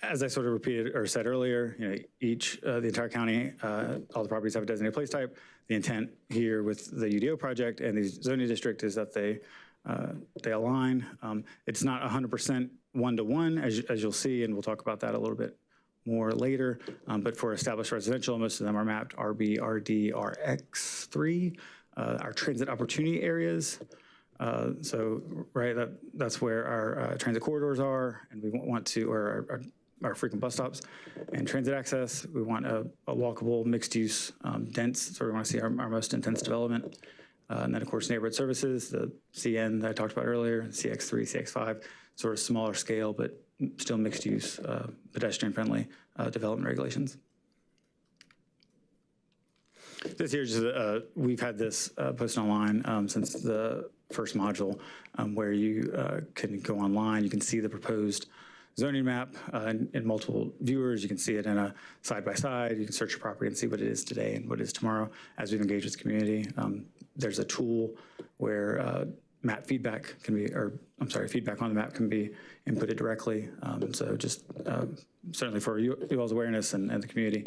as I sort of repeated or said earlier, the entire county, all the properties have a designated place type. The intent here with the UDO project and the zoning district is that they align. It's not 100% one-to-one, as you'll see, and we'll talk about that a little bit more later. But for established residential, most of them are mapped RB, RD, RX3, our transit opportunity areas. That's where our transit corridors are, and we want to, or our frequent bus stops and transit access. We want a walkable, mixed-use, dense, so we want to see our most intense development. And then, of course, neighborhood services, the CN that I talked about earlier, CX3, CX5, sort of smaller scale, but still mixed use, pedestrian-friendly development regulations. This here, we've had this posted online since the first module, where you can go online, you can see the proposed zoning map in multiple viewers. You can see it in a side-by-side. You can search your property and see what it is today and what it is tomorrow. As we've engaged with the community, there's a tool where map feedback can be, feedback on the map can be inputted directly. So just certainly for you all's awareness and the community,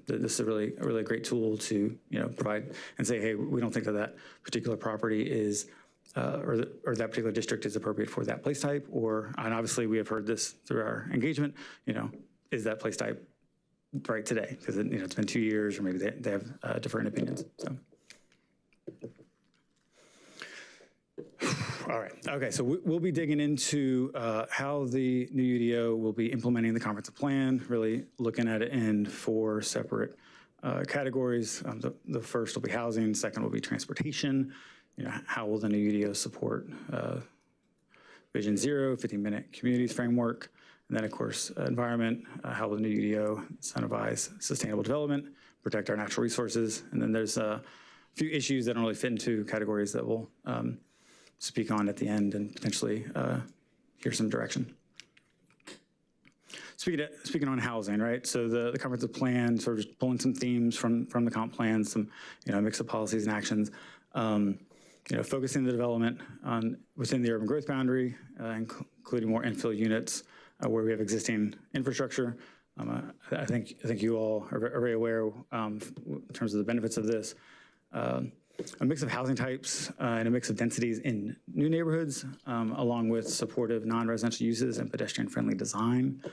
this is a really great tool to provide and say, hey, we don't think that particular property is or that particular district is appropriate for that place type, and obviously we have heard this through our engagement, is that place type right today? Because it's been 2 years, or maybe they have different opinions. So. All right, okay, so we'll be digging into how the new UDO will be implementing the comprehensive plan, really looking at it in 4 separate categories. The first will be housing, second will be transportation. How will the new UDO support Vision Zero, 15-minute communities framework, and then, of course, environment. How will the new UDO incentivize sustainable development, protect our natural resources, and then there's a few issues that don't really fit into categories that we'll speak on at the end and potentially hear some direction. Speaking on housing, right? So the comprehensive plan, sort of just pulling some themes from the comp plan, some mix of policies and actions. Focusing the development within the urban growth boundary, including more infill units where we have existing infrastructure. I think you all are very aware in terms of the benefits of this. A mix of housing types and a mix of densities in new neighborhoods, along with supportive non-residential uses and pedestrian-friendly design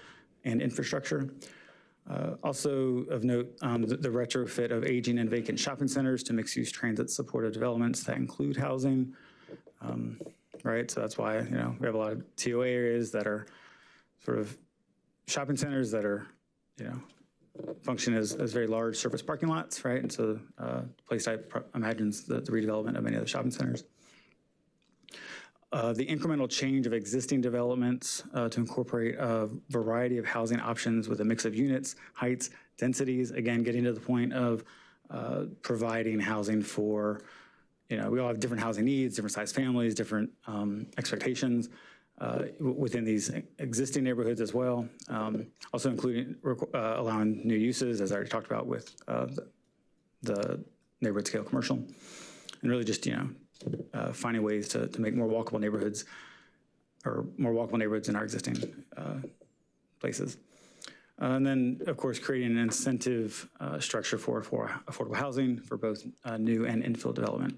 and infrastructure. Also of note, the retrofit of aging and vacant shopping centers to mixed-use transit-supportive developments that include housing, right? So that's why, we have a lot of TOA areas that are sort of shopping centers that are, function as very large surface parking lots, right? And so place type imagines the redevelopment of many of the shopping centers. The incremental change of existing developments to incorporate a variety of housing options with a mix of units, heights, densities, again, getting to the point of providing housing for, we all have different housing needs, different size families, different expectations within these existing neighborhoods as well. Also including allowing new uses, as I already talked about with the neighborhood scale commercial, and really just, finding ways to make more walkable neighborhoods in our existing places. And then, of course, creating an incentive structure for affordable housing for both new and infill development.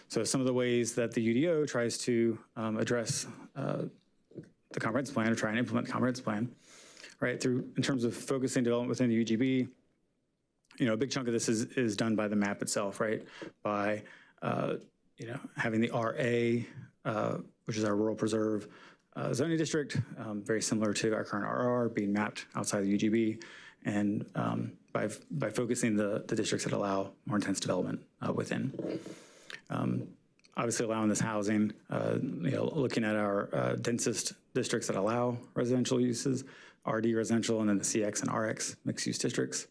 So some of the ways that the UDO tries to address the comprehensive plan, or try and implement the comprehensive plan, right, in terms of focusing development within the UGB, a big chunk of this is done by the map itself, right, by having the RA, which is our rural preserve zoning district, very similar to our current RR, being mapped outside the UGB, and by focusing the districts that allow more intense development within. Obviously allowing this housing, looking at our densest districts that allow residential uses, RD residential, and then the CX and RX mixed use districts.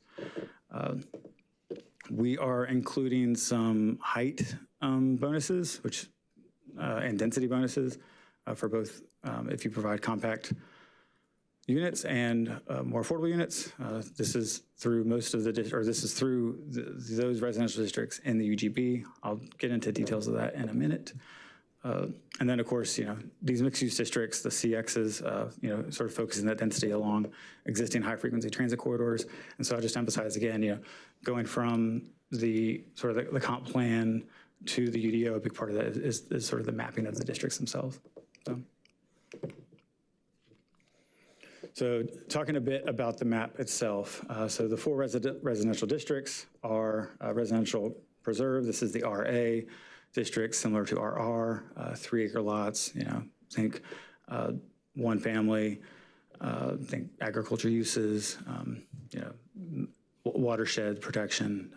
We are including some height bonuses, and density bonuses for both if you provide compact units and more affordable units. This is through those residential districts in the UGB. I'll get into details of that in a minute. And then, of course, these mixed-use districts, the CXs, sort of focusing that density along existing high-frequency transit corridors. And so I'll just emphasize again, going from the sort of the comp plan to the UDO, a big part of that is sort of the mapping of the districts themselves. So talking a bit about the map itself. So the 4 residential districts are residential preserve. This is the RA district, similar to RR, 3-acre lots, think one family, think agriculture uses, watershed protection.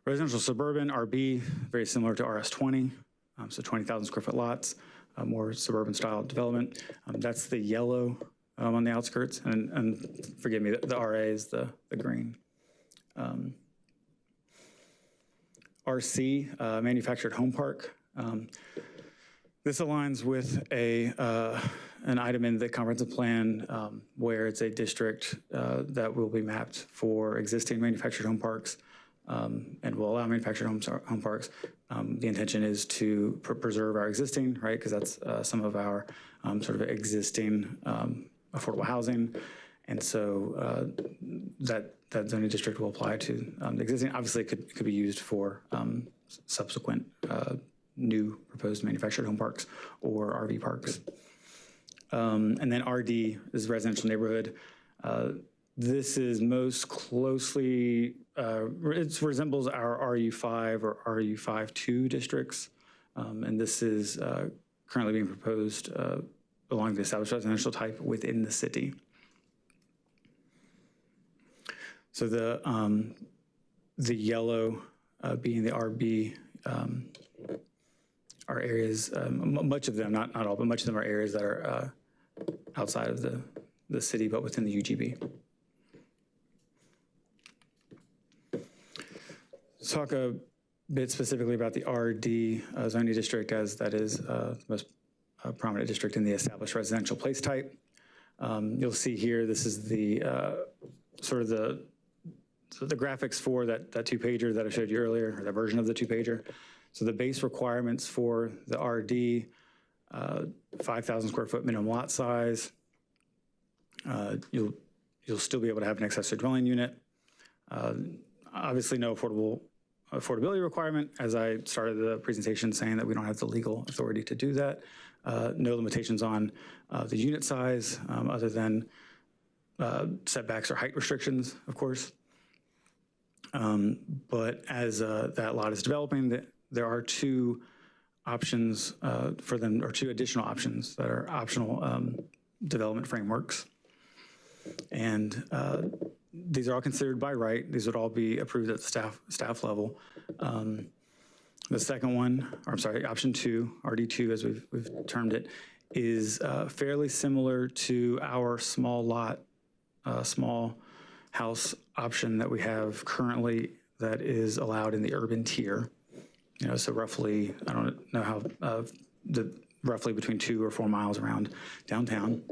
Residential suburban, RB, very similar to RS20, so 20,000 square foot lots, more suburban style development. That's the yellow on the outskirts, and forgive me, the RA is the green. RC, manufactured home park. This aligns with an item in the comprehensive plan where it's a district that will be mapped for existing manufactured home parks and will allow manufactured home parks. The intention is to preserve our existing, right, because that's some of our sort of existing affordable housing. And so that zoning district will apply to the existing. Obviously, it could be used for subsequent new proposed manufactured home parks or RV parks. And then RD is residential neighborhood. This is most closely, it resembles our RU5 or RU5-2 districts. And this is currently being proposed along the established residential type within the city. So the yellow being the RB are areas, much of them, not all, but much of them are areas that are outside of the city, but within the UGB. Let's talk a bit specifically about the RD zoning district, as that is the most prominent district in the established residential place type. You'll see here, this is the sort of the graphics for that 2-pager that I showed you earlier, or that version of the 2-pager. So the base requirements for the RD, 5,000 square foot minimum lot size. You'll still be able to have an accessory dwelling unit. Obviously no affordability requirement, as I started the presentation saying that we don't have the legal authority to do that. No limitations on the unit size other than setbacks or height restrictions, of course. But as that lot is developing, there are 2 options for them, or 2 additional options that are optional development frameworks. And these are all considered by right. These would all be approved at the staff level. The second one, or I'm sorry, option 2, RD2 as we've termed it, is fairly similar to our small lot, small house option that we have currently that is allowed in the urban tier. You know, so roughly, I don't know how, roughly between 2 or 4 miles around downtown.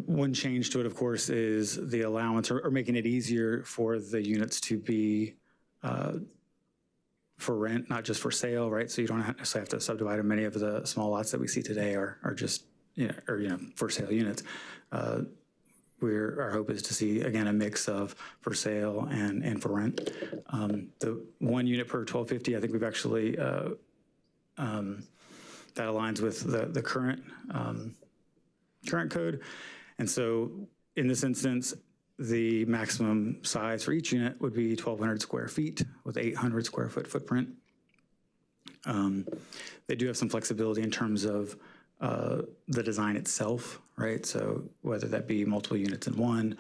One change to it, of course, is the allowance or making it easier for the units to be for rent, not just for sale, right? So you don't necessarily have to subdivide them. Many of the small lots that we see today are just, for sale units. Our hope is to see, again, a mix of for sale and for rent. The 1 unit per 1250, I think we've actually, that aligns with the current code. And so in this instance, the maximum size for each unit would be 1,200 square feet with 800 square foot footprint. They do have some flexibility in terms of the design itself, right? So whether that be multiple units in one,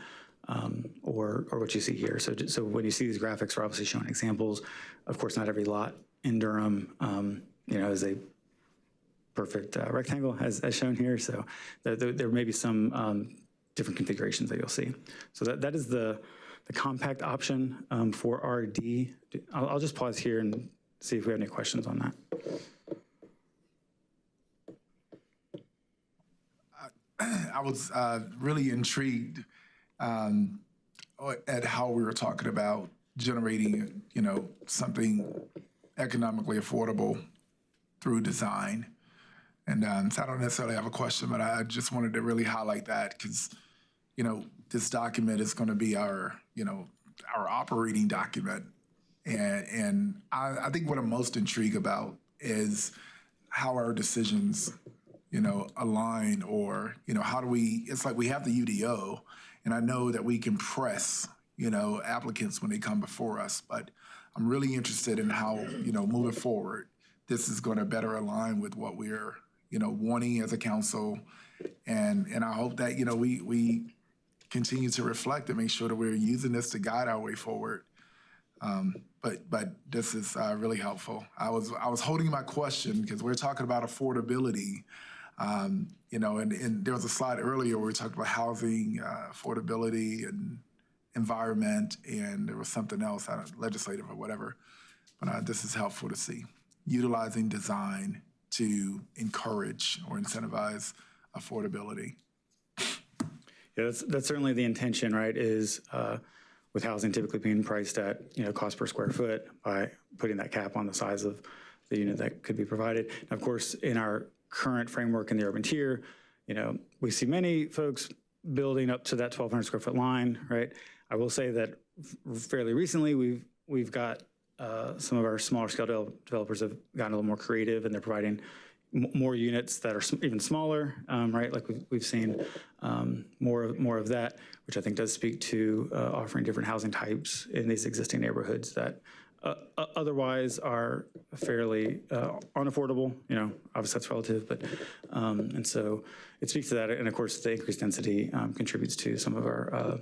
or what you see here. So when you see these graphics, we're obviously showing examples. Of course, not every lot in Durham, is a perfect rectangle as shown here. So there may be some different configurations that you'll see. So that is the compact option for RD. I'll just pause here and see if we have any questions on that. I was really intrigued at how we were talking about generating, something economically affordable through design. And so I don't necessarily have a question, but I just wanted to really highlight that because, this document is going to be our operating document. And I think what I'm most intrigued about is how our decisions, align or, how do we, it's like we have the UDO and I know that we can press, applicants when they come before us, but I'm really interested in how, moving forward, this is going to better align with what we're, wanting as a council. And I hope that, we continue to reflect and make sure that we're using this to guide our way forward. But this is really helpful. I was holding my question because we're talking about affordability, and there was a slide earlier where we talked about housing, affordability, and environment, and there was something else, legislative or whatever. But this is helpful to see. Utilizing design to encourage or incentivize affordability. Yeah, that's certainly the intention, right, is with housing typically being priced at, cost per square foot by putting that cap on the size of the unit that could be provided. And of course, in our current framework in the urban tier, we see many folks building up to that 1,200 square foot line, right? I will say that fairly recently we've got some of our smaller scale developers have gotten a little more creative and they're providing more units that are even smaller, right? Like we've seen more of that, which I think does speak to offering different housing types in these existing neighborhoods that otherwise are fairly unaffordable. Obviously that's relative, but and so it speaks to that. And of course, the increased density contributes to some of our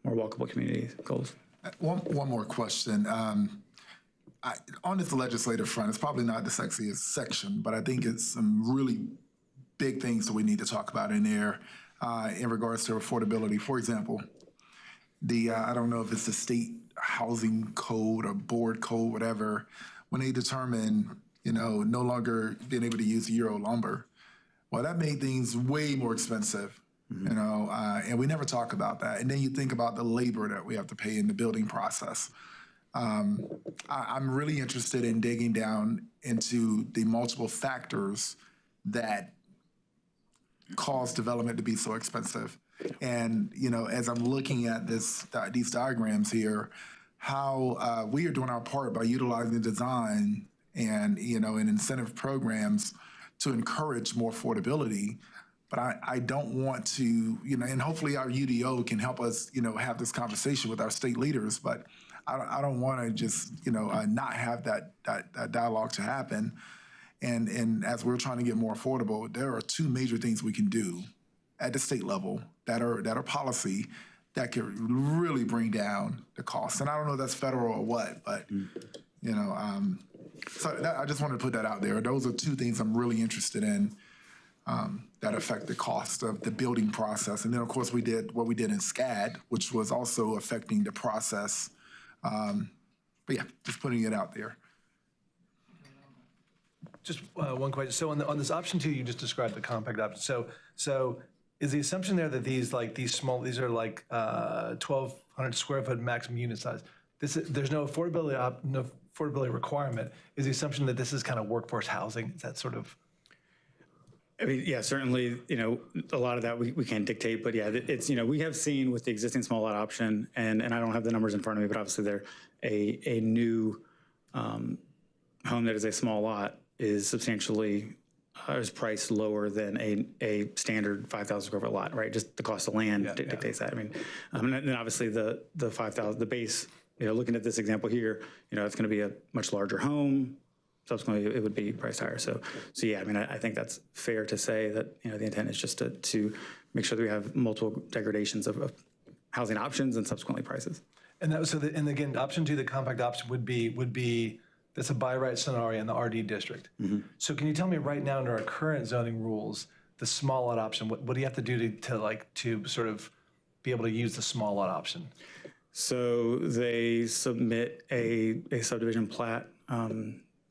more walkable community goals. One more question. On this legislative front, it's probably not the sexiest section, but I think it's some really big things that we need to talk about in there in regards to affordability. For example, I don't know if it's the state housing code or board code, whatever, when they determine, no longer being able to use Euro lumber. Well, that made things way more expensive, and we never talk about that. And then you think about the labor that we have to pay in the building process. I'm really interested in digging down into the multiple factors that cause development to be so expensive. And, as I'm looking at these diagrams here, how we are doing our part by utilizing design and, and incentive programs to encourage more affordability. But I don't want to, and hopefully our UDO can help us, have this conversation with our state leaders, but I don't want to just, not have that dialogue to happen. And as we're trying to get more affordable, there are two major things we can do at the state level that are policy that could really bring down the cost. And I don't know if that's federal or what, but I just wanted to put that out there. Those are two things I'm really interested in that affect the cost of the building process. And then, of course, we did what we did in SCAD, which was also affecting the process. But yeah, just putting it out there. Just one question. So on this option 2, you just described the compact option. So is the assumption there that these are like 1,200 square foot maximum unit size? There's no affordability requirement. Is the assumption that this is kind of workforce housing? Is that sort of? I mean, yeah, certainly, a lot of that we can't dictate, but yeah, it's, we have seen with the existing small lot option, and I don't have the numbers in front of me, but obviously they're a new home that is a small lot is substantially is priced lower than a standard 5,000 square foot lot, right? Just the cost of land dictates that. I mean, and then obviously the 5,000, the base, looking at this example here, it's going to be a much larger home. Subsequently, it would be priced higher. So yeah, I mean, I think that's fair to say that, the intent is just to make sure that we have multiple degradations of housing options and subsequently prices. And that was and again, option 2, the compact option would be that's a by right scenario in the RD district. Mm-hmm. So can you tell me right now under our current zoning rules, the small lot option, what do you have to do to sort of be able to use the small lot option? So they submit a subdivision plat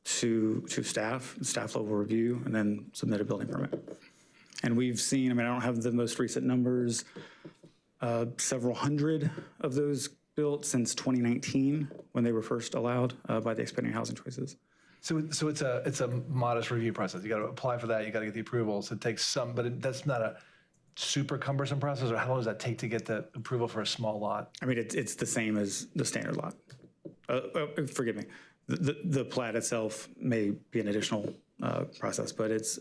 to staff level review, and then submit a building permit. And we've seen, I don't have the most recent numbers, several hundred of those built since 2019 when they were first allowed by the expanding housing choices. So it's a modest review process. You got to apply for that. You got to get the approvals. It takes some, but that's not a super cumbersome process. Or how long does that take to get the approval for a small lot? I mean, it's the same as the standard lot. Forgive me. The plat itself may be an additional process, but it's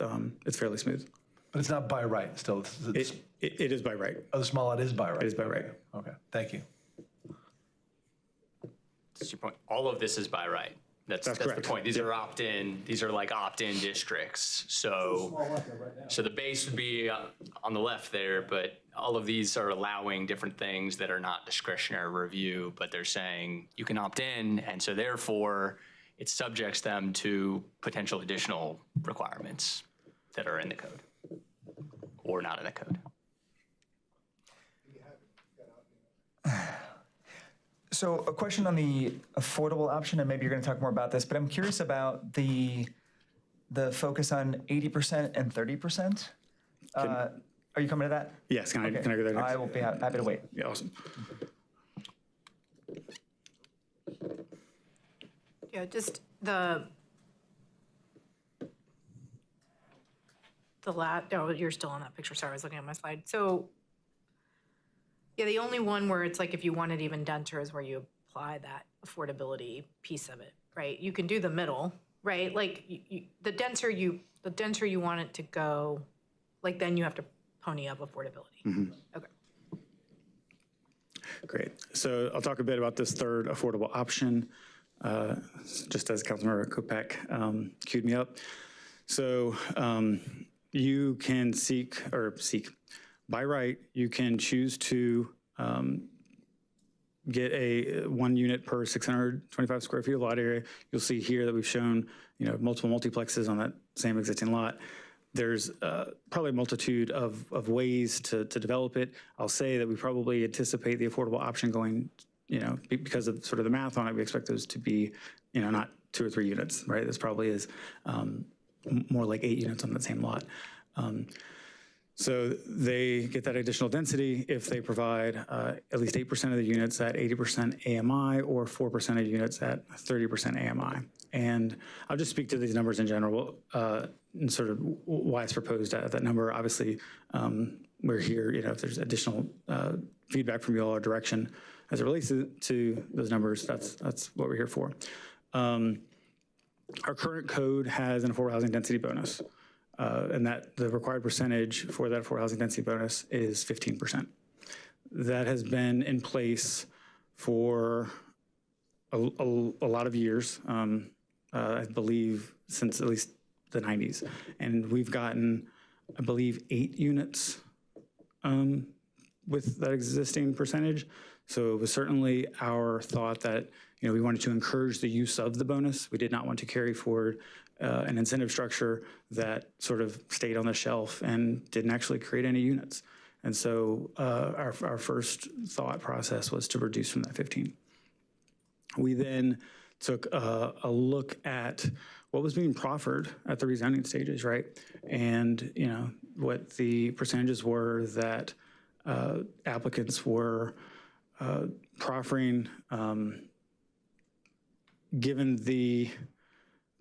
fairly smooth. But it's not by right still. It is by right. Oh, the small lot is by right. It is by right. Okay, thank you. That's your point. All of this is by right. That's the point. These are opt-in. These are like opt-in districts. So the base would be on the left there, but all of these are allowing different things that are not discretionary review, but they're saying you can opt in, and so therefore it subjects them to potential additional requirements that are in the code or not in the code. So a question on the affordable option, and maybe you're going to talk more about this, but I'm curious about the focus on 80% and 30%. Are you coming to that? Yes, can I go there next? I will be happy to wait. Yeah, awesome. Yeah, just the oh, you're still on that picture. Sorry, I was looking at my slide. So yeah, the only one where it's like if you want it even denser is where you apply that affordability piece of it, right? You can do the middle, right? Like the denser you want it to go, like then you have to pony up affordability. Mm-hmm. Okay. Great. So I'll talk a bit about this third affordable option, just as Councilmember Kopech queued me up. So you can seek by right, you can choose to get a 1 unit per 625 square feet of lot area. You'll see here that we've shown, multiple multiplexes on that same existing lot. There's probably a multitude of ways to develop it. I'll say that we probably anticipate the affordable option going, because of sort of the math on it, we expect those to be, not 2 or 3 units, right? This probably is more like 8 units on the same lot. So they get that additional density if they provide at least 8% of the units at 80% AMI or 4% of units at 30% AMI. And I'll just speak to these numbers in general and sort of why it's proposed at that number. Obviously, we're here, if there's additional feedback from you all or direction as it relates to those numbers, that's what we're here for. Our current code has an affordable housing density bonus. And that the required percentage for that affordable housing density bonus is 15%. That has been in place for a lot of years, I believe since at least the 90s. And we've gotten, I believe, 8 units with that existing percentage. So it was certainly our thought that, you know, we wanted to encourage the use of the bonus. We did not want to carry forward an incentive structure that sort of stayed on the shelf and didn't actually create any units. And so our first thought process was to reduce from that 15. We then took a look at what was being proffered at the rezoning stages, right? And, you know, what the percentages were that applicants were proffering, given the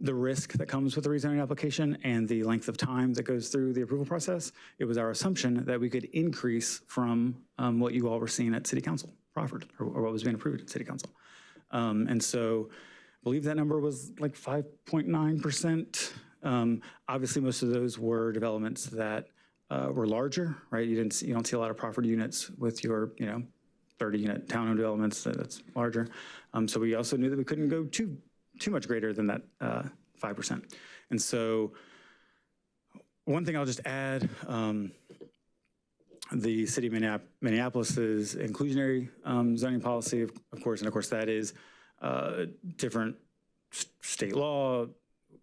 risk that comes with the rezoning application and the length of time that goes through the approval process. It was our assumption that we could increase from what you all were seeing at City Council proffered, or what was being approved at City Council. And so I believe that number was like 5.9%. Obviously, most of those were developments that were larger, right? You don't see a lot of proffered units with your, 30-unit townhome developments that's larger. So we also knew that we couldn't go too much greater than that 5%. And so one thing I'll just add, the city of Minneapolis's inclusionary zoning policy, of course, and of course that is different state law.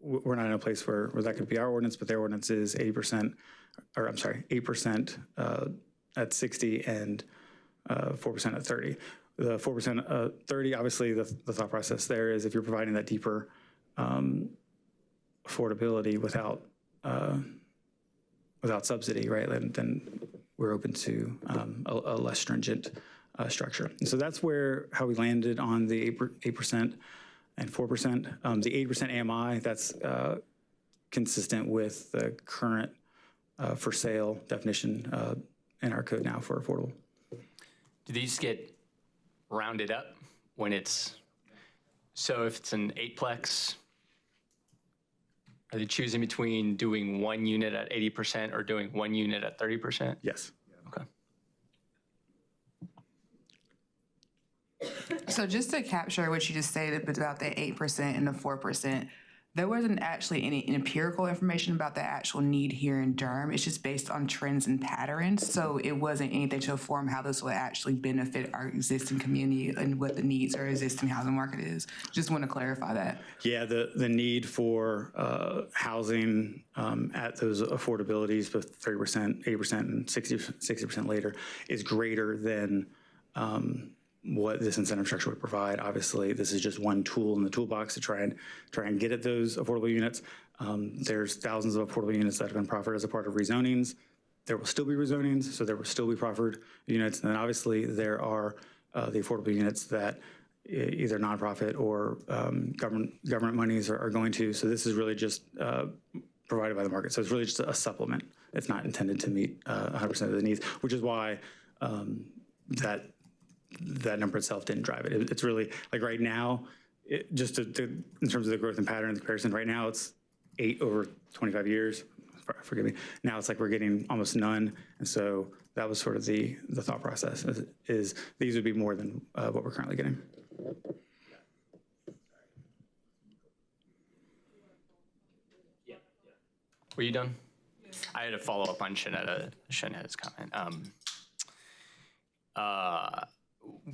We're not in a place where that could be our ordinance, but their ordinance is 8% at 60 and 4% at 30. The 4% 30, obviously the thought process there is if you're providing that deeper affordability without subsidy, right, then we're open to a less stringent structure. And so that's how we landed on the 8% and 4%. The 8% AMI, that's consistent with the current for sale definition in our code now for affordable. Do these get rounded up when it's, so if it's an 8-plex, are they choosing between doing one unit at 80% or doing one unit at 30%? Yes. Okay. So just to capture what you just stated about the 8% and the 4%, there wasn't actually any empirical information about the actual need here in Durham. It's just based on trends and patterns. So it wasn't anything to inform how this would actually benefit our existing community and what the needs our existing housing market is. Just want to clarify that. Yeah, the need for housing at those affordabilities, both 30%, 8%, and 60% later, is greater than what this incentive structure would provide. Obviously, this is just one tool in the toolbox to try and get at those affordable units. There's thousands of affordable units that have been proffered as a part of rezonings. There will still be rezonings, so there will still be proffered units. And then obviously there are the affordable units that either nonprofit or government monies are going to. So this is really just provided by the market. So it's really just a supplement. It's not intended to meet 100% of the needs, which is why that number itself didn't drive it. It's really, like right now, in terms of the growth and pattern comparison, right now it's 8 over 25 years, forgive me. Now it's like we're getting almost none. And so that was sort of the thought process, is these would be more than what we're currently getting. Were you done? I had a follow-up on Shanetta's comment.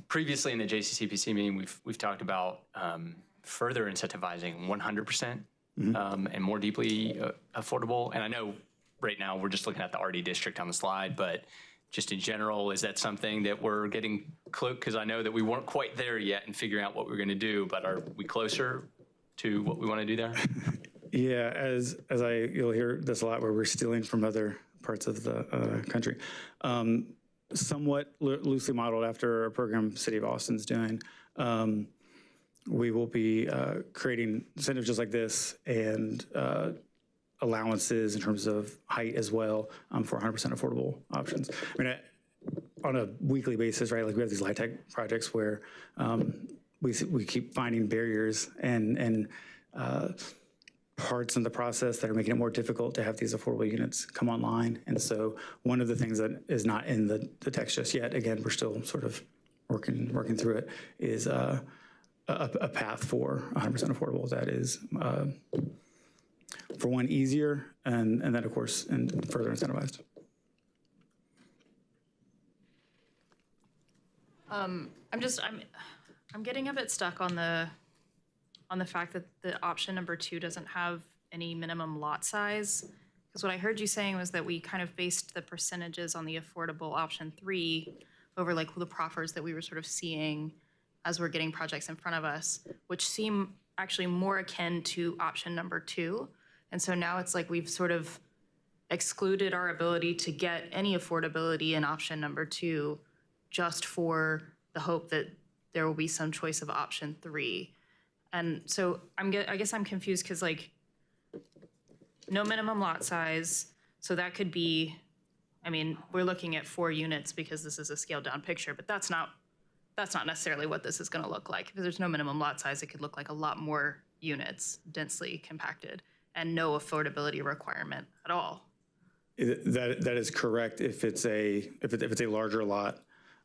Previously in the JCCPC meeting, we've talked about further incentivizing 100% and more deeply affordable. And I know right now we're just looking at the RD district on the slide, but just in general, is that something that we're getting close? Because I know that we weren't quite there yet in figuring out what we're going to do, but are we closer to what we want to do there? Yeah, you'll hear this a lot where we're stealing from other parts of the country. Somewhat loosely modeled after a program City of Austin's doing. We will be creating incentives just like this and allowances in terms of height as well for 100% affordable options. I mean, on a weekly basis, right? Like we have these LIHTC projects where we keep finding barriers and parts in the process that are making it more difficult to have these affordable units come online. And so one of the things that is not in the text just yet, again, we're still sort of working through it, is a path for 100% affordable that is, for one, easier and then, of course, and further incentivized. I'm getting a bit stuck on the fact that the option number 2 doesn't have any minimum lot size. Because what I heard you saying was that we kind of based the percentages on the affordable option 3 over like the proffers that we were sort of seeing as we're getting projects in front of us, which seem actually more akin to option number 2. And so now it's like we've sort of excluded our ability to get any affordability in option number 2 just for the hope that there will be some choice of option 3. And so I guess I'm confused because like no minimum lot size. So that could be, I mean, we're looking at 4 units because this is a scaled down picture, but that's not necessarily what this is going to look like. If there's no minimum lot size, it could look like a lot more units, densely compacted, and no affordability requirement at all. That is correct if it's a larger lot.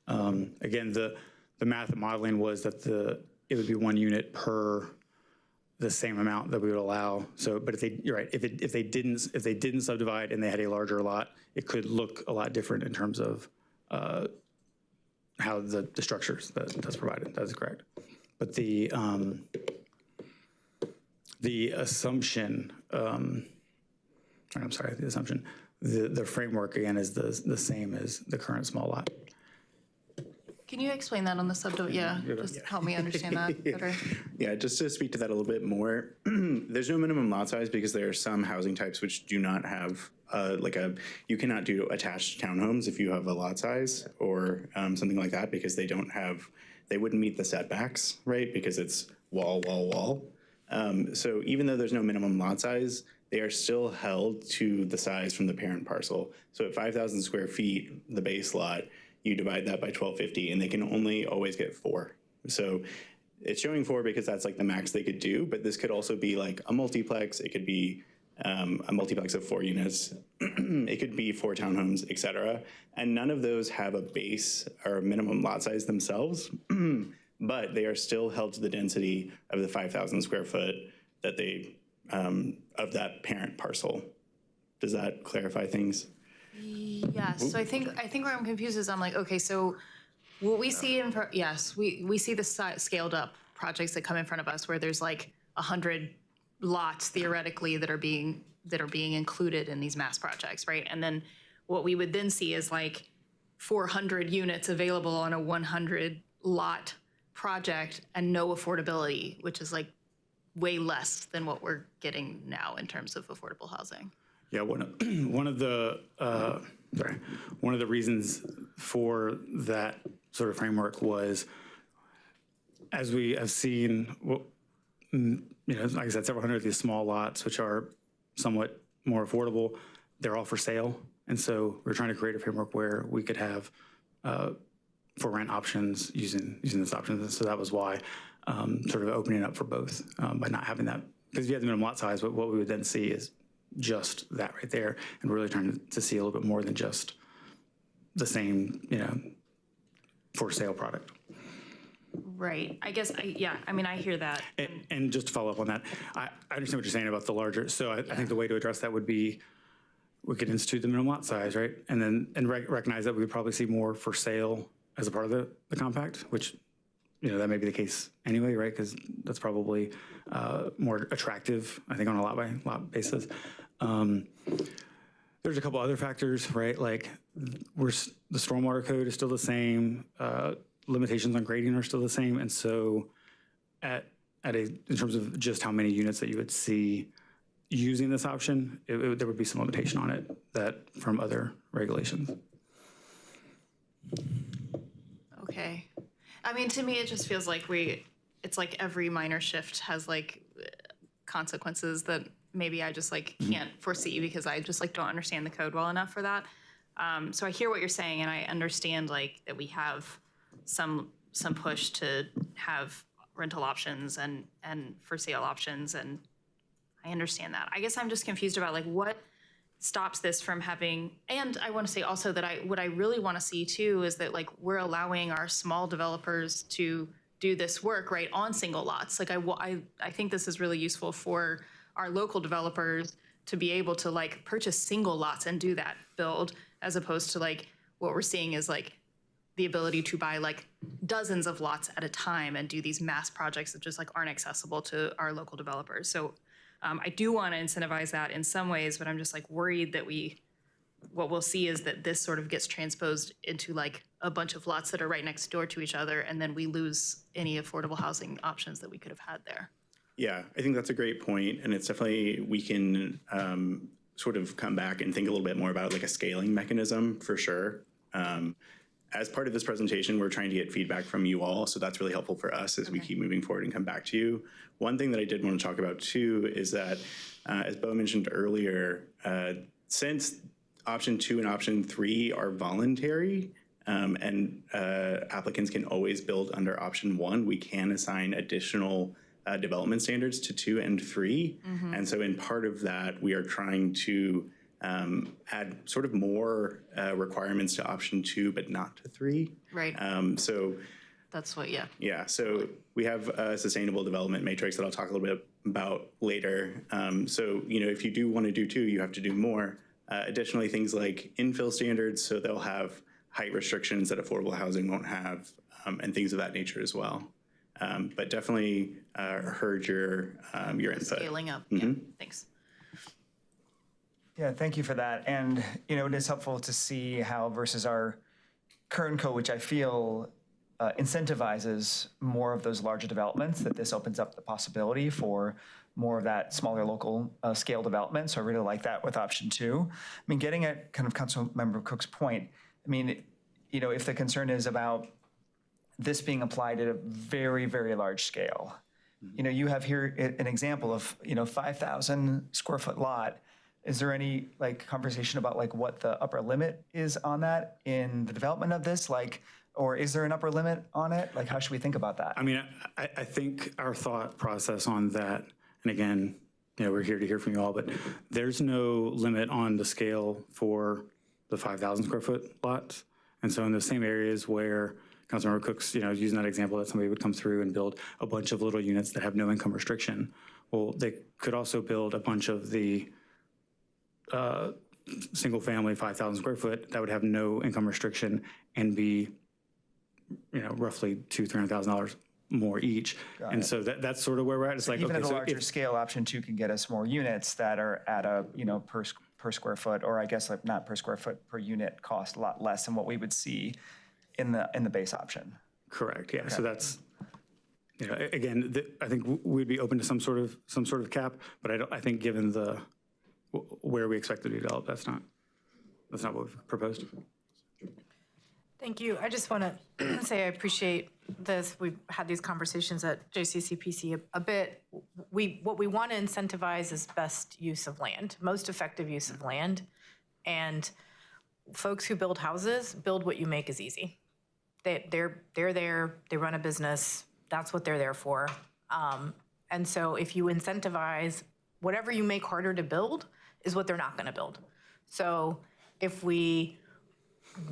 Again, the math and modeling was that it would be 1 unit per the same amount that we would allow. So, but you're right. If they didn't subdivide and they had a larger lot, it could look a lot different in terms of how the structures that's provided. That is correct. But the assumption, the framework again is the same as the current small lot. Can you explain that on the subdivision? Yeah, just help me understand that better. Yeah, just to speak to that a little bit more, there's no minimum lot size because there are some housing types which do not have you cannot do attached townhomes if you have a lot size or something like that because they wouldn't meet the setbacks, right? Because it's wall, wall, wall. So even though there's no minimum lot size, they are still held to the size from the parent parcel. So at 5,000 square feet, the base lot, you divide that by 1250 and they can only always get 4. So it's showing 4 because that's like the max they could do, but this could also be like a multiplex. It could be a multiplex of 4 units. It could be 4 townhomes, et cetera. And none of those have a base or a minimum lot size themselves, but they are still held to the density of the 5,000 square foot that they, of that parent parcel. Does that clarify things? Yes, so I think where I'm confused is I'm like, okay, so what we see we see the scaled up projects that come in front of us where there's like 100 lots theoretically that are being included in these mass projects, right? And then what we would then see is like 400 units available on a 100 lot project and no affordability, which is like way less than what we're getting now in terms of affordable housing. Yeah, one of the reasons for that sort of framework was, as we have seen, like I said, several hundred of these small lots, which are somewhat more affordable, they're all for sale, and so we're trying to create a framework where we could have for rent options using this option. And so that was why sort of opening up for both by not having that, because if you have the minimum lot size, what we would then see is just that right there, and we're really trying to see a little bit more than just the same, for sale product. Right. I guess, I hear that. And just to follow up on that, I understand what you're saying about the larger, so I think the way to address that would be, we could institute the minimum lot size, right? And then recognize that we would probably see more for sale as a part of the compact, which, that may be the case anyway, right? Because that's probably more attractive, I think, on a lot by lot basis. There's a couple other factors, right? Like the stormwater code is still the same, limitations on grading are still the same, and so in terms of just how many units that you would see using this option, there would be some limitation on it that from other regulations. Okay. I mean, to me, it just feels like it's like every minor shift has like consequences that maybe I just like can't foresee because I just like don't understand the code well enough for that. So I hear what you're saying, and I understand like that we have some push to have rental options and for sale options, and I understand that. I guess I'm just confused about like what stops this from having, and I want to say also that what I really want to see too is that like we're allowing our small developers to do this work right on single lots. Like I think this is really useful for our local developers to be able to like purchase single lots and do that build, as opposed to like what we're seeing is like the ability to buy like dozens of lots at a time and do these mass projects that just like aren't accessible to our local developers. So I do want to incentivize that in some ways, but I'm just like worried that what we'll see is that this sort of gets transposed into like a bunch of lots that are right next door to each other, and then we lose any affordable housing options that we could have had there. Yeah, I think that's a great point, and it's definitely, we can sort of come back and think a little bit more about like a scaling mechanism for sure. As part of this presentation, we're trying to get feedback from you all, so that's really helpful for us as we keep moving forward and come back to you. One thing that I did want to talk about too is that, as Bo mentioned earlier, since option 2 and option 3 are voluntary, and applicants can always build under option 1, we can assign additional development standards to 2 and 3. And so in part of that, we are trying to add sort of more requirements to option 2, but not to 3. Right. So that's what, yeah. Yeah, so we have a sustainable development matrix that I'll talk a little bit about later. So, you know, if you do want to do 2, you have to do more. Additionally, things like infill standards, so they'll have height restrictions that affordable housing won't have, and things of that nature as well. But definitely heard your input. Scaling up, yeah, thanks. Yeah, thank you for that. And, you know, it is helpful to see how versus our current code, which I feel incentivizes more of those larger developments, that this opens up the possibility for more of that smaller local scale development. So I really like that with option 2. I mean, getting at kind of Councilmember Cook's point, I mean, you know, if the concern is about this being applied at a very, very large scale, you know, you have here an example of, you know, 5,000 square foot lot. Is there any like conversation about like what the upper limit is on that in the development of this? Like, or is there an upper limit on it? Like, how should we think about that? I mean, I think our thought process on that, and again, you know, we're here to hear from you all, but there's no limit on the scale for the 5,000 square foot lots. And so in the same areas where Councilmember Cook's, you know, using that example that somebody would come through and build a bunch of little units that have no income restriction. Well, they could also build a bunch of the single family 5,000 square foot that would have no income restriction and be, you know, roughly $200,000-$300,000 more each. And so that's sort of where we're at. It's like, even okay, at a so larger scale, option 2 can get us more units that are at a, you know, per square foot, or I guess like not per square foot, per unit cost a lot less than what we would see in the base option. Correct. Yeah. Okay. So that's, you know, again, I think we'd be open to some sort of cap, but I think given where we expect it to be developed, that's not what we've proposed. Thank you. I just want to say I appreciate this. We've had these conversations at JCCPC a bit. What we want to incentivize is best use of land, most effective use of land. And folks who build houses build what you make is easy. They're there, they run a business, that's what they're there for. And so if you incentivize whatever you make harder to build is what they're not going to build. So if we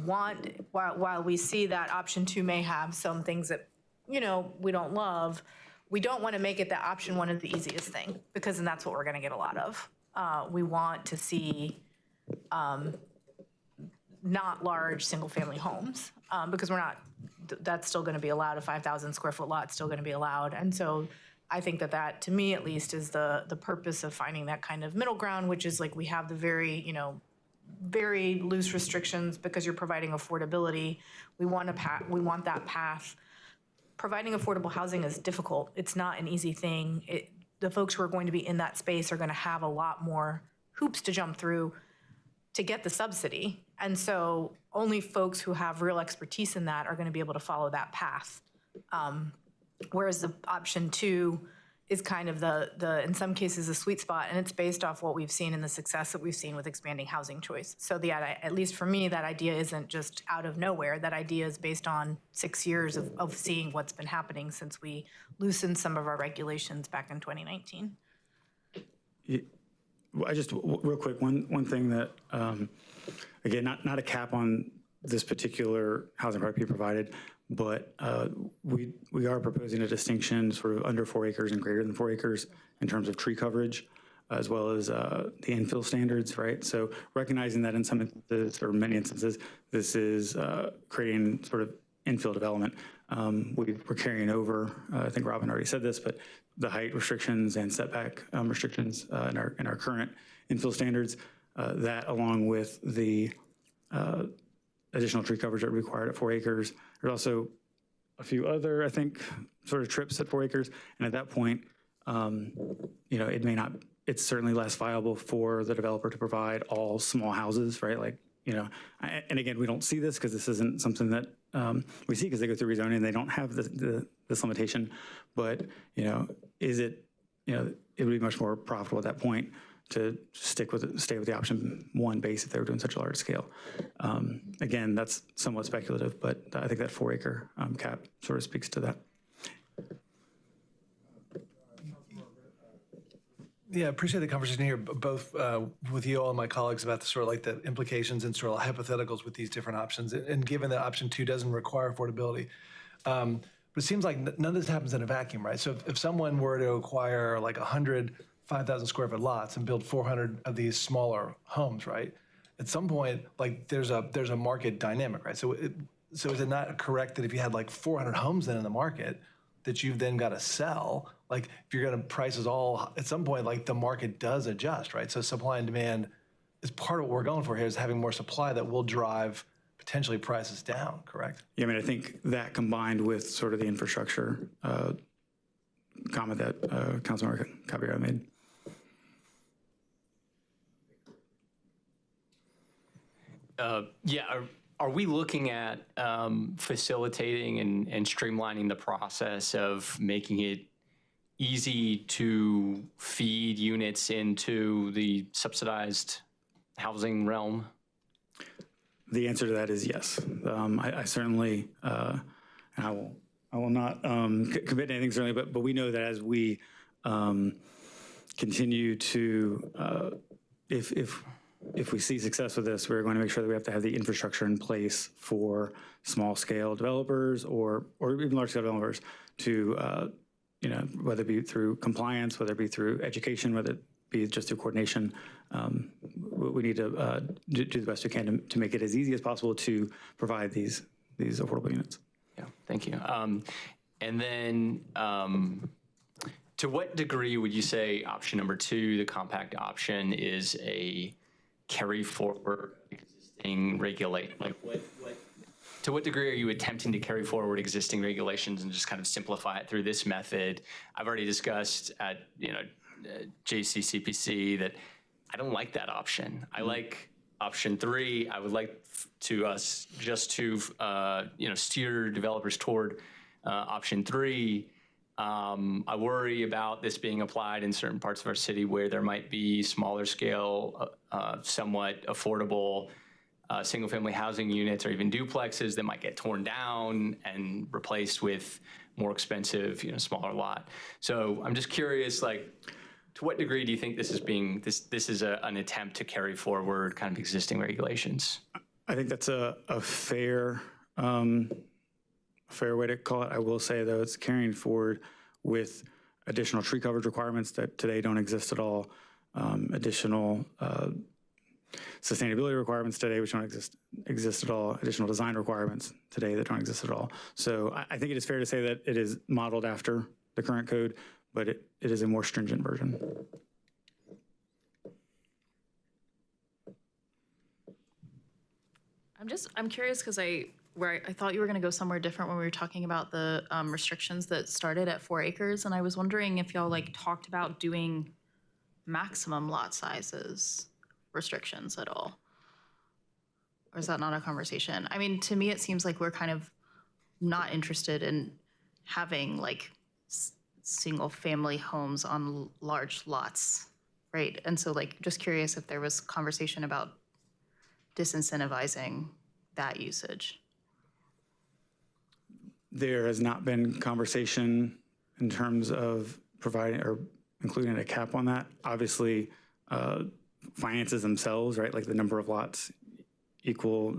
want, while we see that option 2 may have some things that, you know, we don't love, we don't want to make it that option 1 is the easiest thing, because then that's what we're going to get a lot of. We want to see not large single family homes, because that's still going to be allowed. A 5,000 square foot lot is still going to be allowed. And so I think that to me at least is the purpose of finding that kind of middle ground, which is like we have the very, you know, very loose restrictions because you're providing affordability. We want that path. Providing affordable housing is difficult. It's not an easy thing. The folks who are going to be in that space are going to have a lot more hoops to jump through to get the subsidy. And so only folks who have real expertise in that are going to be able to follow that path. Whereas the option 2 is kind of the in some cases a sweet spot, and it's based off what we've seen and the success that we've seen with expanding housing choice. So at least for me, that idea isn't just out of nowhere. That idea is based on 6 years of seeing what's been happening since we loosened some of our regulations back in 2019. I just real quick, one thing that again, not a cap on this particular housing product being provided, but we are proposing a distinction sort of under 4 acres and greater than 4 acres in terms of tree coverage. as well as the infill standards, right? So recognizing that in some instances, or many instances, this is creating sort of infill development. We're carrying over, I think Robin already said this, but the height restrictions and setback restrictions in our current infill standards, that along with the additional tree coverage that are required at 4 acres. There's also a few other, I think, sort of trips at 4 acres. And at that point, it may not, it's certainly less viable for the developer to provide all small houses, right? Like, and again, we don't see this because this isn't something that we see because they go through rezoning and they don't have this limitation. But, is it, it would be much more profitable at that point to stay with the option 1 base if they were doing such a large scale. Again, that's somewhat speculative, but I think that 4 acre cap sort of speaks to that. Yeah, I appreciate the conversation here, both with you all and my colleagues about the sort of like the implications and sort of hypotheticals with these different options. And given that option 2 doesn't require affordability, but it seems like none of this happens in a vacuum, right? So if someone were to acquire like 100 5,000 square foot lots and build 400 of these smaller homes, right? At some point, like there's a market dynamic, right? So is it not correct that if you had like 400 homes then in the market that you've then got to sell, like if you're going to prices all, at some point, like the market does adjust, right? So supply and demand is part of what we're going for here, is having more supply that will drive potentially prices down, correct? Yeah, I mean, I think that combined with sort of the infrastructure comment that Councilmember Caballero made. Are we looking at facilitating and streamlining the process of making it easy to feed units into the subsidized housing realm? The answer to that is yes. I certainly, and I will not commit to anything certainly, but we know that as we continue to, if we see success with this, we're going to make sure that we have to have the infrastructure in place for small scale developers or even large scale developers to, whether it be through compliance, whether it be through education, whether it be just through coordination, we need to do the best we can to make it as easy as possible to provide these affordable units. Yeah, thank you. And then to what degree would you say option number 2, the compact option, is a carry forward existing to what degree are you attempting to carry forward existing regulations and just kind of simplify it through this method? I've already discussed at JCCPC that I don't like that option. I like option 3. I would like us just to steer developers toward option 3. I worry about this being applied in certain parts of our city where there might be smaller scale, somewhat affordable single-family housing units or even duplexes that might get torn down and replaced with more expensive, smaller lot. So I'm just curious, to what degree do you think this is an attempt to carry forward kind of existing regulations? I think that's a fair way to call it. I will say, though, it's carrying forward with additional tree coverage requirements that today don't exist at all, additional sustainability requirements today which don't exist at all, additional design requirements today that don't exist at all. So I think it is fair to say that it is modeled after the current code, but it is a more stringent version. I'm curious because I thought you were going to go somewhere different when we were talking about the restrictions that started at 4 acres, and I was wondering if y'all talked about doing maximum lot sizes restrictions at all, or is that not a conversation? I mean, to me, it seems like we're kind of not interested in having single family homes on large lots, right? And so just curious if there was conversation about disincentivizing that usage. There has not been conversation in terms of providing or including a cap on that. Obviously, finances themselves, right, like the number of lots equal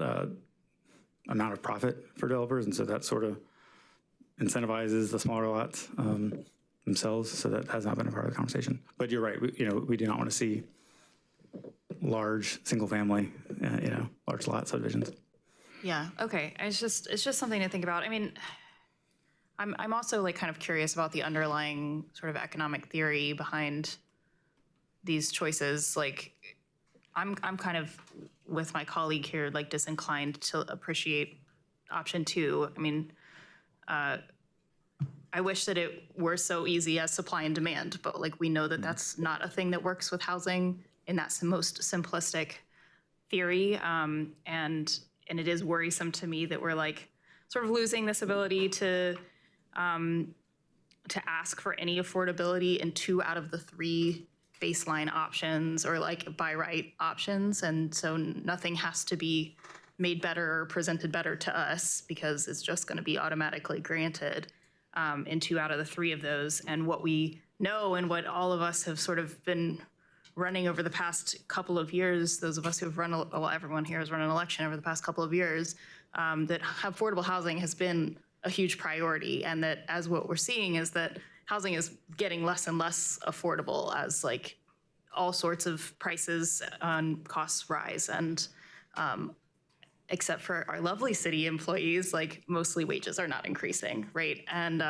amount of profit for developers, and so that sort of incentivizes the smaller lots. themselves, so that has not been a part of the conversation. But you're right, we do not want to see large, single-family, large lot subdivisions. Yeah, okay. It's just something to think about. I mean, I'm also like kind of curious about the underlying sort of economic theory behind these choices. Like, I'm kind of with my colleague here, like disinclined to appreciate option 2. I mean, I wish that it were so easy as supply and demand, but like we know that that's not a thing that works with housing in that most simplistic theory. And it is worrisome to me that we're like sort of losing this ability to ask for any affordability in 2 out of the 3 baseline options or like by right options. And so nothing has to be made better or presented better to us because it's just going to be automatically granted in 2 out of the 3 of those. And what we know and what all of us have sort of been running over the past couple of years, those of us who have run, well, everyone here has run an election over the past couple of years, that affordable housing has been a huge priority. And that as what we're seeing is that housing is getting less and less affordable as like all sorts of prices and costs rise. And except for our lovely city employees, like mostly wages are not increasing, right? And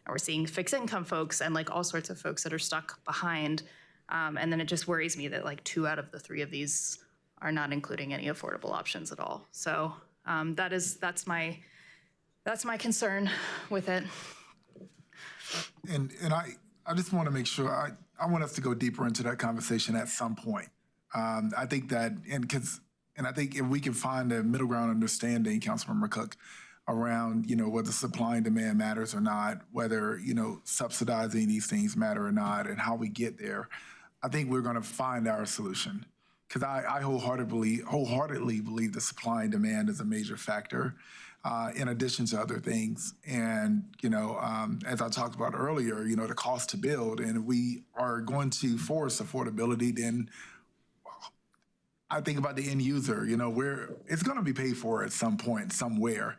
we're seeing fixed income folks and like all sorts of folks that are stuck behind. And then it just worries me that like 2 out of the 3 of these are not including any affordable options at all. So that's my concern with it. And I just want to make sure, I want us to go deeper into that conversation at some point. I think that, and I think if we can find a middle ground understanding, Councilmember Cook, around, whether supply and demand matters or not, whether, subsidizing these things matter or not, and how we get there, I think we're going to find our solution. Because I wholeheartedly believe that supply and demand is a major factor, in addition to other things. And, as I talked about earlier, the cost to build, and we are going to force affordability, then I think about the end user, it's going to be paid for at some point, somewhere.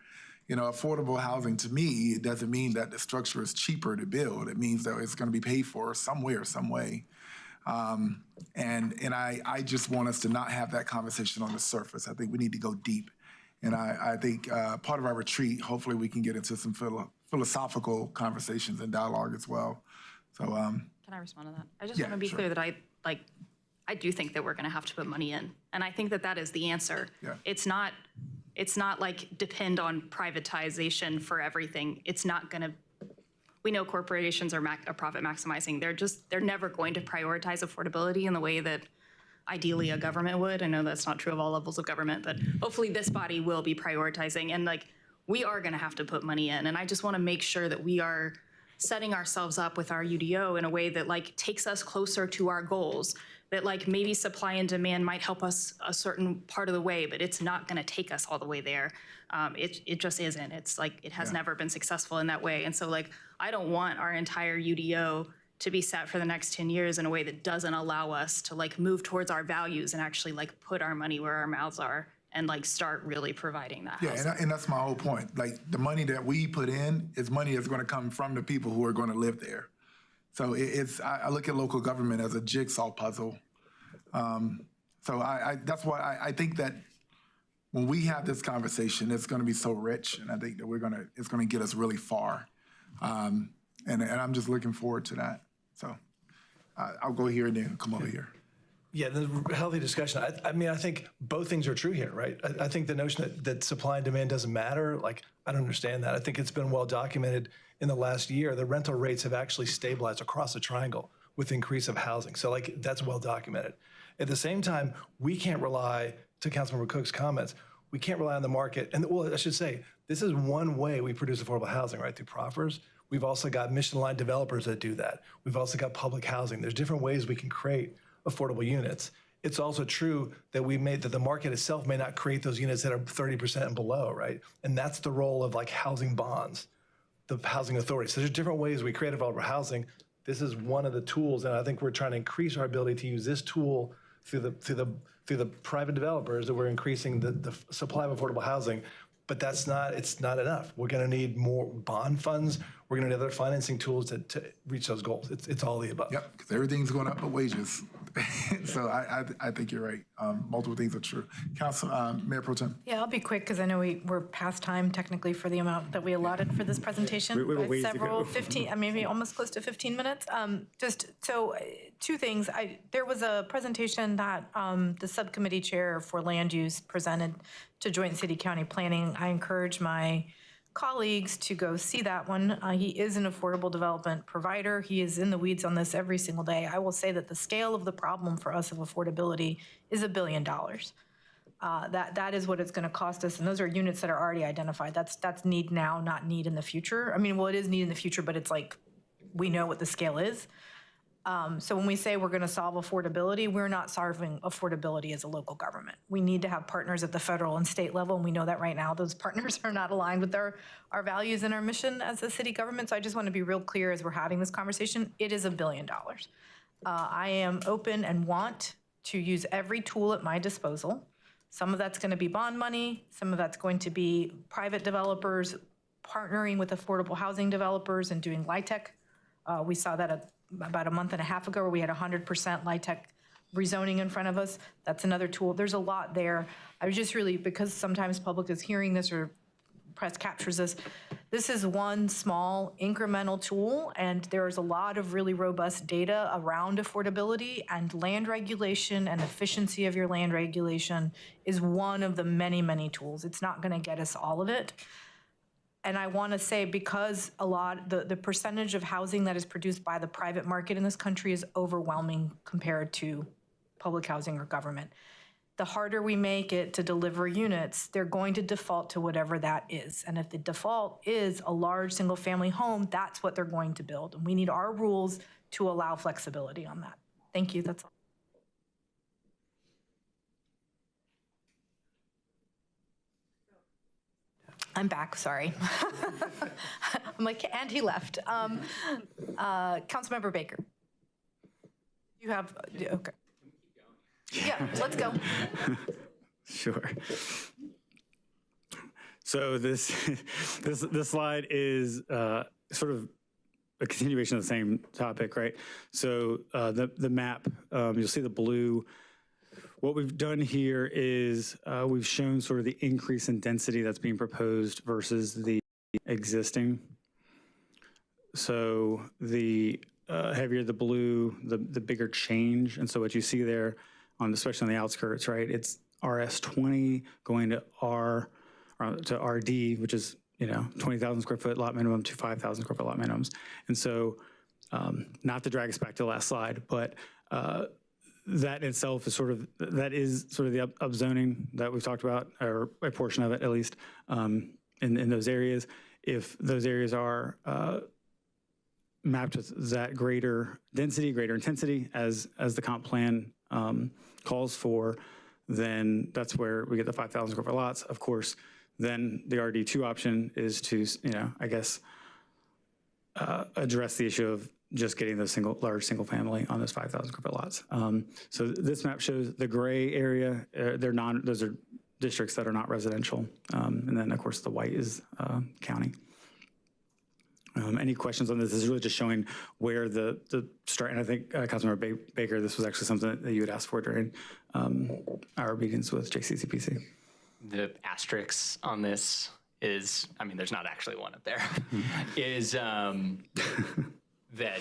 Affordable housing to me, it doesn't mean that the structure is cheaper to build. It means that it's going to be paid for somewhere, some way. And I just want us to not have that conversation on the surface. I think we need to go deep. And I think part of our retreat, hopefully we can get into some philosophical conversations and dialogue as well. So Can I respond to that? I just want to be clear that I do think that we're going to have to put money in. And I think that that is the answer. Yeah. It's not like depend on privatization for everything. It's not going to, we know corporations are profit maximizing. They're never going to prioritize affordability in the way that ideally a government would. I know that's not true of all levels of government, but hopefully this body will be prioritizing. And like, we are going to have to put money in. And I just want to make sure that we are setting ourselves up with our UDO in a way that like takes us closer to our goals, that like maybe supply and demand might help us a certain part of the way, but it's not going to take us all the way there. It just isn't. It's like, it has never been successful in that way. And so like, I don't want our entire UDO to be set for the next 10 years in a way that doesn't allow us to like move towards our values and actually like put our money where our mouths are and like start really providing that housing. And that's my whole point. Like the money that we put in is money that's going to come from the people who are going to live there. So I look at local government as a jigsaw puzzle. So that's why I think that when we have this conversation, it's going to be so rich, and I think that it's going to get us really far. And I'm just looking forward to that. So I'll go here and then come over here. Yeah, the healthy discussion. I mean, I think both things are true here, right? I think the notion that supply and demand doesn't matter, like, I don't understand that. I think it's been well documented in the last year. The rental rates have actually stabilized across the triangle with increase of housing. So, like, that's well documented. At the same time, we can't rely, to Councilmember Cook's comments, we can't rely on the market. And, well, I should say, this is one way we produce affordable housing, right, through proffers. We've also got mission-aligned developers that do that. We've also got public housing. There's different ways we can create affordable units. It's also true that the market itself may not create those units that are 30% and below, right? And that's the role of like housing bonds, the housing authority. So there's different ways we create affordable housing. This is one of the tools, and I think we're trying to increase our ability to use this tool through the private developers, that we're increasing the supply of affordable housing. but it's not enough. We're going to need more bond funds. We're going to need other financing tools to reach those goals. It's all the above. Yep, because everything's going up but wages. So I think you're right. Multiple things are true. Mayor Pro Tem. Yeah, I'll be quick because I know we're past time technically for the amount that we allotted for this presentation. We have a ways to several, go. 15, maybe almost close to 15 minutes. Two things. There was a presentation that the subcommittee chair for land use presented to Joint City County Planning. I encourage my colleagues to go see that one. He is an affordable development provider. He is in the weeds on this every single day. I will say that the scale of the problem for us of affordability is $1 billion. That is what it's going to cost us, and those are units that are already identified. That's need now, not need in the future. I mean, well, it is need in the future, but it's like we know what the scale is. So when we say we're going to solve affordability, we're not solving affordability as a local government. We need to have partners at the federal and state level, and we know that right now. Those partners are not aligned with our values and our mission as a city government. So I just want to be real clear as we're having this conversation, it is $1 billion. I am open and want to use every tool at my disposal. Some of that's going to be bond money. Some of that's going to be private developers partnering with affordable housing developers and doing LIHTC. We saw that about a month and a half ago where we had 100% LIHTC rezoning in front of us. That's another tool. There's a lot there. I was just really, because sometimes public is hearing this or press captures this is one small incremental tool, and there's a lot of really robust data around affordability, and land regulation and efficiency of your land regulation is one of the many, many tools. It's not going to get us all of it. And I want to say, because the percentage of housing that is produced by the private market in this country is overwhelming compared to public housing or government. The harder we make it to deliver units, they're going to default to whatever that is. And if the default is a large single family home, that's what they're going to build. And we need our rules to allow flexibility on that. Thank you, that's all. I'm back, sorry. I'm like, and he left. Councilmember Baker. You have, okay. Yeah, let's go. Sure. So this slide is sort of a continuation of the same topic, right? So the map, you'll see the blue. What we've done here is we've shown sort of the increase in density that's being proposed versus the existing. So the heavier the blue, the bigger change. And so what you see there, especially on the outskirts, right? It's RS20 going to RD, which is 20,000 square foot lot minimum to 5,000 square foot lot minimums. And so, not to drag us back to the last slide, but that in itself is sort of the upzoning that we've talked about, or a portion of it at least, in those areas. If those areas are mapped with that greater density, greater intensity, as the comp plan calls for, then that's where we get the 5,000 square foot lots. Of course, then the RD2 option is to, address the issue of just getting those large single family on those 5,000 square foot lots. So this map shows the gray area. Those are districts that are not residential. And then of course the white is county. Any questions on this? This is really just showing where the start, and I think Councilmember Baker, this was actually something that you had asked for during our meetings with JCCPC. The asterisk on this is, there's not actually one up there, is that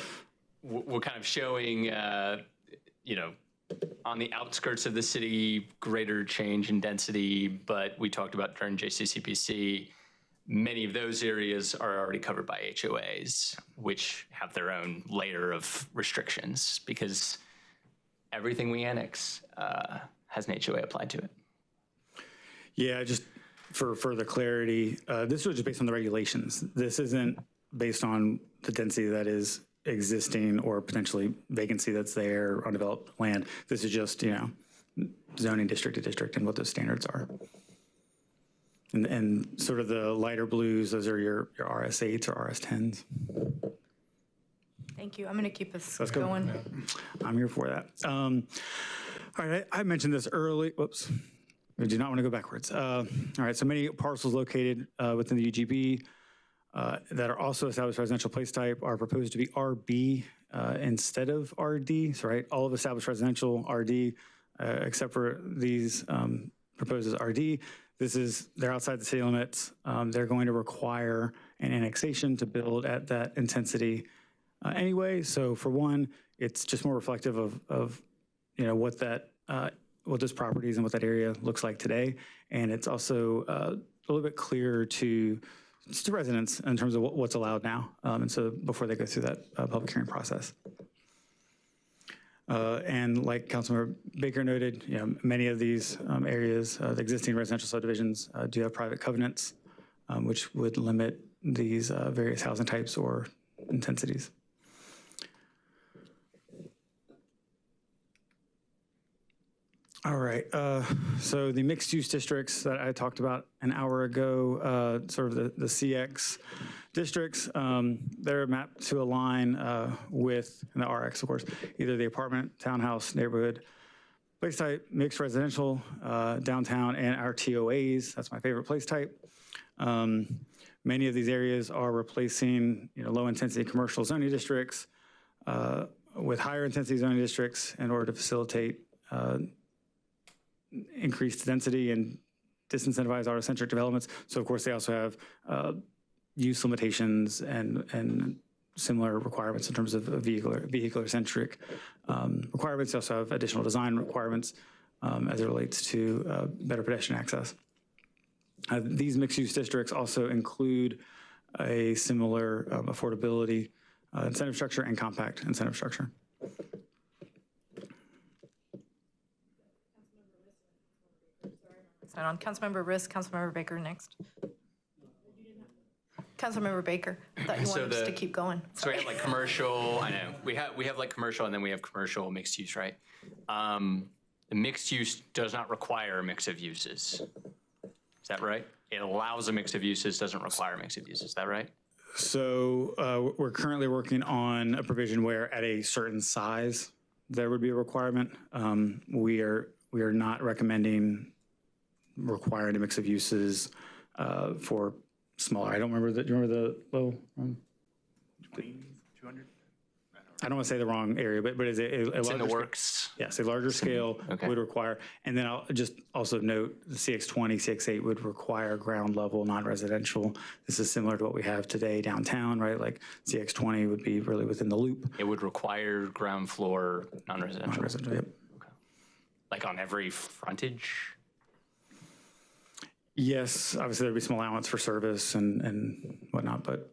we're kind of showing, on the outskirts of the city, greater change in density, but we talked about during JCCPC, many of those areas are already covered by HOAs, which have their own layer of restrictions because everything we annex has an HOA applied to it. Yeah, just for further clarity, this was just based on the regulations. This isn't based on the density that is existing or potentially vacancy that's there, undeveloped land. This is just, zoning district to district and what those standards are. And sort of the lighter blues, those are your RS8s or RS10s. Thank you. I'm going to keep us Let's going. Go. I'm here for that. All right, I mentioned this early. Whoops. We do not want to go backwards. All right, so many parcels located within the UGB that are also established residential place type are proposed to be RB instead of RD. So, right, all of established residential RD, except for these proposed as RD. They're outside the city limits. They're going to require an annexation to build at that intensity anyway. So, for one, it's just more reflective of what that what those properties and what that area looks like today. And it's also a little bit clearer to residents in terms of what's allowed now. And so before they go through that public hearing process. And like Councilmember Baker noted, many of these areas, the existing residential subdivisions do have private covenants, which would limit these various housing types or intensities. All right, so the mixed use districts that I talked about an hour ago, sort of the CX districts, they're mapped to align with, and the RX of course, either the apartment, townhouse, neighborhood, place type, mixed residential, downtown, and our TOAs, that's my favorite place type. Many of these areas are replacing low intensity commercial zoning districts with higher intensity zoning districts in order to facilitate increased density and disincentivize auto-centric developments. So of course they also have use limitations and similar requirements in terms of vehicular-centric requirements. They also have additional design requirements as it relates to better pedestrian access. These mixed-use districts also include a similar affordability incentive structure and compact incentive structure. On Councilmember Riss, Councilmember Baker next. Councilmember Baker, I thought you wanted us to keep going. So we have like commercial, I know, we have like commercial and then we have commercial mixed use, right? The mixed use does not require a mix of uses. Is that right? It allows a mix of uses, doesn't require a mix of uses, is that right? So we're currently working on a provision where at a certain size, there would be a requirement. We are not recommending requiring a mix of uses for smaller. I don't remember do you remember the low? 200? I don't want to say the wrong area, but is it a It's larger in the scale? works. Yes, a larger scale would require, and then I'll just also note the CX20, CX8 would require ground level non-residential. This is similar to what we have today downtown, right? Like CX20 would be really within the loop. It would require ground floor non-residential. Non-residential, yep. Okay. Like on every frontage? Yes, obviously there'd be some allowance for service and whatnot, but.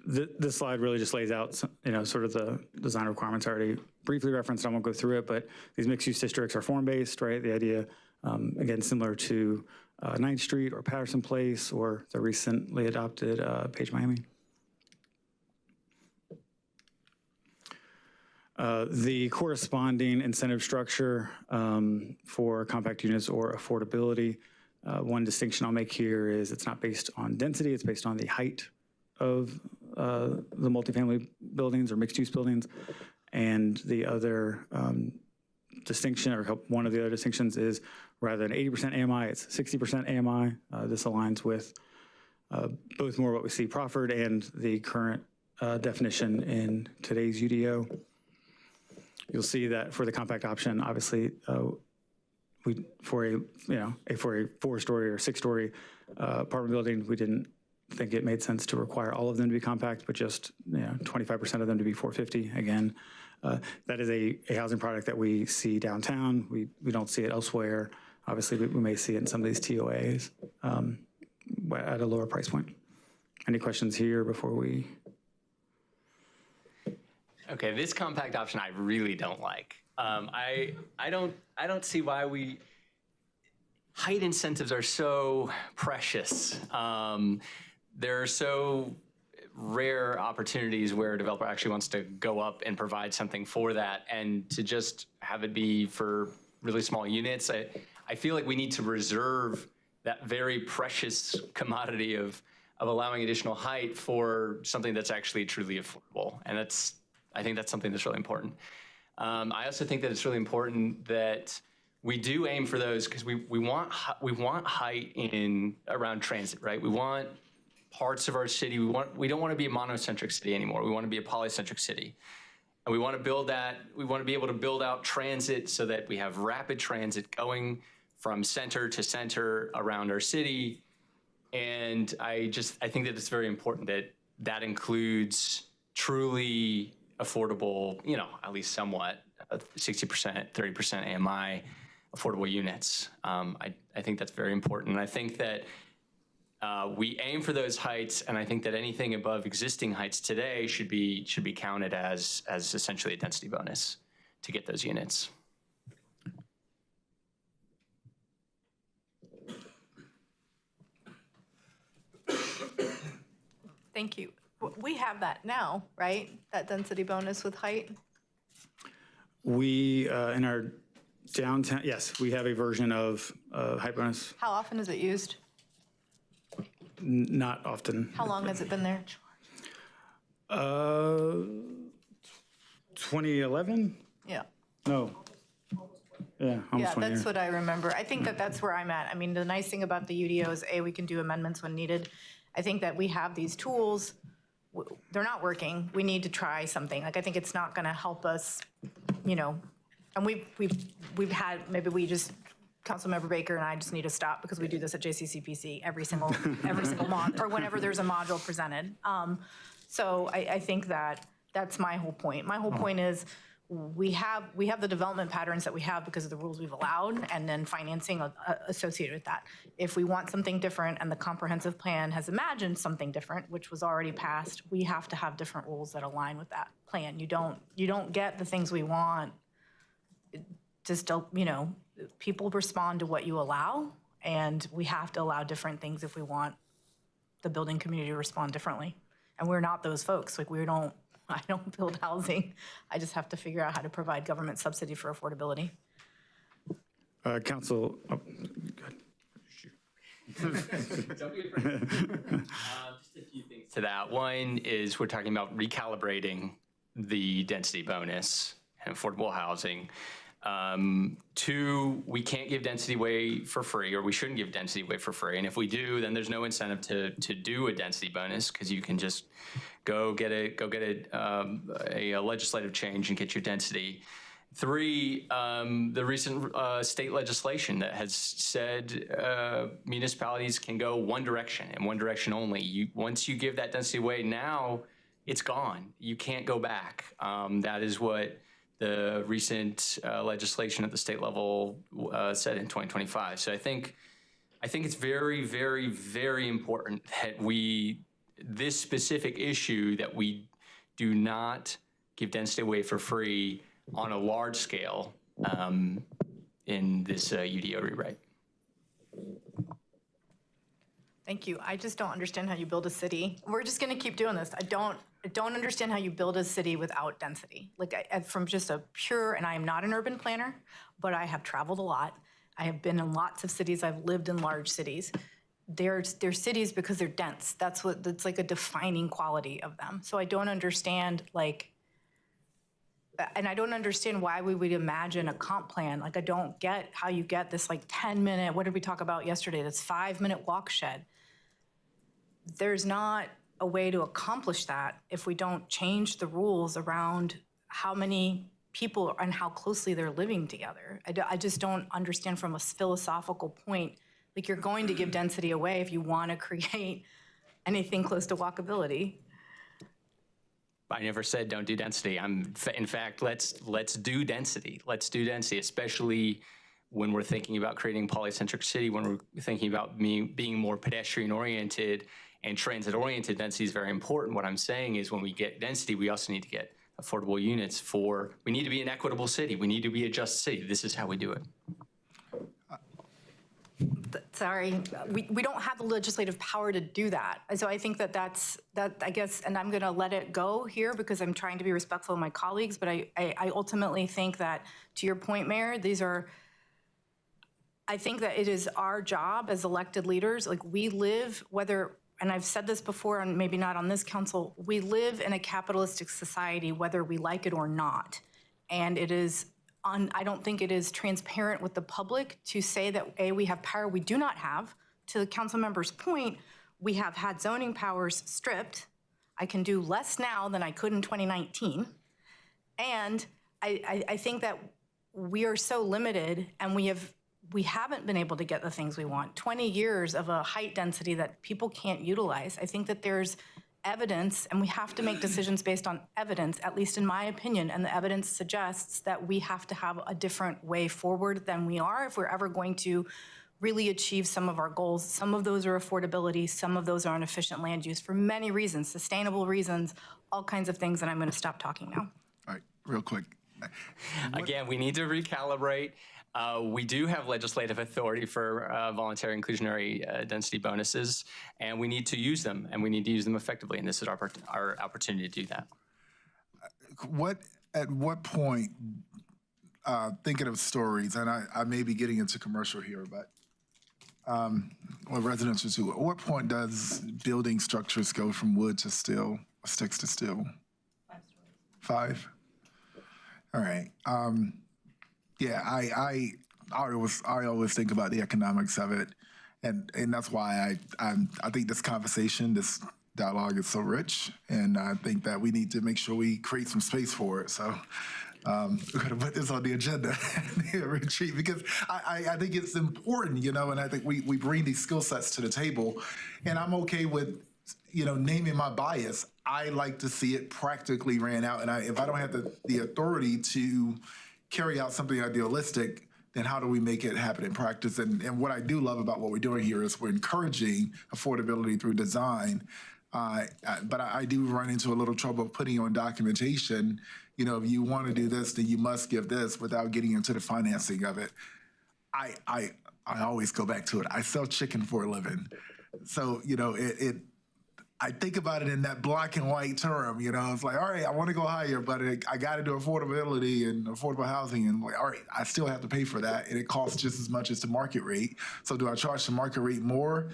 This slide really just lays out, sort of the design requirements I already briefly referenced. I won't go through it, but these mixed-use districts are form-based, right? The idea, again, similar to 9th Street or Patterson Place or the recently adopted Page Miami. The corresponding incentive structure for compact units or affordability, one distinction I'll make here is it's not based on density, it's based on the height of the multifamily buildings or mixed-use buildings. And the other distinction, or one of the other distinctions, is rather than 80% AMI, it's 60% AMI. This aligns with both more what we see proffered and the current definition in today's UDO. You'll see that for the compact option, obviously, for a 4-story or 6-story apartment building, we didn't think it made sense to require all of them to be compact, but just 25% of them to be 450. Again, that is a housing product that we see downtown. We don't see it elsewhere. Obviously, we may see it in some of these TOAs at a lower price point. Any questions here before we? Okay, this compact option I really don't like. I don't see why height incentives are so precious. There are so rare opportunities where a developer actually wants to go up and provide something for that, and to just have it be for really small units. I feel like we need to reserve that very precious commodity of allowing additional height for something that's actually truly affordable. And I think that's something that's really important. I also think that it's really important that we do aim for those because we want height in around transit, right? We want parts of our city. We don't want to be a monocentric city anymore. We want to be a polycentric city. And we want to build that. We want to be able to build out transit so that we have rapid transit going from center to center around our city. And I think that it's very important that that includes truly affordable, at least somewhat, 60%, 30% AMI affordable units. I think that's very important. And I think that we aim for those heights, and I think that anything above existing heights today should be counted as essentially a density bonus to get those units. Thank you. We have that now, right? That density bonus with height? We, in our downtown, yes, we have a version of height bonus. How often is it used? Not often. How long has it been there? 2011? Yeah. No. Yeah, almost Yeah, 20 that's years. what I remember. I think that that's where I'm at. I mean, the nice thing about the UDO is, we can do amendments when needed. I think that we have these tools. They're not working. We need to try something. Like, I think it's not going to help us, and we've had, maybe we just, Councilmember Baker and I just need to stop because we do this at JCCPC every single month or whenever there's a module presented. So I think that that's my whole point. My whole point is we have the development patterns that we have because of the rules we've allowed and then financing associated with that. If we want something different and the comprehensive plan has imagined something different, which was already passed, we have to have different rules that align with that plan. You don't get the things we want. Just, people respond to what you allow, and we have to allow different things if we want the building community to respond differently. And we're not those folks. Like, I don't build housing. I just have to figure out how to provide government subsidy for affordability. Council, go Just a few things to that. One is we're talking about recalibrating the density bonus and affordable housing. Two, we can't give density away for free, or we shouldn't give density away for free. And if we do, then there's no incentive to do a density bonus because you can just go get a legislative change and get your density. Three, the recent state legislation that has said municipalities can go one direction and one direction only. Once you give that density away, now it's gone. You can't go back. That is what the recent legislation at the state level said in 2025. So I think it's very, very, very important that this specific issue, that we do not give density away for free on a large scale in this UDO rewrite. Thank you. I just don't understand how you build a city. We're just going to keep doing this. I don't understand how you build a city without density. Like, from just a pure, and I am not an urban planner, but I have traveled a lot. I have been in lots of cities. I've lived in large cities. They're cities because they're dense. That's like a defining quality of them. So I don't understand, and I don't understand why we would imagine a comp plan. Like, I don't get how you get this 10-minute, what did we talk about yesterday? This 5-minute walk shed. There's not a way to accomplish that if we don't change the rules around how many people and how closely they're living together. I just don't understand from a philosophical point. Like, you're going to give density away if you want to create anything close to walkability. I never said don't do density. In fact, let's do density. Let's do density, especially when we're thinking about creating a polycentric city, when we're thinking about being more pedestrian-oriented and transit-oriented. Density is very important. What I'm saying is when we get density, we also need to get affordable units we need to be an equitable city. We need to be a just city. This is how we do it. Sorry, we don't have the legislative power to do that. So I think that's I guess, and I'm going to let it go here because I'm trying to be respectful of my colleagues, but I ultimately think that, to your point, Mayor, I think that it is our job as elected leaders, we live, and I've said this before, and maybe not on this council, we live in a capitalistic society, whether we like it or not. And it is, I don't think it is transparent with the public to say that, A, we have power we do not have. To the council member's point, we have had zoning powers stripped. I can do less now than I could in 2019. And I think that we are so limited, and we haven't been able to get the things we want. 20 years of a height density that people can't utilize. I think that there's evidence, and we have to make decisions based on evidence, at least in my opinion, and the evidence suggests that we have to have a different way forward than we are if we're ever going to really achieve some of our goals. Some of those are affordability, some of those are on efficient land use for many reasons, sustainable reasons, all kinds of things, and I'm gonna stop talking now. All right, real quick. Again, we need to recalibrate. We do have legislative authority for voluntary inclusionary density bonuses, and we need to use them, and we need to use them effectively, and this is our opportunity to do that. At what point, thinking of stories, and I may be getting into commercial here, but residential too, at what point does building structures go from wood to steel, sticks to steel? 5 stories. 5? All right. Yeah, I always think about the economics of it, and that's why I think this conversation, this dialogue is so rich, and I think that we need to make sure we create some space for it. So we're gonna put this on the agenda, retreat, because I think it's important, and I think we bring these skill sets to the table, and I'm okay with naming my bias. I like to see it practically ran out, and if I don't have the authority to carry out something idealistic, then how do we make it happen in practice? And what I do love about what we're doing here is we're encouraging affordability through design, but I do run into a little trouble putting on documentation, if you want to do this, then you must give this without getting into the financing of it. I always go back to it. I sell chicken for a living. So, I think about it in that black and white term, it's like, all right, I want to go higher, but I got to do affordability and affordable housing. And like, all right, I still have to pay for that. And it costs just as much as the market rate. So do I charge the market rate more?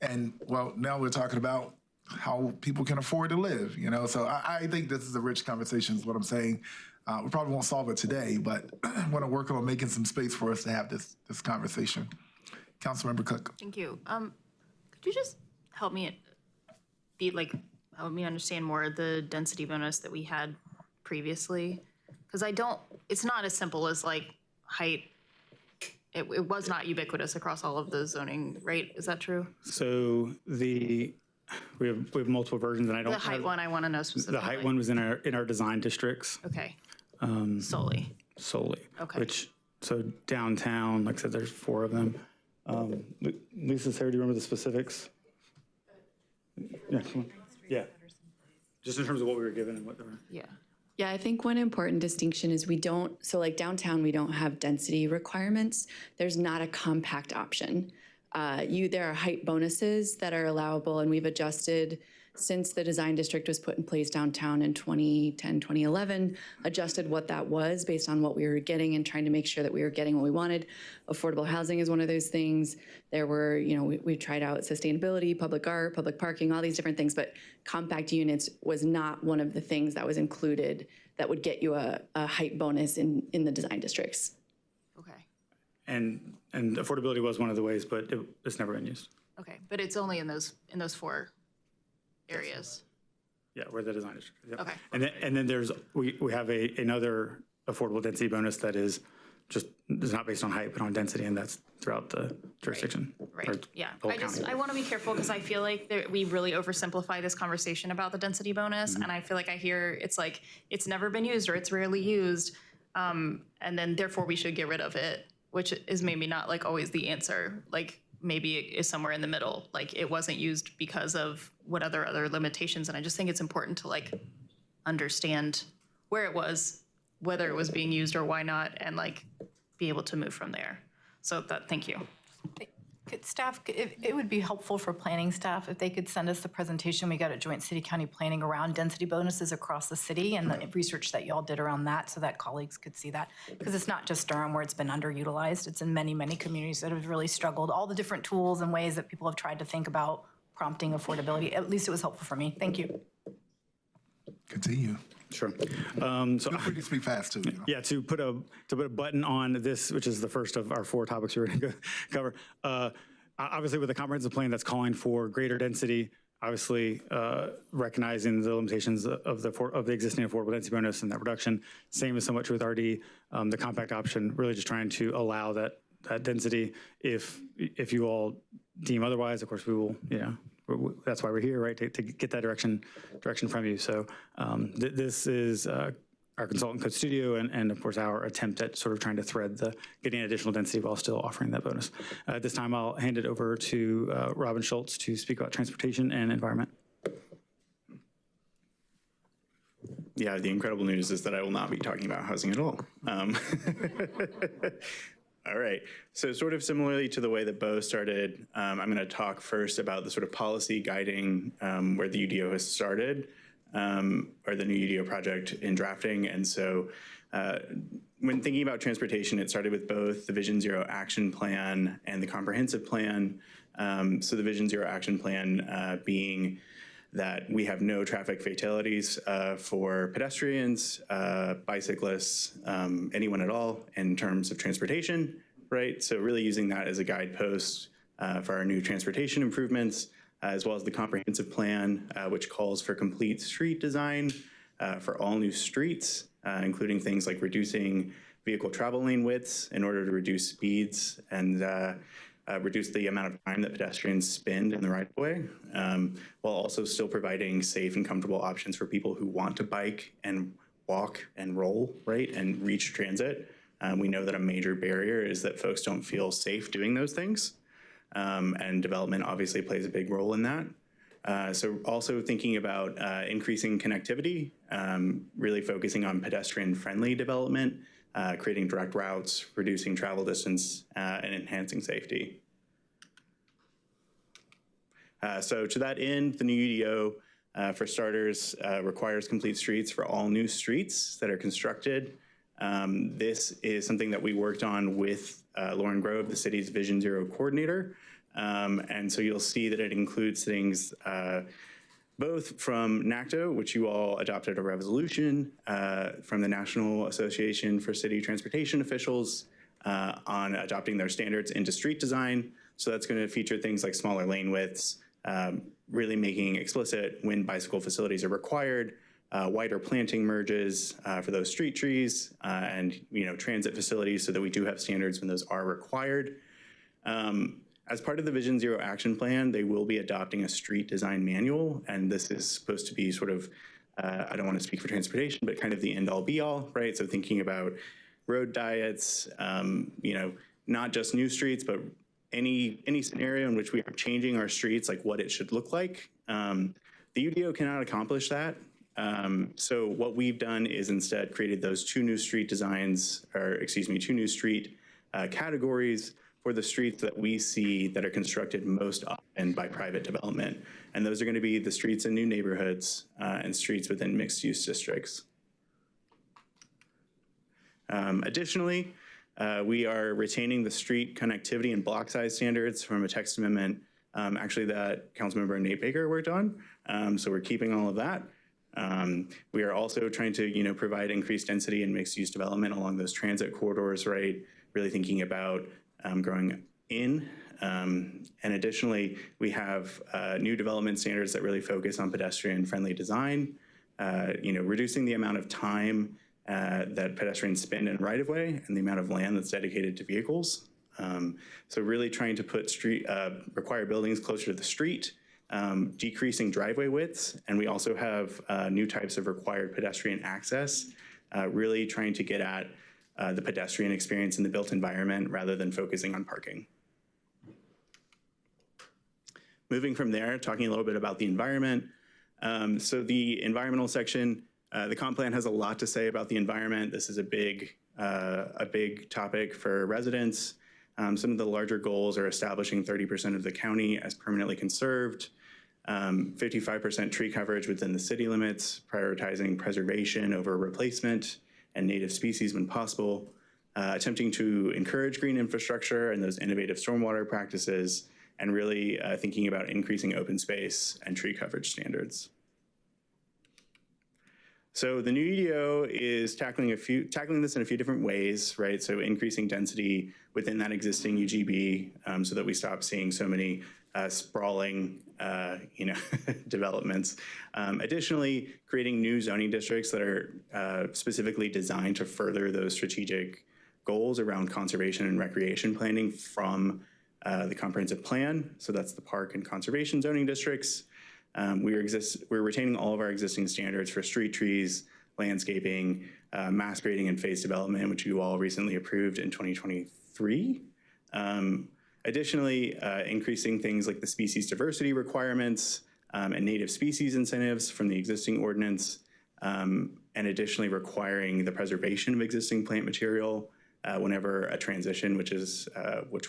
And well, now we're talking about how people can afford to live, So I think this is a rich conversation is what I'm saying. We probably won't solve it today, but I want to work on making some space for us to have this conversation. Councilmember Cook. Thank you. Could you just help me help me understand more the density bonus that we had previously? Because it's not as simple as height. It was not ubiquitous across all of the zoning, right? Is that true? So we have multiple versions, and I don't. The height one I want to know specifically. The height one was in our design districts. Okay. Solely. Okay. So downtown, like I said, there's 4 of them. Lisa, Sarah, do you remember the specifics? Yeah, come on. Yeah. Just in terms of what we were given and what they were. Yeah. Yeah, I think one important distinction is downtown, we don't have density requirements. There's not a compact option. There are height bonuses that are allowable, and we've adjusted since the design district was put in place downtown in 2010, 2011, adjusted what that was based on what we were getting and trying to make sure that we were getting what we wanted. Affordable housing is one of those things. There were, we tried out sustainability, public art, public parking, all these different things, but compact units was not one of the things that was included that would get you a height bonus in the design districts. Okay. And affordability was one of the ways, but it's never been used. Okay, but it's only in those 4 areas. Yeah, where the design district. Yep. Okay. And then there's we have another affordable density bonus that is not based on height but on density, and that's throughout the jurisdiction. Right. Yeah. I want to be careful because I feel like we really oversimplify this conversation about the density bonus, and I feel like I hear it's like it's never been used or it's rarely used, and then therefore we should get rid of it, which is maybe not always the answer. Maybe it is somewhere in the middle. It wasn't used because of what other limitations. And I just think it's important to understand where it was, whether it was being used or why not, and be able to move from there. So thank you. Staff, it would be helpful for planning staff if they could send us the presentation we got at Joint City County Planning around density bonuses across the city and the research that y'all did around that so that colleagues could see that. Because it's not just Durham where it's been underutilized. It's in many, many communities that have really struggled. All the different tools and ways that people have tried to think about prompting affordability. At least it was helpful for me. Thank you. Continue. Sure. So feel free to speak fast too. You know? Yeah, to put a button on this, which is the first of our 4 topics we're going to cover. Obviously, with a comprehensive plan that's calling for greater density, obviously recognizing the limitations of the existing affordable density bonus and that reduction. Same is somewhat true with RD. The compact option, really just trying to allow that density. If you all deem otherwise, of course we will. That's why we're here, right? To get that direction from you. So this is our consultant code studio and of course our attempt at sort of trying to thread getting additional density while still offering that bonus. At this time, I'll hand it over to Robin Schultz to speak about transportation and environment. Yeah, the incredible news is that I will not be talking about housing at all. All right, so sort of similarly to the way that Bo started, I'm going to talk first about the sort of policy guiding where the UDO has started, or the new UDO project in drafting. And so when thinking about transportation, it started with both the Vision Zero Action Plan and the Comprehensive Plan. So the Vision Zero Action Plan being that we have no traffic fatalities for pedestrians, bicyclists, anyone at all in terms of transportation, right? So really using that as a guidepost for our new transportation improvements, as well as the comprehensive plan, which calls for complete street design for all new streets, including things like reducing vehicle travel lane widths in order to reduce speeds and reduce the amount of time that pedestrians spend in the right-of-way, while also still providing safe and comfortable options for people who want to bike and walk and roll, right, and reach transit. We know that a major barrier is that folks don't feel safe doing those things, and development obviously plays a big role in that. So also thinking about increasing connectivity, really focusing on pedestrian-friendly development, creating direct routes, reducing travel distance, and enhancing safety. So to that end, the new UDO, for starters, requires complete streets for all new streets that are constructed. This is something that we worked on with Lauren Grove, the city's Vision Zero coordinator. And so you'll see that it includes things both from NACTO, which you all adopted a resolution from the National Association for City Transportation Officials on adopting their standards into street design. So that's going to feature things like smaller lane widths, really making explicit when bicycle facilities are required, wider planting merges for those street trees, and transit facilities so that we do have standards when those are required. As part of the Vision Zero Action Plan, they will be adopting a street design manual, and this is supposed to be sort of, I don't want to speak for transportation, but kind of the end all be all, right? So thinking about road diets, not just new streets, but any scenario in which we are changing our streets, like what it should look like. The UDO cannot accomplish that. So what we've done is instead created those two new street categories for the streets that we see that are constructed most often by private development. And those are going to be the streets in new neighborhoods and streets within mixed-use districts. Additionally, we are retaining the street connectivity and block size standards from a text amendment, actually that Councilmember Nate Baker worked on. So we're keeping all of that. We are also trying to, provide increased density and mixed-use development along those transit corridors, right? Really thinking about growing in. And additionally, we have new development standards that really focus on pedestrian-friendly design, reducing the amount of time that pedestrians spend in right-of-way and the amount of land that's dedicated to vehicles. So really trying to put required buildings closer to the street, decreasing driveway widths, and we also have new types of required pedestrian access, really trying to get at the pedestrian experience in the built environment rather than focusing on parking. Moving from there, talking a little bit about the environment. So the environmental section, the comp plan has a lot to say about the environment. This is a big topic for residents. Some of the larger goals are establishing 30% of the county as permanently conserved, 55% tree coverage within the city limits, prioritizing preservation over replacement and native species when possible, attempting to encourage green infrastructure and those innovative stormwater practices, and really thinking about increasing open space and tree coverage standards. So the new UDO is tackling this in a few different ways, right? So increasing density within that existing UGB so that we stop seeing so many sprawling, developments. Additionally, creating new zoning districts that are specifically designed to further those strategic goals around conservation and recreation planning from the comprehensive plan. So that's the park and conservation zoning districts. We're retaining all of our existing standards for street trees, landscaping, mass grading, and phase development, which you all recently approved in 2023. Additionally, increasing things like the species diversity requirements and native species incentives from the existing ordinance, and additionally requiring the preservation of existing plant material whenever a transition, which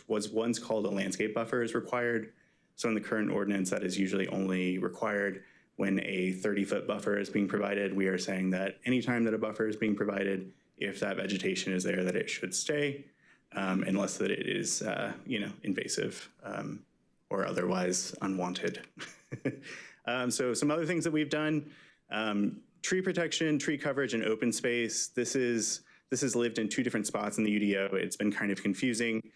was once called a landscape buffer, is required. So in the current ordinance, that is usually only required when a 30-foot buffer is being provided. We are saying that anytime that a buffer is being provided, if that vegetation is there, that it should stay, unless that it is, invasive or otherwise unwanted. So some other things that we've done, tree protection, tree coverage, and open space. This has lived in two different spots in the UDO. It's been kind of confusing.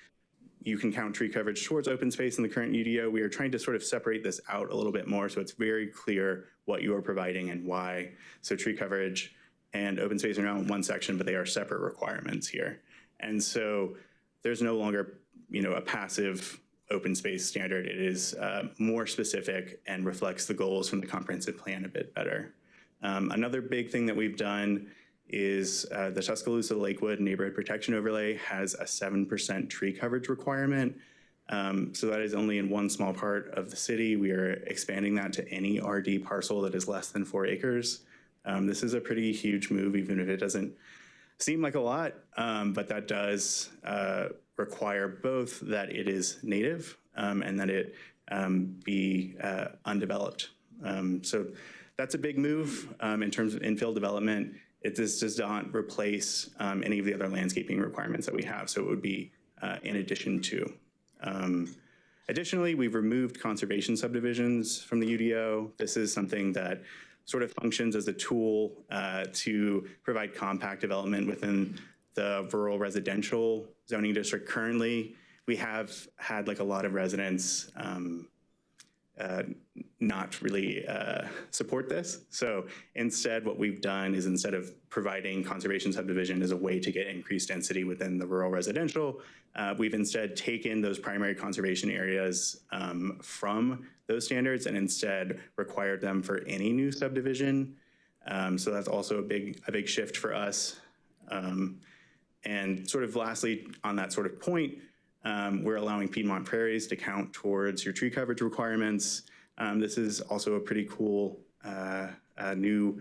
You can count tree coverage towards open space in the current UDO. We are trying to sort of separate this out a little bit more so it's very clear what you are providing and why. So tree coverage and open space are now in one section, but they are separate requirements here. And so there's no longer, a passive open space standard. It is more specific and reflects the goals from the comprehensive plan a bit better. Another big thing that we've done is the Tuscaloosa-Lakewood Neighborhood Protection Overlay has a 7% tree coverage requirement. So that is only in one small part of the city. We are expanding that to any RD parcel that is less than 4 acres. This is a pretty huge move, even if it doesn't seem like a lot, but that does require both that it is native and that it be undeveloped. So that's a big move in terms of infill development. This does not replace any of the other landscaping requirements that we have, so it would be in addition to. Additionally, we've removed conservation subdivisions from the UDO. This is something that sort of functions as a tool to provide compact development within the rural residential zoning district. Currently, we have had a lot of residents not really support this. So instead, what we've done is instead of providing conservation subdivision as a way to get increased density within the rural residential, we've instead taken those primary conservation areas from those standards and instead required them for any new subdivision. So that's also a big shift for us. And sort of lastly, on that sort of point, we're allowing Piedmont Prairies to count towards your tree coverage requirements. This is also a pretty cool new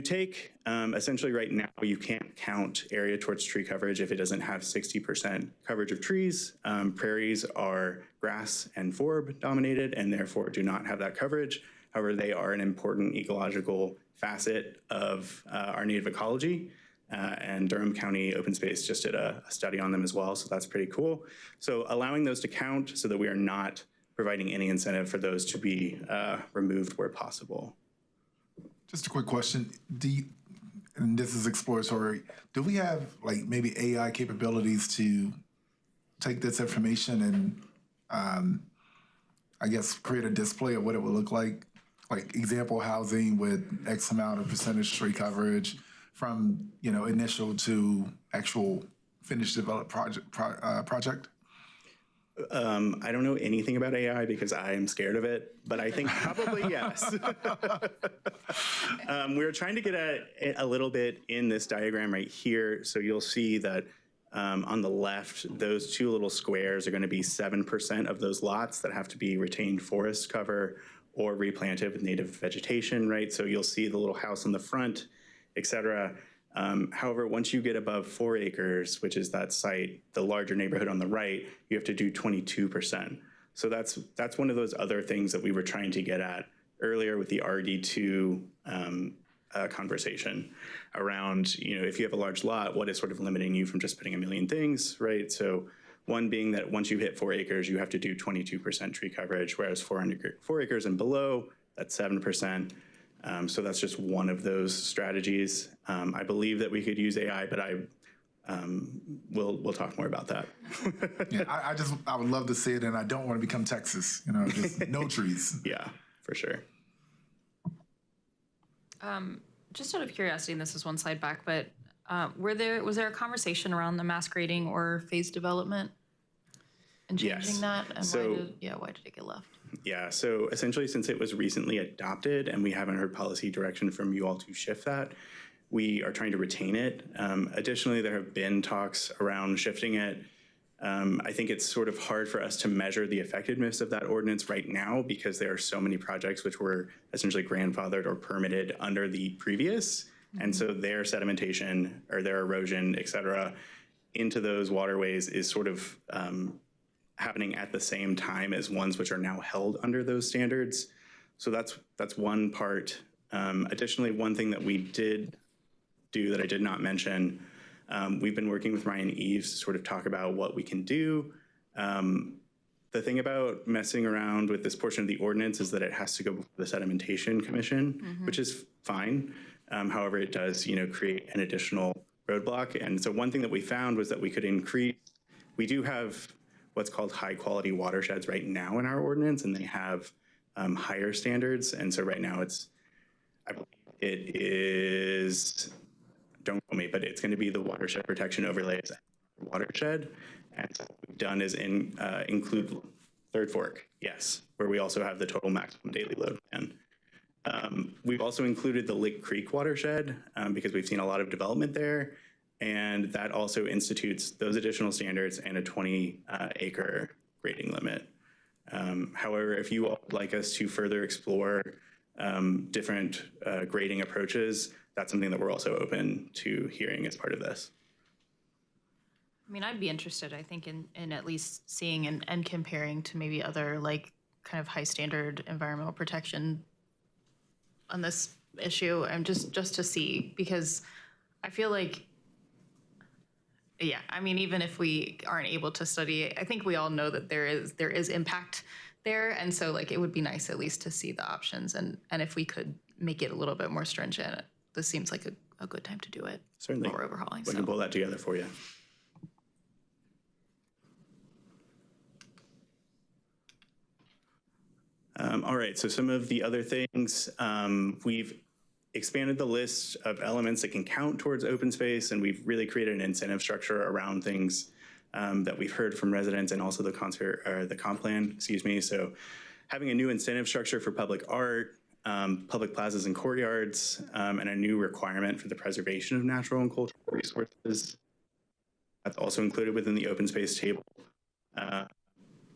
take. Essentially right now, you can't count area towards tree coverage if it doesn't have 60% coverage of trees. Prairies are grass and forb dominated and therefore do not have that coverage. However, they are an important ecological facet of our native ecology. And Durham County Open Space just did a study on them as well, so that's pretty cool. So allowing those to count so that we are not providing any incentive for those to be removed where possible. Just a quick question. And this is exploratory, do we have maybe AI capabilities to take this information and I guess create a display of what it would look like example housing with X amount of percentage tree coverage, from initial to actual finished developed project? I don't know anything about AI because I am scared of it, but I think probably yes. We're trying to get a little bit in this diagram right here. So you'll see that on the left, those two little squares are going to be 7% of those lots that have to be retained forest cover or replanted with native vegetation, right? So you'll see the little house on the front, et cetera. However, once you get above 4 acres, which is that site, the larger neighborhood on the right, you have to do 22%. So that's one of those other things that we were trying to get at earlier with the RD2 conversation around, if you have a large lot, what is sort of limiting you from just putting a million things, right? So One being that once you hit 4 acres, you have to do 22% tree coverage, whereas 4 acres and below, that's 7%. So that's just one of those strategies. I believe that we could use AI, but we'll talk more about that. Yeah, I would love to see it, and I don't want to become Texas, just no trees. Yeah, for sure. Just out of curiosity, and this is one slide back, but was there a conversation around the mass grading or phase development and changing that? And why did it get left? Yeah, so essentially, since it was recently adopted and we haven't heard policy direction from you all to shift that, we are trying to retain it. Additionally, there have been talks around shifting it. I think it's sort of hard for us to measure the effectiveness of that ordinance right now because there are so many projects which were essentially grandfathered or permitted under the previous. And so their sedimentation or their erosion, et cetera, into those waterways is sort of happening at the same time as ones which are now held under those standards. So that's one part. Additionally, one thing that we did do that I did not mention, we've been working with Ryan Eves to sort of talk about what we can do. The thing about messing around with this portion of the ordinance is that it has to go before the Sedimentation Commission, which is fine. However, it does, create an additional roadblock. And so one thing that we found was that we could increase, we do have what's called high quality watersheds right now in our ordinance, and they have higher standards. And so right now it is, don't quote me, but it's going to be the watershed protection overlays watershed. And so what we've done is include Third Fork, yes, where we also have the total maximum daily load plan. We've also included the Lick Creek watershed because we've seen a lot of development there. And that also institutes those additional standards and a 20-acre grading limit. However, if you all would like us to further explore different grading approaches, that's something that we're also open to hearing as part of this. I mean, I'd be interested, I think, in at least seeing and comparing to maybe other kind of high standard environmental protection on this issue, and just to see, because I feel like, yeah, I mean, even if we aren't able to study, I think we all know that there is impact there, and so it would be nice at least to see the options, and if we could make it a little bit more stringent, this seems like a good time to do it. Certainly, while we're overhauling. We can pull that together for you. All right, so some of the other things, we've expanded the list of elements that can count towards open space, and we've really created an incentive structure around things that we've heard from residents and also the comp plan, excuse me. So having a new incentive structure for public art, public plazas and courtyards, and a new requirement for the preservation of natural and cultural resources. That's also included within the open space table.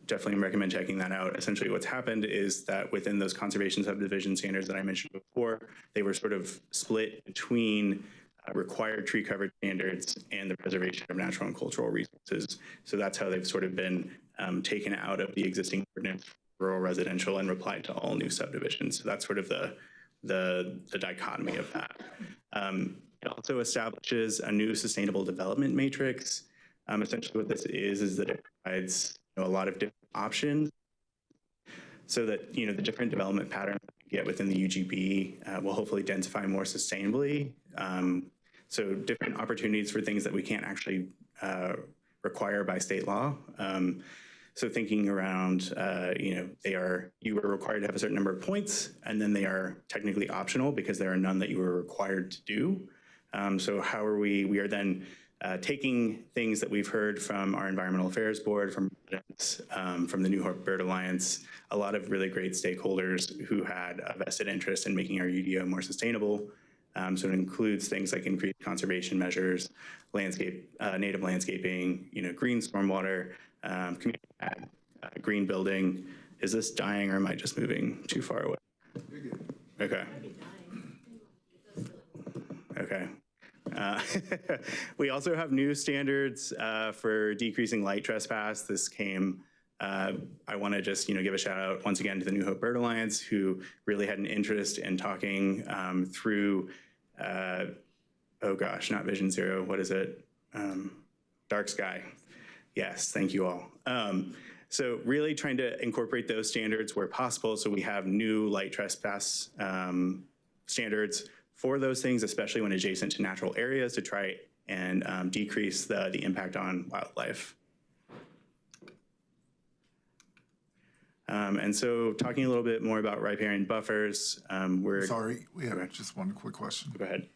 Definitely recommend checking that out. Essentially what's happened is that within those conservation subdivision standards that I mentioned before, they were sort of split between required tree coverage standards and the preservation of natural and cultural resources. So that's how they've sort of been taken out of the existing ordinance for rural residential and applied to all new subdivisions. So that's sort of the dichotomy of that. It also establishes a new sustainable development matrix. Essentially what this is that it provides a lot of different options so that, the different development patterns that we get within the UGB will hopefully densify more sustainably. So different opportunities for things that we can't actually require by state law. So thinking around, you were required to have a certain number of points, and then they are technically optional because there are none that you were required to do. So how are we are then taking things that we've heard from our Environmental Affairs Board, from the New Hope Bird Alliance, a lot of really great stakeholders who had a vested interest in making our UDO more sustainable. So it includes things like increased conservation measures, native landscaping, green stormwater, community green building. Is this dying or am I just moving too far away? Okay. Okay. We also have new standards for decreasing light trespass. This came, I want to just give a shout out once again to the New Hope Bird Alliance, who really had an interest in talking through, oh gosh, not Vision Zero, what is it? Dark Sky. Yes, thank you all. So really trying to incorporate those standards where possible. So we have new light trespass standards for those things, especially when adjacent to natural areas, to try and decrease the impact on wildlife. And so talking a little bit more about riparian buffers, Sorry, we have just one quick question. Go ahead.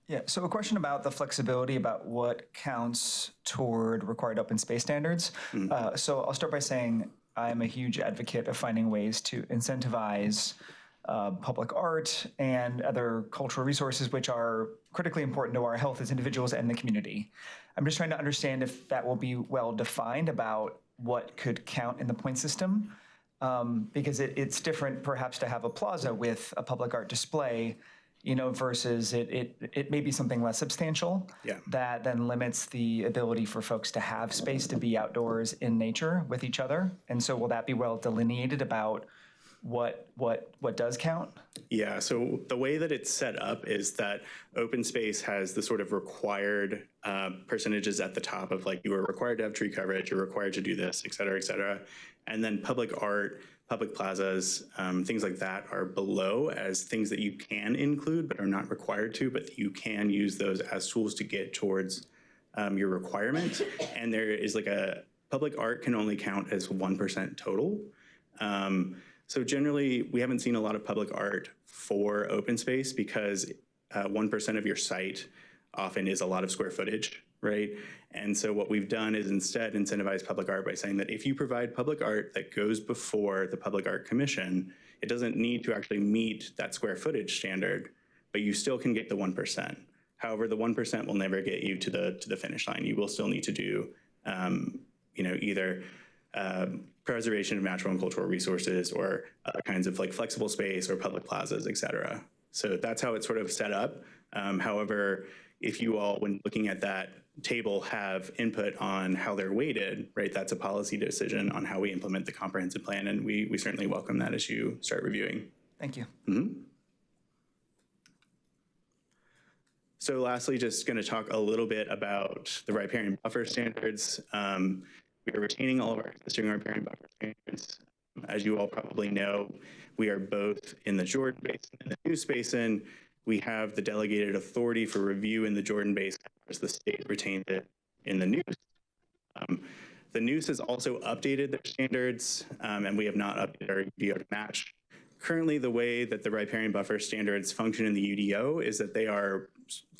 Yeah, so a question about the flexibility about what counts toward required open space standards. So I'll start by saying I'm a huge advocate of finding ways to incentivize public art and other cultural resources which are critically important to our health as individuals and the community. I'm just trying to understand if that will be well defined about what could count in the point system, because it's different perhaps to have a plaza with a public art display, you know, versus it may be something less substantial that then limits the ability for folks to have space to be outdoors in nature with each other. And so will that be well delineated about what does count? Yeah, so the way that it's set up is that open space has the sort of required percentages at the top of like, you are required to have tree coverage, you're required to do this, et cetera, et cetera. And then public art, public plazas, things like that are below as things that you can include but are not required to, but you can use those as tools to get towards your requirement. And there is like a public art can only count as 1% total. So generally, we haven't seen a lot of public art for open space because 1% of your site often is a lot of square footage, right? And so what we've done is instead incentivize public art by saying that if you provide public art that goes before the Public Art Commission, it doesn't need to actually meet that square footage standard, but you still can get the 1%. However, the 1% will never get you to the finish line. You will still need to do, you know, either preservation of natural and cultural resources or other kinds of like flexible space or public plazas, et cetera. So that's how it's sort of set up. However, if you all, when looking at that table, have input on how they're weighted, right, that's a policy decision on how we implement the comprehensive plan, and we certainly welcome that as you start reviewing. Thank you. So lastly, just going to talk a little bit about the riparian buffer standards. We are retaining all of our existing riparian buffer standards. As you all probably know, we are both in the Jordan Basin and the Neuse Basin. We have the delegated authority for review in the Jordan Basin, whereas the state retains it in the Neuse. The Neuse has also updated their standards, and we have not updated our UDO to match. Currently, the way that the riparian buffer standards function in the UDO is that they're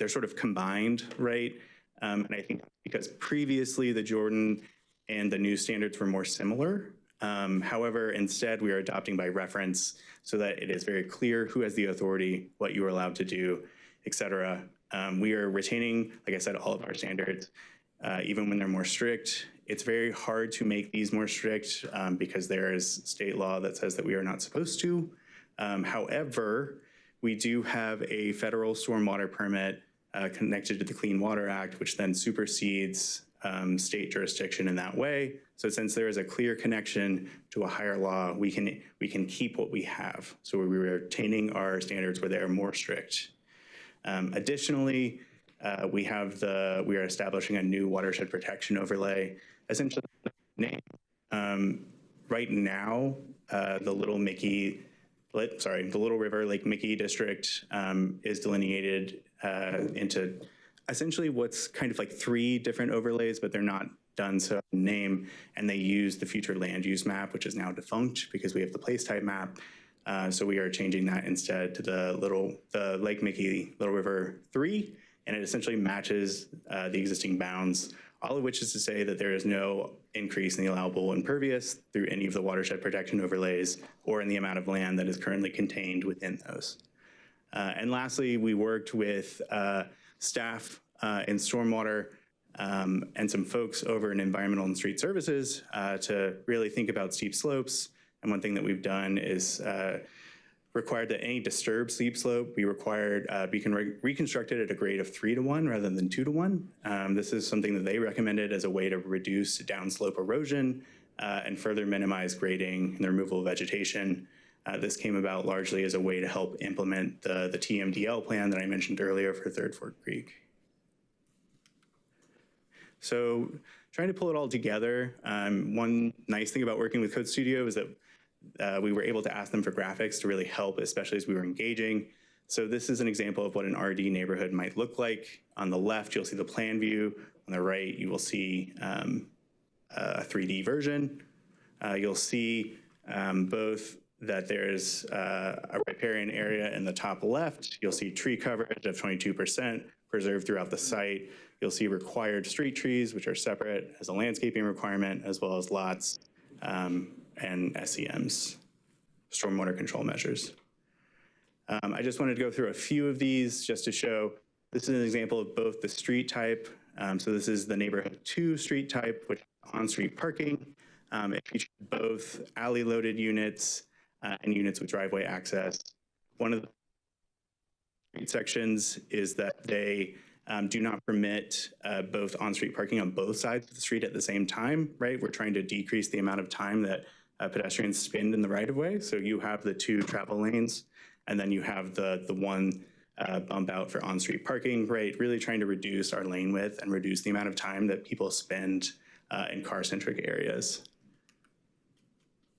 sort of combined, right? And I think because previously the Jordan and the Neuse standards were more similar. However, instead we are adopting by reference so that it is very clear who has the authority, what you are allowed to do, et cetera. We are retaining, like I said, all of our standards, even when they're more strict. It's very hard to make these more strict because there is state law that says that we are not supposed to. However, we do have a federal stormwater permit connected to the Clean Water Act, which then supersedes state jurisdiction in that way. So since there is a clear connection to a higher law, we can keep what we have. So we're retaining our standards where they are more strict. Additionally, we are establishing a new watershed protection overlay. Essentially, right now, the Little River Lake Mickey district is delineated into essentially what's kind of like 3 different overlays, but they're not done so name, and they use the future land use map, which is now defunct because we have the place type map. So we are changing that instead to the Lake Mickey Little River 3, and it essentially matches the existing bounds, all of which is to say that there is no increase in the allowable impervious through any of the watershed protection overlays or in the amount of land that is currently contained within those. And lastly, we worked with staff in stormwater and some folks over in environmental and street services to really think about steep slopes. And one thing that we've done is required that any disturbed steep slope be required be reconstructed at a grade of 3 to 1 rather than 2 to 1. This is something that they recommended as a way to reduce downslope erosion and further minimize grading and the removal of vegetation. This came about largely as a way to help implement the TMDL plan that I mentioned earlier for Third Fork Creek. So trying to pull it all together. One nice thing about working with Code Studio is that we were able to ask them for graphics to really help, especially as we were engaging. So this is an example of what an RD neighborhood might look like. On the left, you'll see the plan view. On the right, you will see a 3D version. You'll see both that there's a riparian area in the top left. You'll see tree coverage of 22% preserved throughout the site. You'll see required street trees, which are separate as a landscaping requirement, as well as lots and SEMs, stormwater control measures. I just wanted to go through a few of these just to show this is an example of both the street type. So this is the neighborhood 2 street type, which is on-street parking. It features both alley-loaded units and units with driveway access. One of the street sections is that they do not permit both on-street parking on both sides of the street at the same time, right? We're trying to decrease the amount of time that pedestrians spend in the right-of-way. So you have the 2 travel lanes, and then you have the one bump out for on-street parking, right? Really trying to reduce our lane width and reduce the amount of time that people spend in car-centric areas.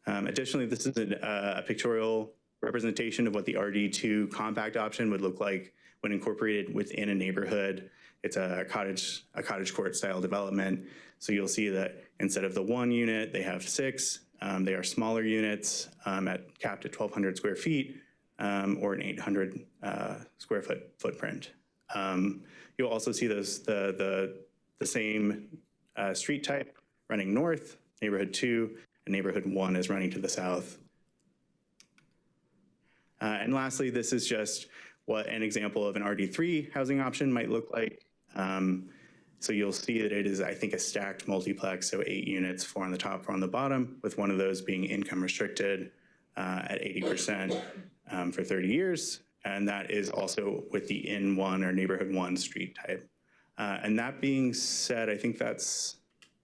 Additionally, this is a pictorial representation of what the RD2 compact option would look like when incorporated within a neighborhood. It's a cottage court style development. So you'll see that instead of the 1 unit, they have 6. They are smaller units capped at 1,200 square feet or an 800 square foot footprint. You'll also see the same street type running north, neighborhood 2, and neighborhood 1 is running to the south. And lastly, this is just what an example of an RD3 housing option might look like. So you'll see that it is, I think, a stacked multiplex, so 8 units, 4 on the top, 4 on the bottom, with one of those being income restricted at 80% for 30 years. And that is also with the N1 or neighborhood 1 street type. And that being said, I think that's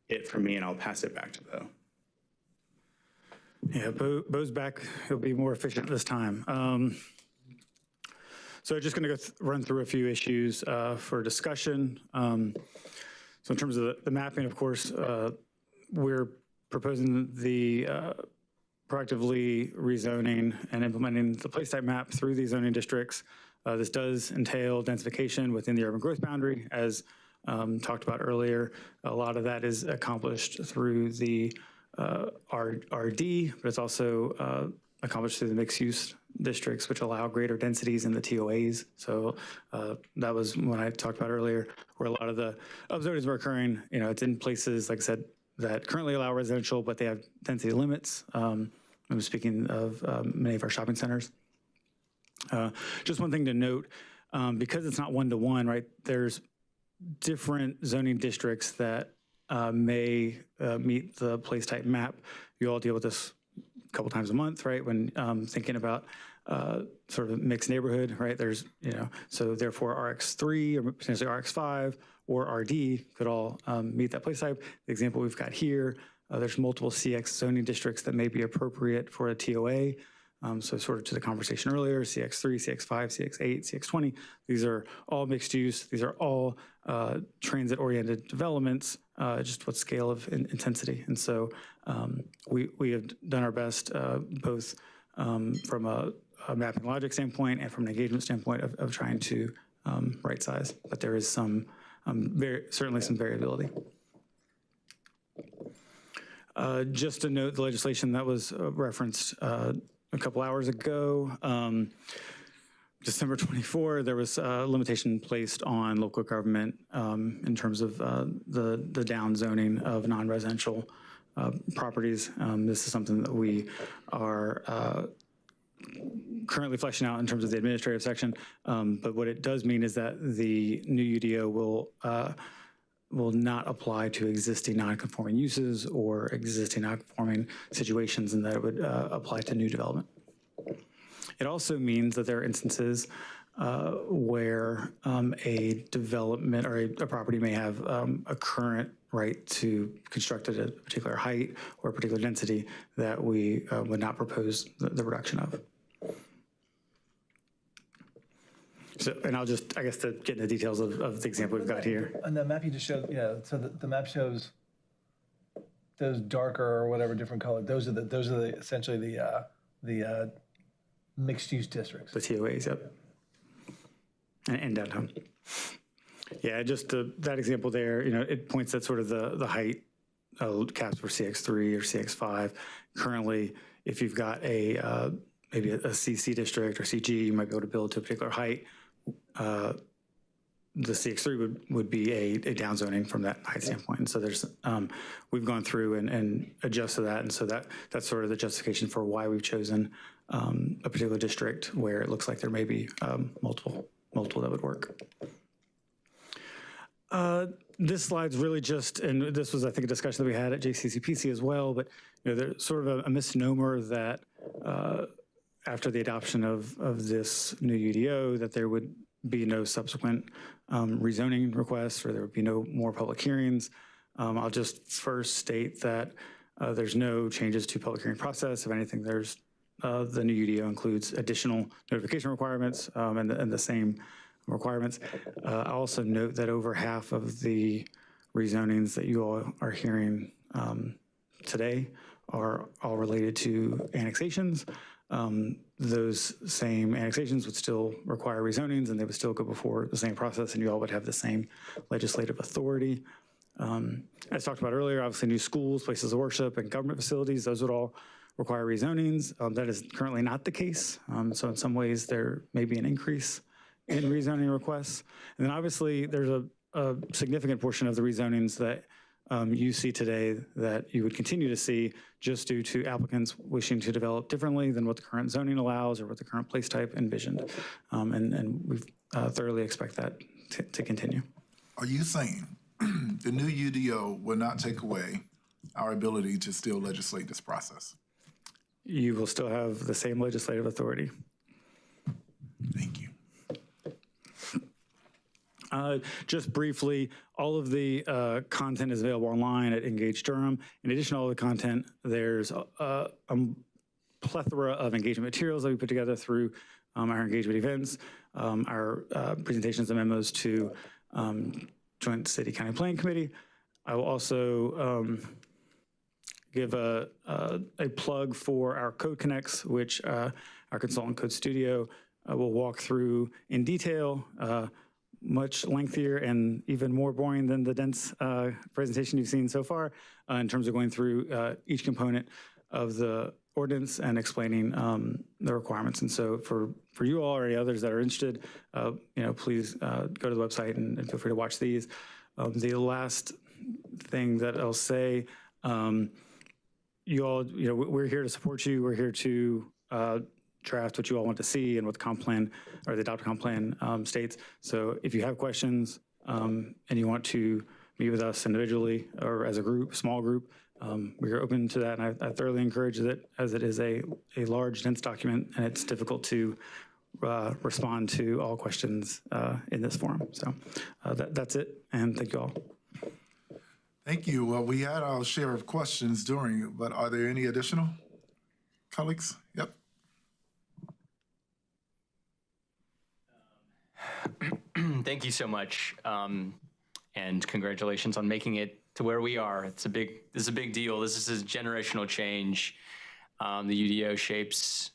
it for me, and I'll pass it back to Bo. Yeah, Bo's back. He'll be more efficient this time. So just going to run through a few issues for discussion. So in terms of the mapping, of course, we're proposing the proactively rezoning and implementing the place type map through these zoning districts. This does entail densification within the urban growth boundary, as talked about earlier. A lot of that is accomplished through the RD, but it's also accomplished through the mixed use districts, which allow greater densities in the TOAs. So that was when I talked about earlier, where a lot of the upzonings were occurring. You know, it's in places, like I said, that currently allow residential, but they have density limits. I'm speaking of many of our shopping centers. Just one thing to note, because it's not one-to-one, right, there's different zoning districts that may meet the place type map. You all deal with this a couple times a month, right? When thinking about sort of a mixed neighborhood, right? There's, you know, so therefore RX3 or potentially RX5 or RD could all meet that place type. The example we've got here, there's multiple CX zoning districts that may be appropriate for a TOA. So sort of to the conversation earlier, CX3, CX5, CX8, CX20, these are all mixed use. These are all transit-oriented developments, just what scale of intensity. And so we have done our best, both from a mapping logic standpoint and from an engagement standpoint of trying to right size, but there is some, certainly some variability. Just to note the legislation that was referenced a couple hours ago, December 24, there was a limitation placed on local government in terms of the down zoning of non-residential properties. This is something that we are currently fleshing out in terms of the administrative section. But what it does mean is that the new UDO will not apply to existing non-conforming uses or existing non-conforming situations, and that it would apply to new development. It also means that there are instances where a development or a property may have a current right to construct at a particular height or a particular density that we would not propose the reduction of. So, and I'll just, I guess, to get into the details of the example we've got here. On the map you just showed, yeah, so the map shows those darker or whatever different color, those are essentially the mixed use districts. The TOAs, yep. And downtown. Yeah, just that example there, it points at sort of the height caps for CX3 or CX5. Currently, if you've got maybe a CC district or CG, you might be able to build to a particular height. The CX3 would be a downzoning from that height standpoint. And so we've gone through and adjusted that. And so that's sort of the justification for why we've chosen a particular district where it looks like there may be multiple that would work. This slide's really just, and this was, I think, a discussion that we had at JCCPC as well, but there's sort of a misnomer that after the adoption of this new UDO, that there would be no subsequent rezoning requests, or there would be no more public hearings. I'll just first state that there's no changes to public hearing process. If anything, there's the new UDO includes additional notification requirements and the same requirements. I also note that over half of the rezonings that you all are hearing today are all related to annexations. Those same annexations would still require rezonings, and they would still go before the same process, and you all would have the same legislative authority. As talked about earlier, obviously new schools, places of worship, and government facilities, those would all require rezonings. That is currently not the case. So in some ways, there may be an increase in rezoning requests. And then obviously, there's a significant portion of the rezonings that you see today that you would continue to see just due to applicants wishing to develop differently than what the current zoning allows or what the current place type envisioned. And we thoroughly expect that to continue. Are you saying the new UDO will not take away our ability to still legislate this process? You will still have the same legislative authority. Thank you. Just briefly, all of the content is available online at Engage Durham. In addition to all the content, there's a plethora of engagement materials that we put together through our engagement events, our presentations and memos to Joint City County Planning Committee. I will also give a plug for our Code Connects, which our consultant Code Studio will walk through in detail, much lengthier and even more boring than the dense presentation you've seen so far in terms of going through each component of the ordinance and explaining the requirements. And so for you all or any others that are interested, please go to the website and feel free to watch these. The last thing that I'll say, you all, we're here to support you. We're here to draft what you all want to see and what the comp plan or the adopted comp plan states. So if you have questions and you want to meet with us individually or as a group, small group, we are open to that. And I thoroughly encourage it, as it is a large, dense document, and it's difficult to respond to all questions in this forum. So that's it, and thank you all. Thank you. Well, we had our share of questions during, but are there any additional colleagues? Yep. Thank you so much, and congratulations on making it to where we are. This is a big deal. This is a generational change. The UDO shapes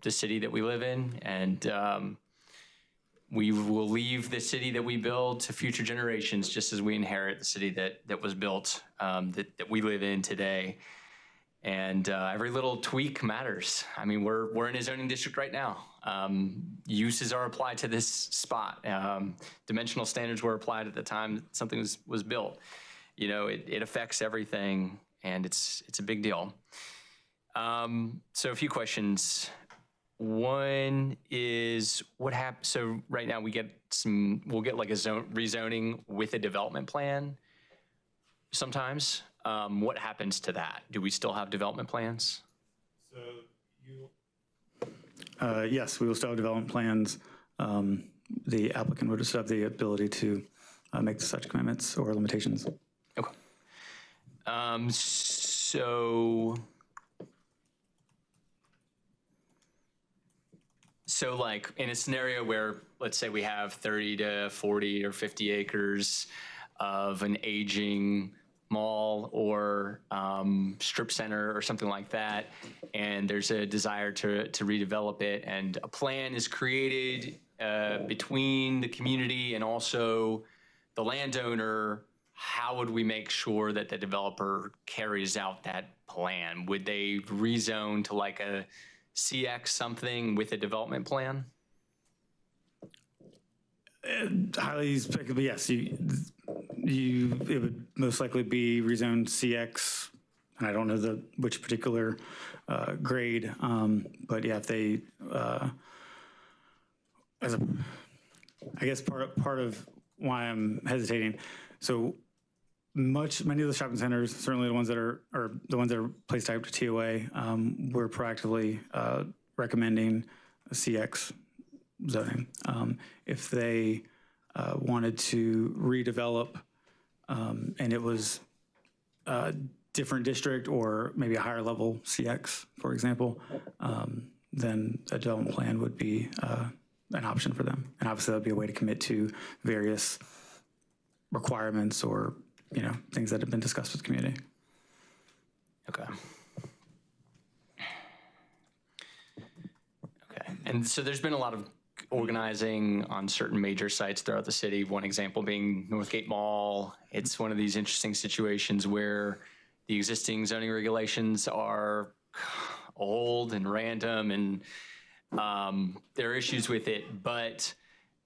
the city that we live in, and we will leave the city that we build to future generations, just as we inherit the city that was built, that we live in today. And every little tweak matters. I mean, we're in a zoning district right now. Uses are applied to this spot. Dimensional standards were applied at the time something was built. It affects everything, and it's a big deal. So a few questions. One is what happens. So right now we'll get like a rezoning with a development plan sometimes. What happens to that? Do we still have development plans? Yes, we will still have development plans. The applicant would just have the ability to make such commitments or limitations. Okay. So like in a scenario where, let's say we have 30 to 40 or 50 acres of an aging mall or strip center or something like that, and there's a desire to redevelop it, and a plan is created between the community and also the landowner, how would we make sure that the developer carries out that plan? Would they rezone to like a CX something with a development plan? Highly speculative, yes. It would most likely be rezoned CX, and I don't know which particular grade, but yeah, if they, I guess part of why I'm hesitating. So many of the shopping centers, certainly the ones that are place type to TOA, we're proactively recommending a CX zoning. If they wanted to redevelop and it was a different district or maybe a higher level CX, for example, then a development plan would be an option for them. And obviously that would be a way to commit to various requirements or things that have been discussed with the community. Okay. And so there's been a lot of organizing on certain major sites throughout the city. One example being Northgate Mall. It's one of these interesting situations where the existing zoning regulations are old and random, and there are issues with it. But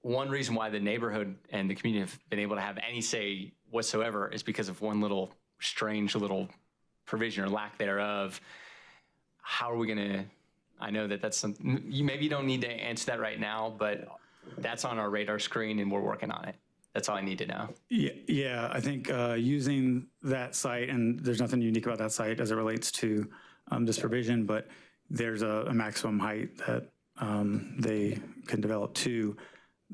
one reason why the neighborhood and the community have been able to have any say whatsoever is because of one little strange little provision or lack thereof. How are we going to, I know that's something, maybe you don't need to answer that right now, but that's on our radar screen and we're working on it. That's all I need to know. Yeah, I think using that site, and there's nothing unique about that site as it relates to this provision, but there's a maximum height that they can develop to.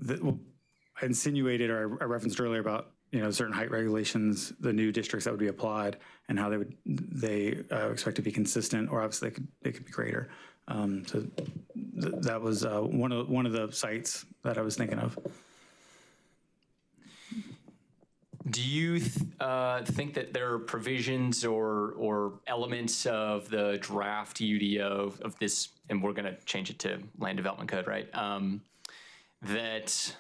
I insinuated, or I referenced earlier about certain height regulations, the new districts that would be applied, and how they expect to be consistent, or obviously they could be greater. So that was one of the sites that I was thinking of. Do you think that there are provisions or elements of the draft UDO of this, and we're going to change it to Land Development Code, right? That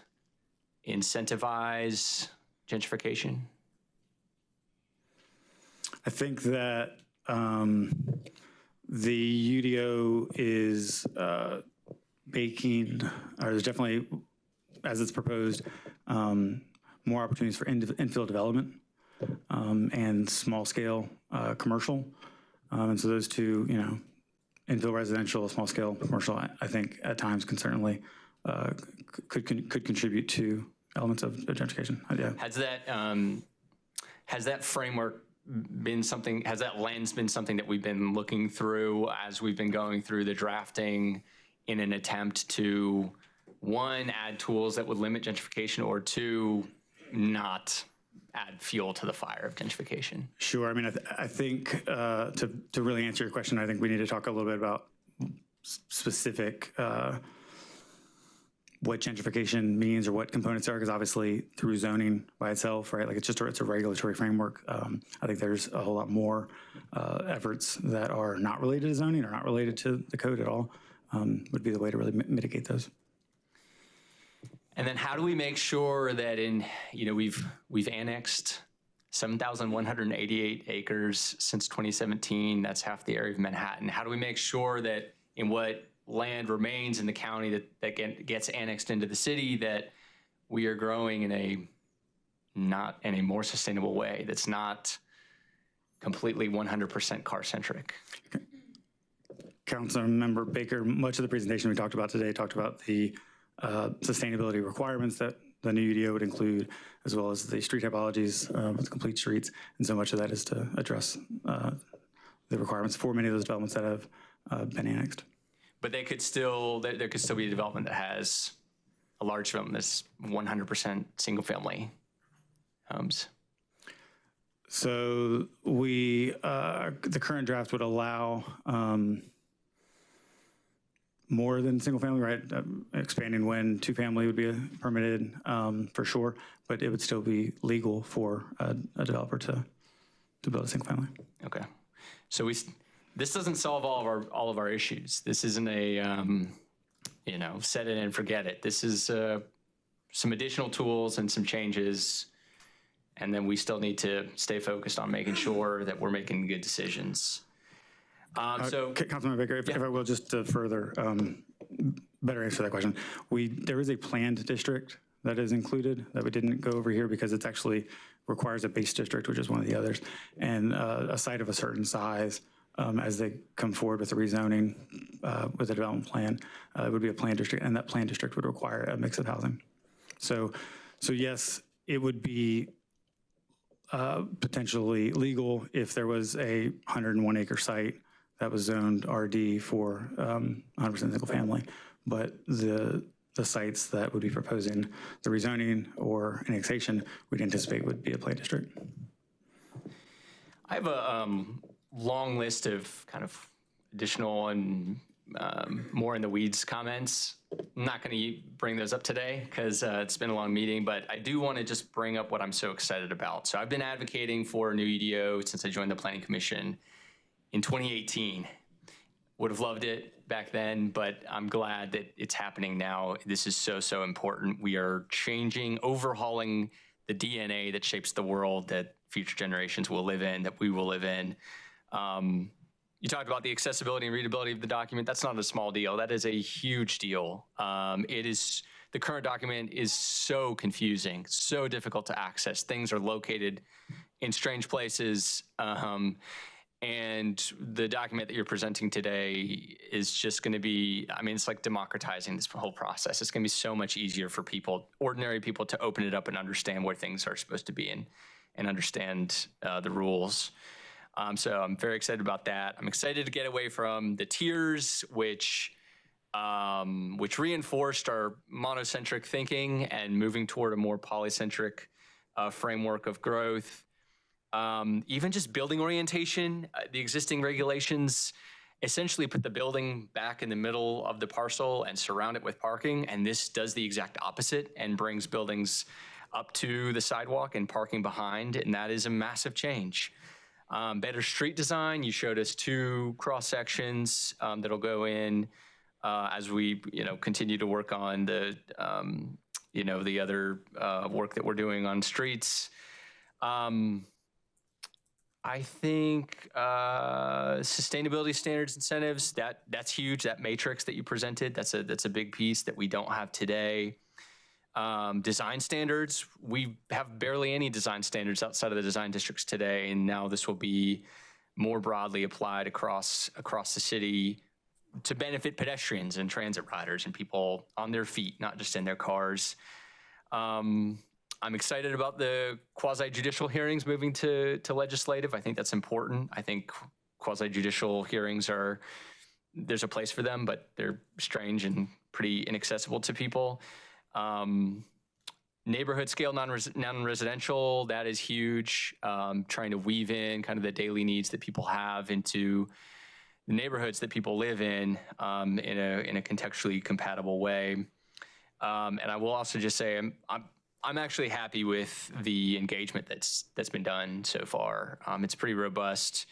incentivize gentrification? I think that the UDO is baking, or there's definitely, as it's proposed, more opportunities for infill development and small scale commercial. And so those two, infill residential, small scale commercial, I think at times can certainly could contribute to elements of gentrification. Yeah. Has that framework been something, has that lens been something that we've been looking through as we've been going through the drafting in an attempt to, one, add tools that would limit gentrification, or two, not add fuel to the fire of gentrification? Sure. I mean, I think to really answer your question, I think we need to talk a little bit about specific what gentrification means or what components are, because obviously through zoning by itself, right? Like it's a regulatory framework. I think there's a whole lot more efforts that are not related to zoning or not related to the code at all, would be the way to really mitigate those. And then how do we make sure that we've annexed 7,188 acres since 2017, that's half the area of Manhattan. How do we make sure that in what land remains in the county that gets annexed into the city, that we are growing in a more sustainable way that's not completely 100% car-centric? Councilmember Baker, much of the presentation we talked about today talked about the sustainability requirements that the new UDO would include, as well as the street typologies with complete streets. And so much of that is to address the requirements for many of those developments that have been annexed. But there could still be a development that has a large development that's 100% single family homes. So the current draft would allow more than single family, right? Expanding when two family would be permitted for sure, but it would still be legal for a developer to build a single family. Okay. So this doesn't solve all of our issues. This isn't a, set it and forget it. This is some additional tools and some changes. And then we still need to stay focused on making sure that we're making good decisions. Councilman Baker, if I will, just to further better answer that question, there is a planned district that is included that we didn't go over here because it's actually requires a base district, which is one of the others, and a site of a certain size. As they come forward with the rezoning with a development plan, it would be a planned district, and that planned district would require a mix of housing. So yes, it would be potentially legal if there was a 101 acre site that was zoned RD for 100% single family, but the sites that would be proposing the rezoning or annexation we'd anticipate would be a planned district. I have a long list of kind of additional and more in the weeds comments. I'm not going to bring those up today because it's been a long meeting, but I do want to just bring up what I'm so excited about. So I've been advocating for a new EDO since I joined the Planning Commission in 2018. Would have loved it back then, but I'm glad that it's happening now. This is so important. We are overhauling the DNA that shapes the world that future generations will live in, that we will live in. You talked about the accessibility and readability of the document. That's not a small deal. That is a huge deal. The current document is so confusing, so difficult to access. Things are located in strange places. And the document that you're presenting today is just going to be, it's like democratizing this whole process. It's going to be so much easier for people, ordinary people, to open it up and understand where things are supposed to be and understand the rules. So I'm very excited about that. I'm excited to get away from the tiers, which reinforced our monocentric thinking and moving toward a more polycentric framework of growth. Even just building orientation, the existing regulations essentially put the building back in the middle of the parcel and surround it with parking. And this does the exact opposite and brings buildings up to the sidewalk and parking behind. And that is a massive change. Better street design. You showed us 2 cross sections that'll go in as we, continue to work on the other work that we're doing on streets. I think sustainability standards incentives, that's huge. That matrix that you presented, that's a big piece that we don't have today. Design standards, we have barely any design standards outside of the design districts today, and now this will be more broadly applied across the city to benefit pedestrians and transit riders and people on their feet, not just in their cars. I'm excited about the quasi-judicial hearings moving to legislative. I think that's important. I think quasi-judicial hearings there's a place for them, but they're strange and pretty inaccessible to people. Neighborhood scale non-residential, that is huge. Trying to weave in kind of the daily needs that people have into the neighborhoods that people live in a contextually compatible way. And I will also just say I'm actually happy with the engagement that's been done so far. It's pretty robust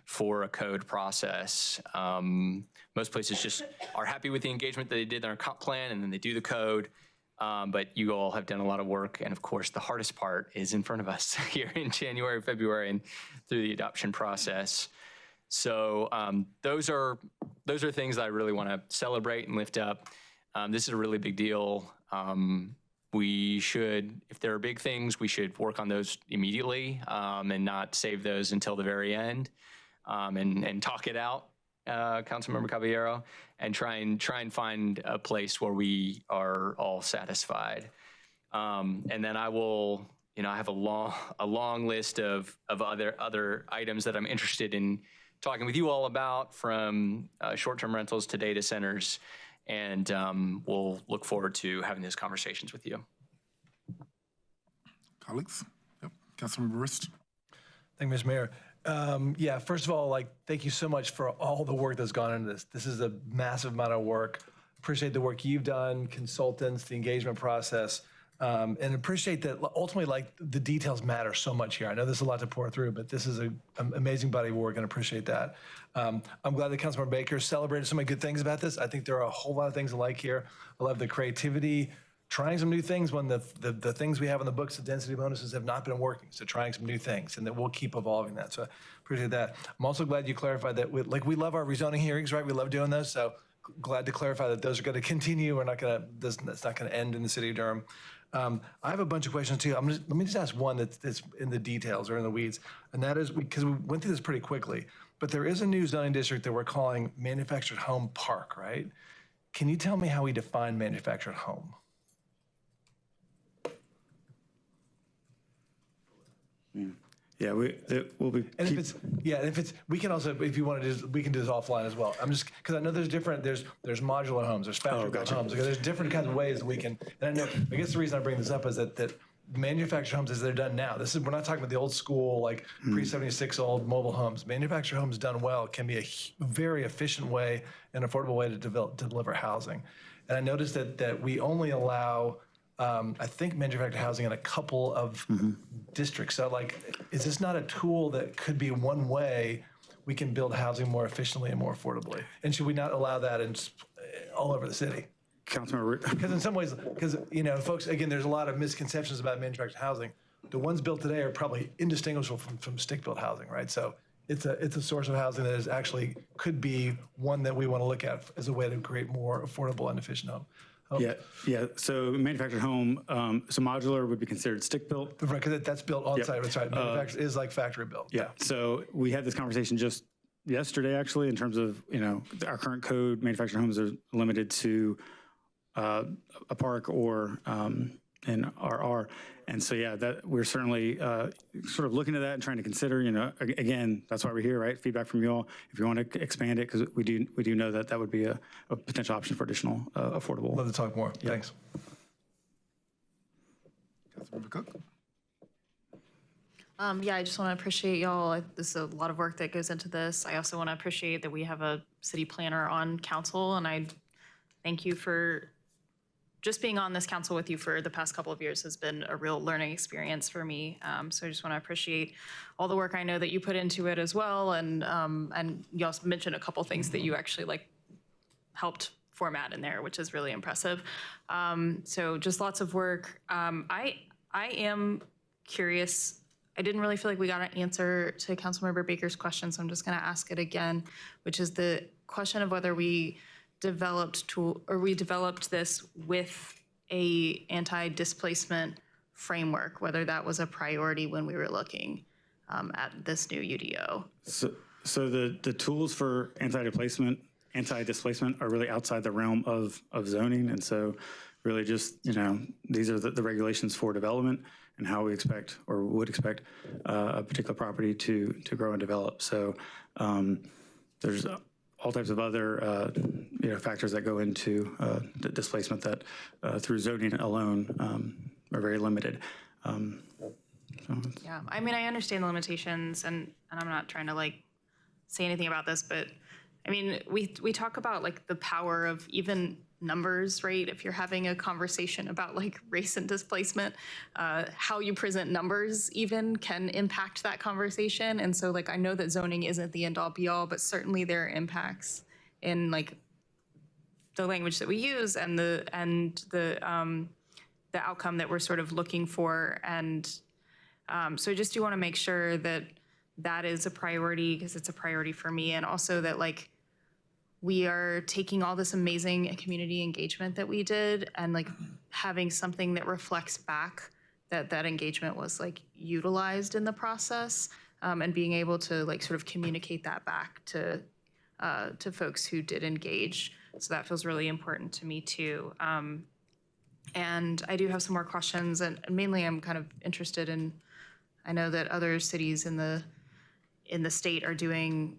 for a code process. Most places just are happy with the engagement that they did in our comp plan, and then they do the code. But you all have done a lot of work, and of course, the hardest part is in front of us here in January, February, and through the adoption process. So those are things that I really want to celebrate and lift up. This is a really big deal. We should, if there are big things, we should work on those immediately and not save those until the very end and talk it out, Councilmember Caballero, and try and find a place where we are all satisfied. And then I will, I have a long list of other items that I'm interested in talking with you all about, from short-term rentals to data centers. And we'll look forward to having those conversations with you. Colleagues? Yep. Councilmember Rist. Thank you, Mr. Mayor. First of all, thank you so much for all the work that's gone into this. This is a massive amount of work. Appreciate the work you've done, consultants, the engagement process. And appreciate that ultimately, like, the details matter so much here. I know there's a lot to pour through, but this is an amazing body of work and appreciate that. I'm glad that Councilmember Baker celebrated so many good things about this. I think there are a whole lot of things I like here. I love the creativity, trying some new things when the things we have in the books, the density bonuses have not been working. So trying some new things and that we'll keep evolving that. So I appreciate that. I'm also glad you clarified that we love our rezoning hearings, right? We love doing those. So glad to clarify that those are going to continue. We're not going to, that's not going to end in the city of Durham. I have a bunch of questions too. Let me just ask one that's in the details or in the weeds, and that is because we went through this pretty quickly, but there is a new zoning district that we're calling Manufactured Home Park, right? Can you tell me how we define manufactured home? Yeah, we'll be. And if it's, we can also, if you want to do, we can do this offline as well. I'm just, because I know there's different, there's modular homes, there's factory built homes. There's different kinds of ways that we can, and I guess the reason I bring this up is that manufactured homes as they're done now, we're not talking about the old school, like pre-76 old mobile homes. Manufactured homes done well can be a very efficient way and affordable way to deliver housing. And I noticed that we only allow, I think, manufactured housing in a couple of districts. So, like, is this not a tool that could be one way we can build housing more efficiently and more affordably? And should we not allow that all over the city? Councilmember, because in some ways, folks, again, there's a lot of misconceptions about manufactured housing. The ones built today are probably indistinguishable from stick-built housing, right? So it's a source of housing that is actually could be one that we want to look at as a way to create more affordable and efficient home. Yeah. So manufactured home, so modular would be considered stick-built. Right, because that's built on site. That's right. Manufactured is like factory built. Yeah. So we had this conversation just yesterday, actually, in terms of our current code. Manufactured homes are limited to a park or an RR, and so that we're certainly sort of looking at that and trying to consider. Again, that's why we're here, right? Feedback from you all. If you want to expand it, because we do know that would be a potential option for additional affordable. Love to talk more. Yeah. Thanks. Councilmember Cook. I just want to appreciate y'all. This is a lot of work that goes into this. I also want to appreciate that we have a city planner on council, and I thank you for just being on this council with you for the past couple of years has been a real learning experience for me. So I just want to appreciate all the work I know that you put into it as well. And you also mentioned a couple things that you actually helped format in there, which is really impressive. So just lots of work. I am curious. I didn't really feel like we got an answer to Councilmember Baker's question, so I'm just going to ask it again, which is the question of whether we developed this with a anti-displacement framework, whether that was a priority when we were looking at this new UDO. So the tools for anti-displacement are really outside the realm of zoning, and so really just these are the regulations for development and how we expect or would expect a particular property to grow and develop. So there's all types of other factors that go into the displacement that through zoning alone are very limited. Yeah, I mean, I understand the limitations, and I'm not trying to say anything about this, but I mean, we talk about the power of even numbers, right? If you're having a conversation about race and displacement, how you present numbers even can impact that conversation. And so I know that zoning isn't the end all be all, but certainly there are impacts in the language that we use and the outcome that we're sort of looking for. And so I just do want to make sure that that is a priority, because it's a priority for me, and also that we are taking all this amazing community engagement that we did and having something that reflects back that engagement was utilized in the process, and being able to sort of communicate that back to folks who did engage. So that feels really important to me too. And I do have some more questions, and mainly I'm kind of interested in, I know that other cities in the state are doing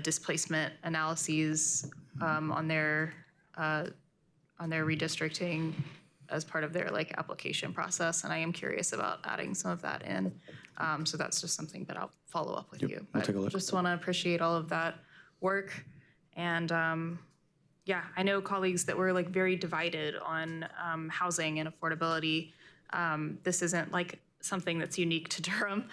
displacement analyses on their redistricting as part of their application process, and I am curious about adding some of that in. So that's just something that I'll follow up with you. We'll take a look. Just want to appreciate all of that work, and yeah, I know colleagues that were like very divided on housing and affordability. This isn't like something that's unique to Durham.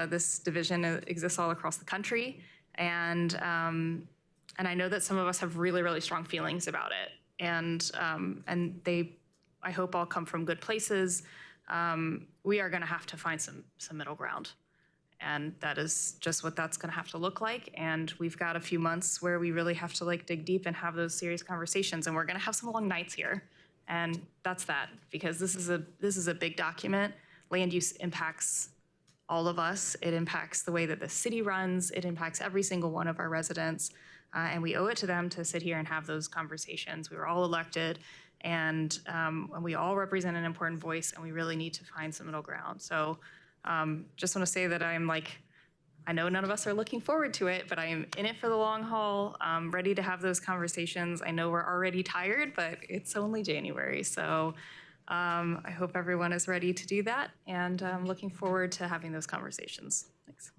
This division exists all across the country, and I know that some of us have really, really strong feelings about it, and they, I hope, all come from good places. We are going to have to find some middle ground. And that is just what that's going to have to look like. And we've got a few months where we really have to like dig deep and have those serious conversations. And we're going to have some long nights here. And that's that, because this is a big document. Land use impacts all of us. It impacts the way that the city runs. It impacts every single one of our residents. And we owe it to them to sit here and have those conversations. We were all elected, and we all represent an important voice, and we really need to find some middle ground. So just want to say that I know none of us are looking forward to it, but I am in it for the long haul, ready to have those conversations. I know we're already tired, but it's only January. So I hope everyone is ready to do that, and I'm looking forward to having those conversations. Thanks.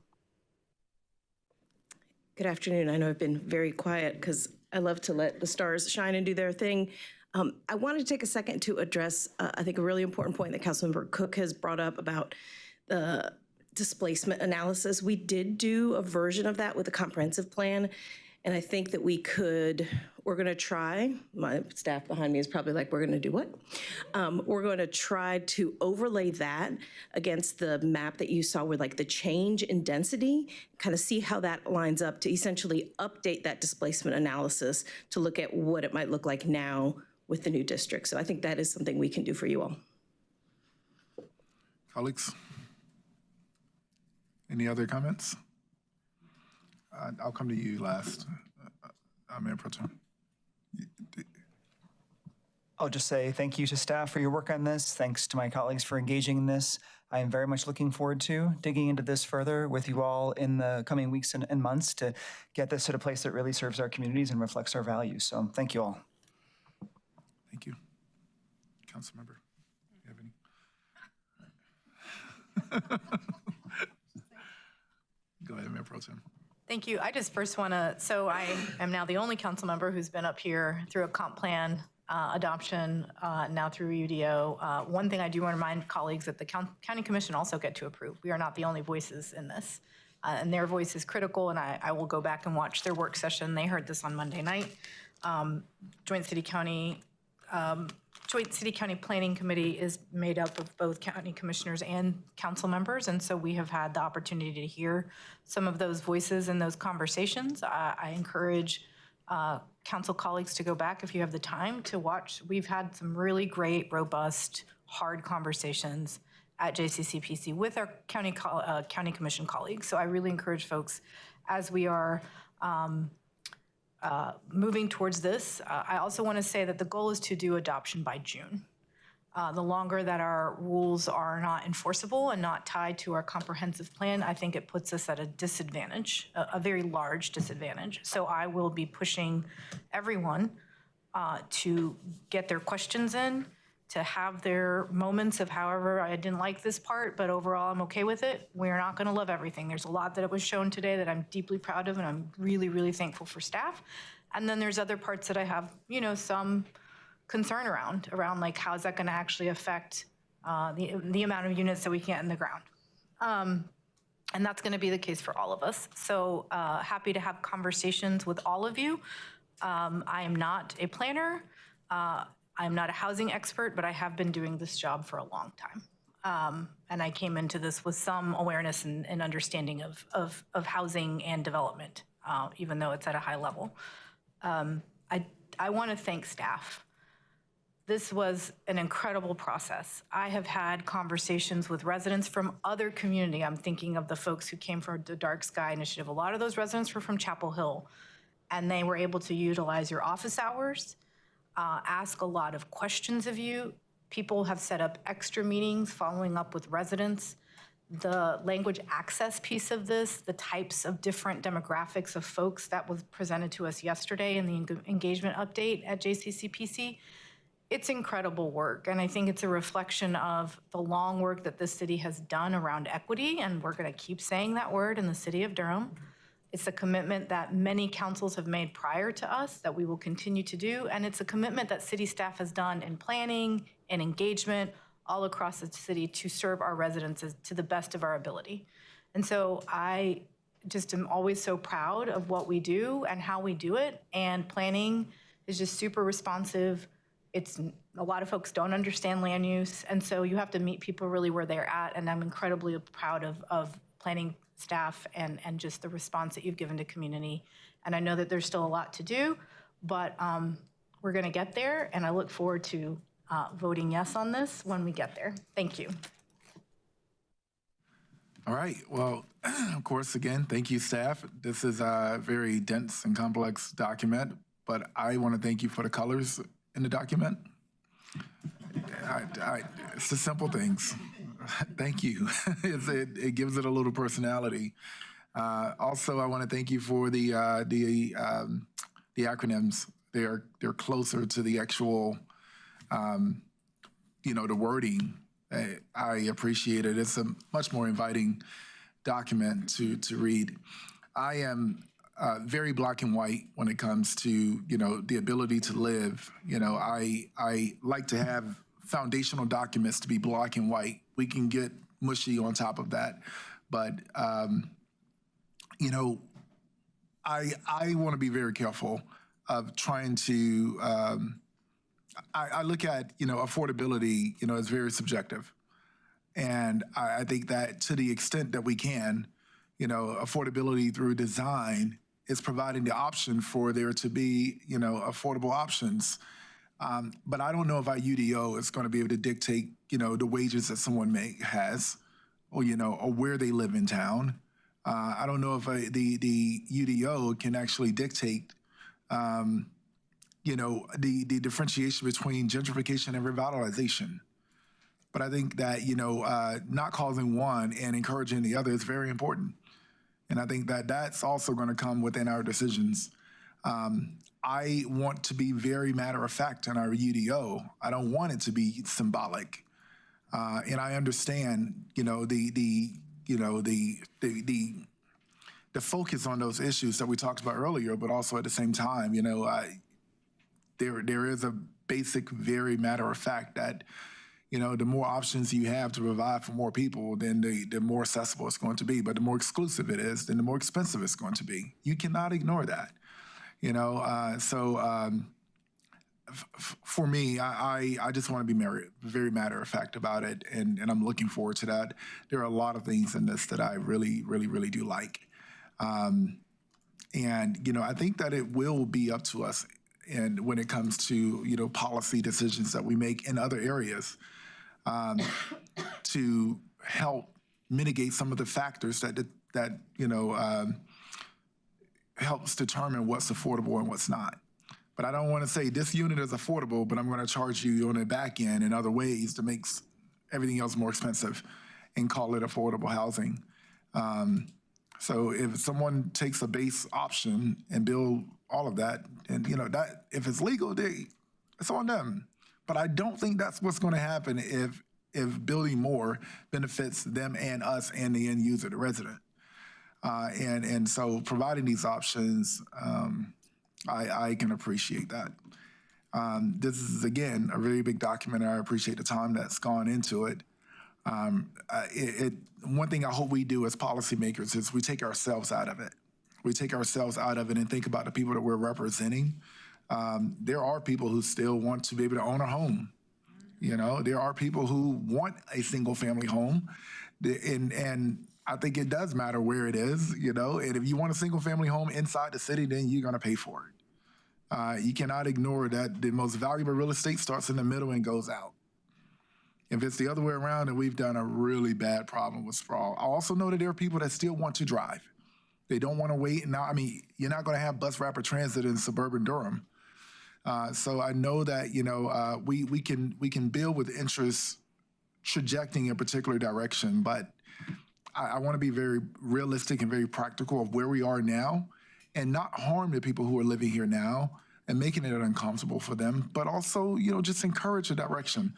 Good afternoon. I know I've been very quiet because I love to let the stars shine and do their thing. I wanted to take a second to address, I think, a really important point that Councilmember Cook has brought up about the displacement analysis. We did do a version of that with a comprehensive plan, and I think that we're going to try, my staff behind me is probably like, we're going to do what? We're going to try to overlay that against the map that you saw with like the change in density, kind of see how that lines up to essentially update that displacement analysis to look at what it might look like now with the new district. So I think that is something we can do for you all. Colleagues? Any other comments? I'll come to you last, Mayor Pro Tem. I'll just say thank you to staff for your work on this. Thanks to my colleagues for engaging in this. I am very much looking forward to digging into this further with you all in the coming weeks and months to get this at a place that really serves our communities and reflects our values. So thank you all. Thank you. Councilmember, you have any? Go ahead, Mayor Pro Tem. Thank you. I just first want to, so I am now the only council member who's been up here through a comp plan adoption, now through UDO. One thing I do want to remind colleagues that the county commission also get to approve. We are not the only voices in this. And their voice is critical, and I will go back and watch their work session. They heard this on Monday night. Joint City County Planning Committee is made up of both county commissioners and council members, and so we have had the opportunity to hear some of those voices in those conversations. I encourage council colleagues to go back if you have the time to watch. We've had some really great, robust, hard conversations at JCCPC with our county commission colleagues. So I really encourage folks, as we are moving towards this. I also want to say that the goal is to do adoption by June. The longer that our rules are not enforceable and not tied to our comprehensive plan, I think it puts us at a disadvantage, a very large disadvantage. So I will be pushing everyone to get their questions in, to have their moments of however I didn't like this part, but overall I'm okay with it. We're not going to love everything. There's a lot that was shown today that I'm deeply proud of, and I'm really, really thankful for staff. And then there's other parts that I have, some concern around like how is that going to actually affect the amount of units that we can get in the ground. And that's going to be the case for all of us. So happy to have conversations with all of you. I am not a planner. I'm not a housing expert, but I have been doing this job for a long time. And I came into this with some awareness and understanding of housing and development, even though it's at a high level. I want to thank staff. This was an incredible process. I have had conversations with residents from other community. I'm thinking of the folks who came from the Dark Sky Initiative. A lot of those residents were from Chapel Hill, and they were able to utilize your office hours, ask a lot of questions of you. People have set up extra meetings following up with residents. The language access piece of this, the types of different demographics of folks that was presented to us yesterday in the engagement update at JCCPC, it's incredible work. And I think it's a reflection of the long work that this city has done around equity, and we're gonna keep saying that word in the city of Durham. It's a commitment that many councils have made prior to us that we will continue to do. And it's a commitment that city staff has done in planning and engagement all across the city to serve our residents to the best of our ability. And so I just am always so proud of what we do and how we do it. And planning is just super responsive. It's a lot of folks don't understand land use. And so you have to meet people really where they're at. And I'm incredibly proud of planning staff and just the response that you've given to community. And I know that there's still a lot to do, but we're gonna get there. And I look forward to voting yes on this when we get there. Thank you. All right, well, of course, again, thank you, staff. This is a very dense and complex document, but I want to thank you for the colors in the document. It's the simple things. Thank you. It gives it a little personality. Also, I want to thank you for the acronyms. They're closer to the actual, the wording. I appreciate it. It's a much more inviting document to read. I am very black and white when it comes to the ability to live. I like to have foundational documents to be black and white. We can get mushy on top of that, but I want to be very careful of trying to. I look at affordability as very subjective, and I think that to the extent that we can, affordability through design is providing the option for there to be affordable options. But I don't know if our UDO is going to be able to dictate the wages that someone has, or or where they live in town. I don't know if the UDO can actually dictate. The differentiation between gentrification and revitalization. But I think that, not causing one and encouraging the other is very important. And I think that that's also going to come within our decisions. I want to be very matter of fact in our UDO. I don't want it to be symbolic. And I understand, the focus on those issues that we talked about earlier, but also at the same time, there is a basic, very matter of fact that, the more options you have to provide for more people, then the more accessible it's going to be. But the more exclusive it is, then the more expensive it's going to be. You cannot ignore that, for me, I just want to be very matter of fact about it, and I'm looking forward to that. There are a lot of things in this that I really, really, really do like. And, I think that it will be up to us. And when it comes to, policy decisions that we make in other areas, to help mitigate some of the factors that helps determine what's affordable and what's not. But I don't want to say this unit is affordable, but I'm going to charge you on the back end in other ways to make everything else more expensive and call it affordable housing. So if someone takes a base option and build all of that, and that if it's legal, it's on them. But I don't think that's what's going to happen if building more benefits them and us and the end user, the resident. And so providing these options, I can appreciate that. This is, again, a really big document, and I appreciate the time that's gone into it. One thing I hope we do as policymakers is we take ourselves out of it. We take ourselves out of it and think about the people that we're representing. There are people who still want to be able to own a home. There are people who want a single family home. And I think it does matter where it is, and if you want a single family home inside the city, then you're going to pay for it. You cannot ignore that the most valuable real estate starts in the middle and goes out. If it's the other way around, then we've done a really bad problem with sprawl. I also know that there are people that still want to drive. They don't want to wait. Now, you're not going to have bus rapid transit in suburban Durham. So I know that, we can build with interest trajecting a particular direction, but I want to be very realistic and very practical of where we are now and not harm the people who are living here now and making it uncomfortable for them, but also, just encourage a direction.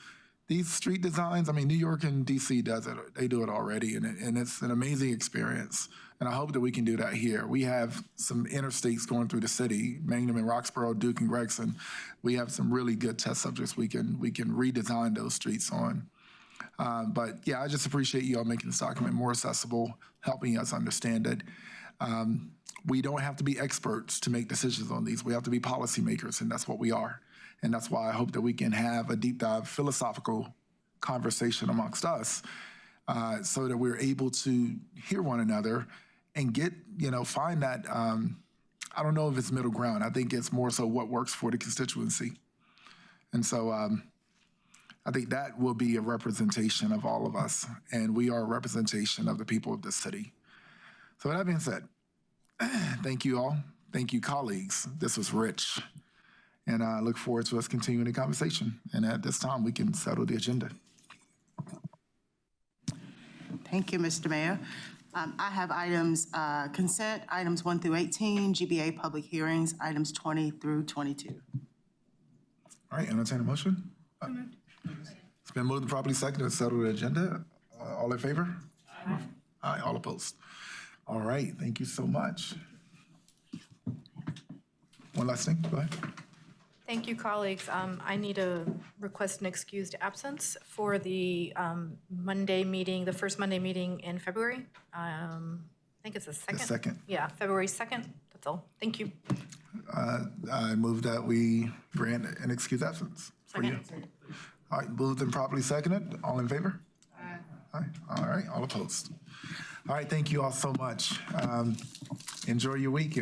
These street designs, New York and DC does it. They do it already, and it's an amazing experience. And I hope that we can do that here. We have some interstates going through the city, Mangum and Roxborough, Duke and Gregson. We have some really good test subjects we can redesign those streets on. But yeah, I just appreciate you all making this document more accessible, helping us understand it. We don't have to be experts to make decisions on these. We have to be policymakers, and that's what we are. And that's why I hope that we can have a deep dive philosophical conversation amongst us so that we're able to hear one another and get, find that, I don't know if it's middle ground. I think it's more so what works for the constituency. And so I think that will be a representation of all of us, and we are a representation of the people of this city. So with that being said, thank you all. Thank you, colleagues. This was rich. And I look forward to us continuing the conversation. And at this time, we can settle the agenda. Thank you, Mr. Mayor. I have items, consent, items 1 through 18, GBA public hearings, items 20 through 22. All right, entertain a motion. It's been moved and properly seconded to settle the agenda. All in favor? Aye. Aye, all opposed. All right, thank you so much. One last thing, go ahead. Thank you, colleagues. I need to request an excused absence for the Monday meeting, the first Monday meeting in February. I think it's the second. The second. Yeah, February 2nd. That's all. Thank you. I move that we grant an excused absence for you. All right, moved and properly seconded. All in favor? Aye. Aye. All right, all opposed. All right, thank you all so much. Enjoy your week.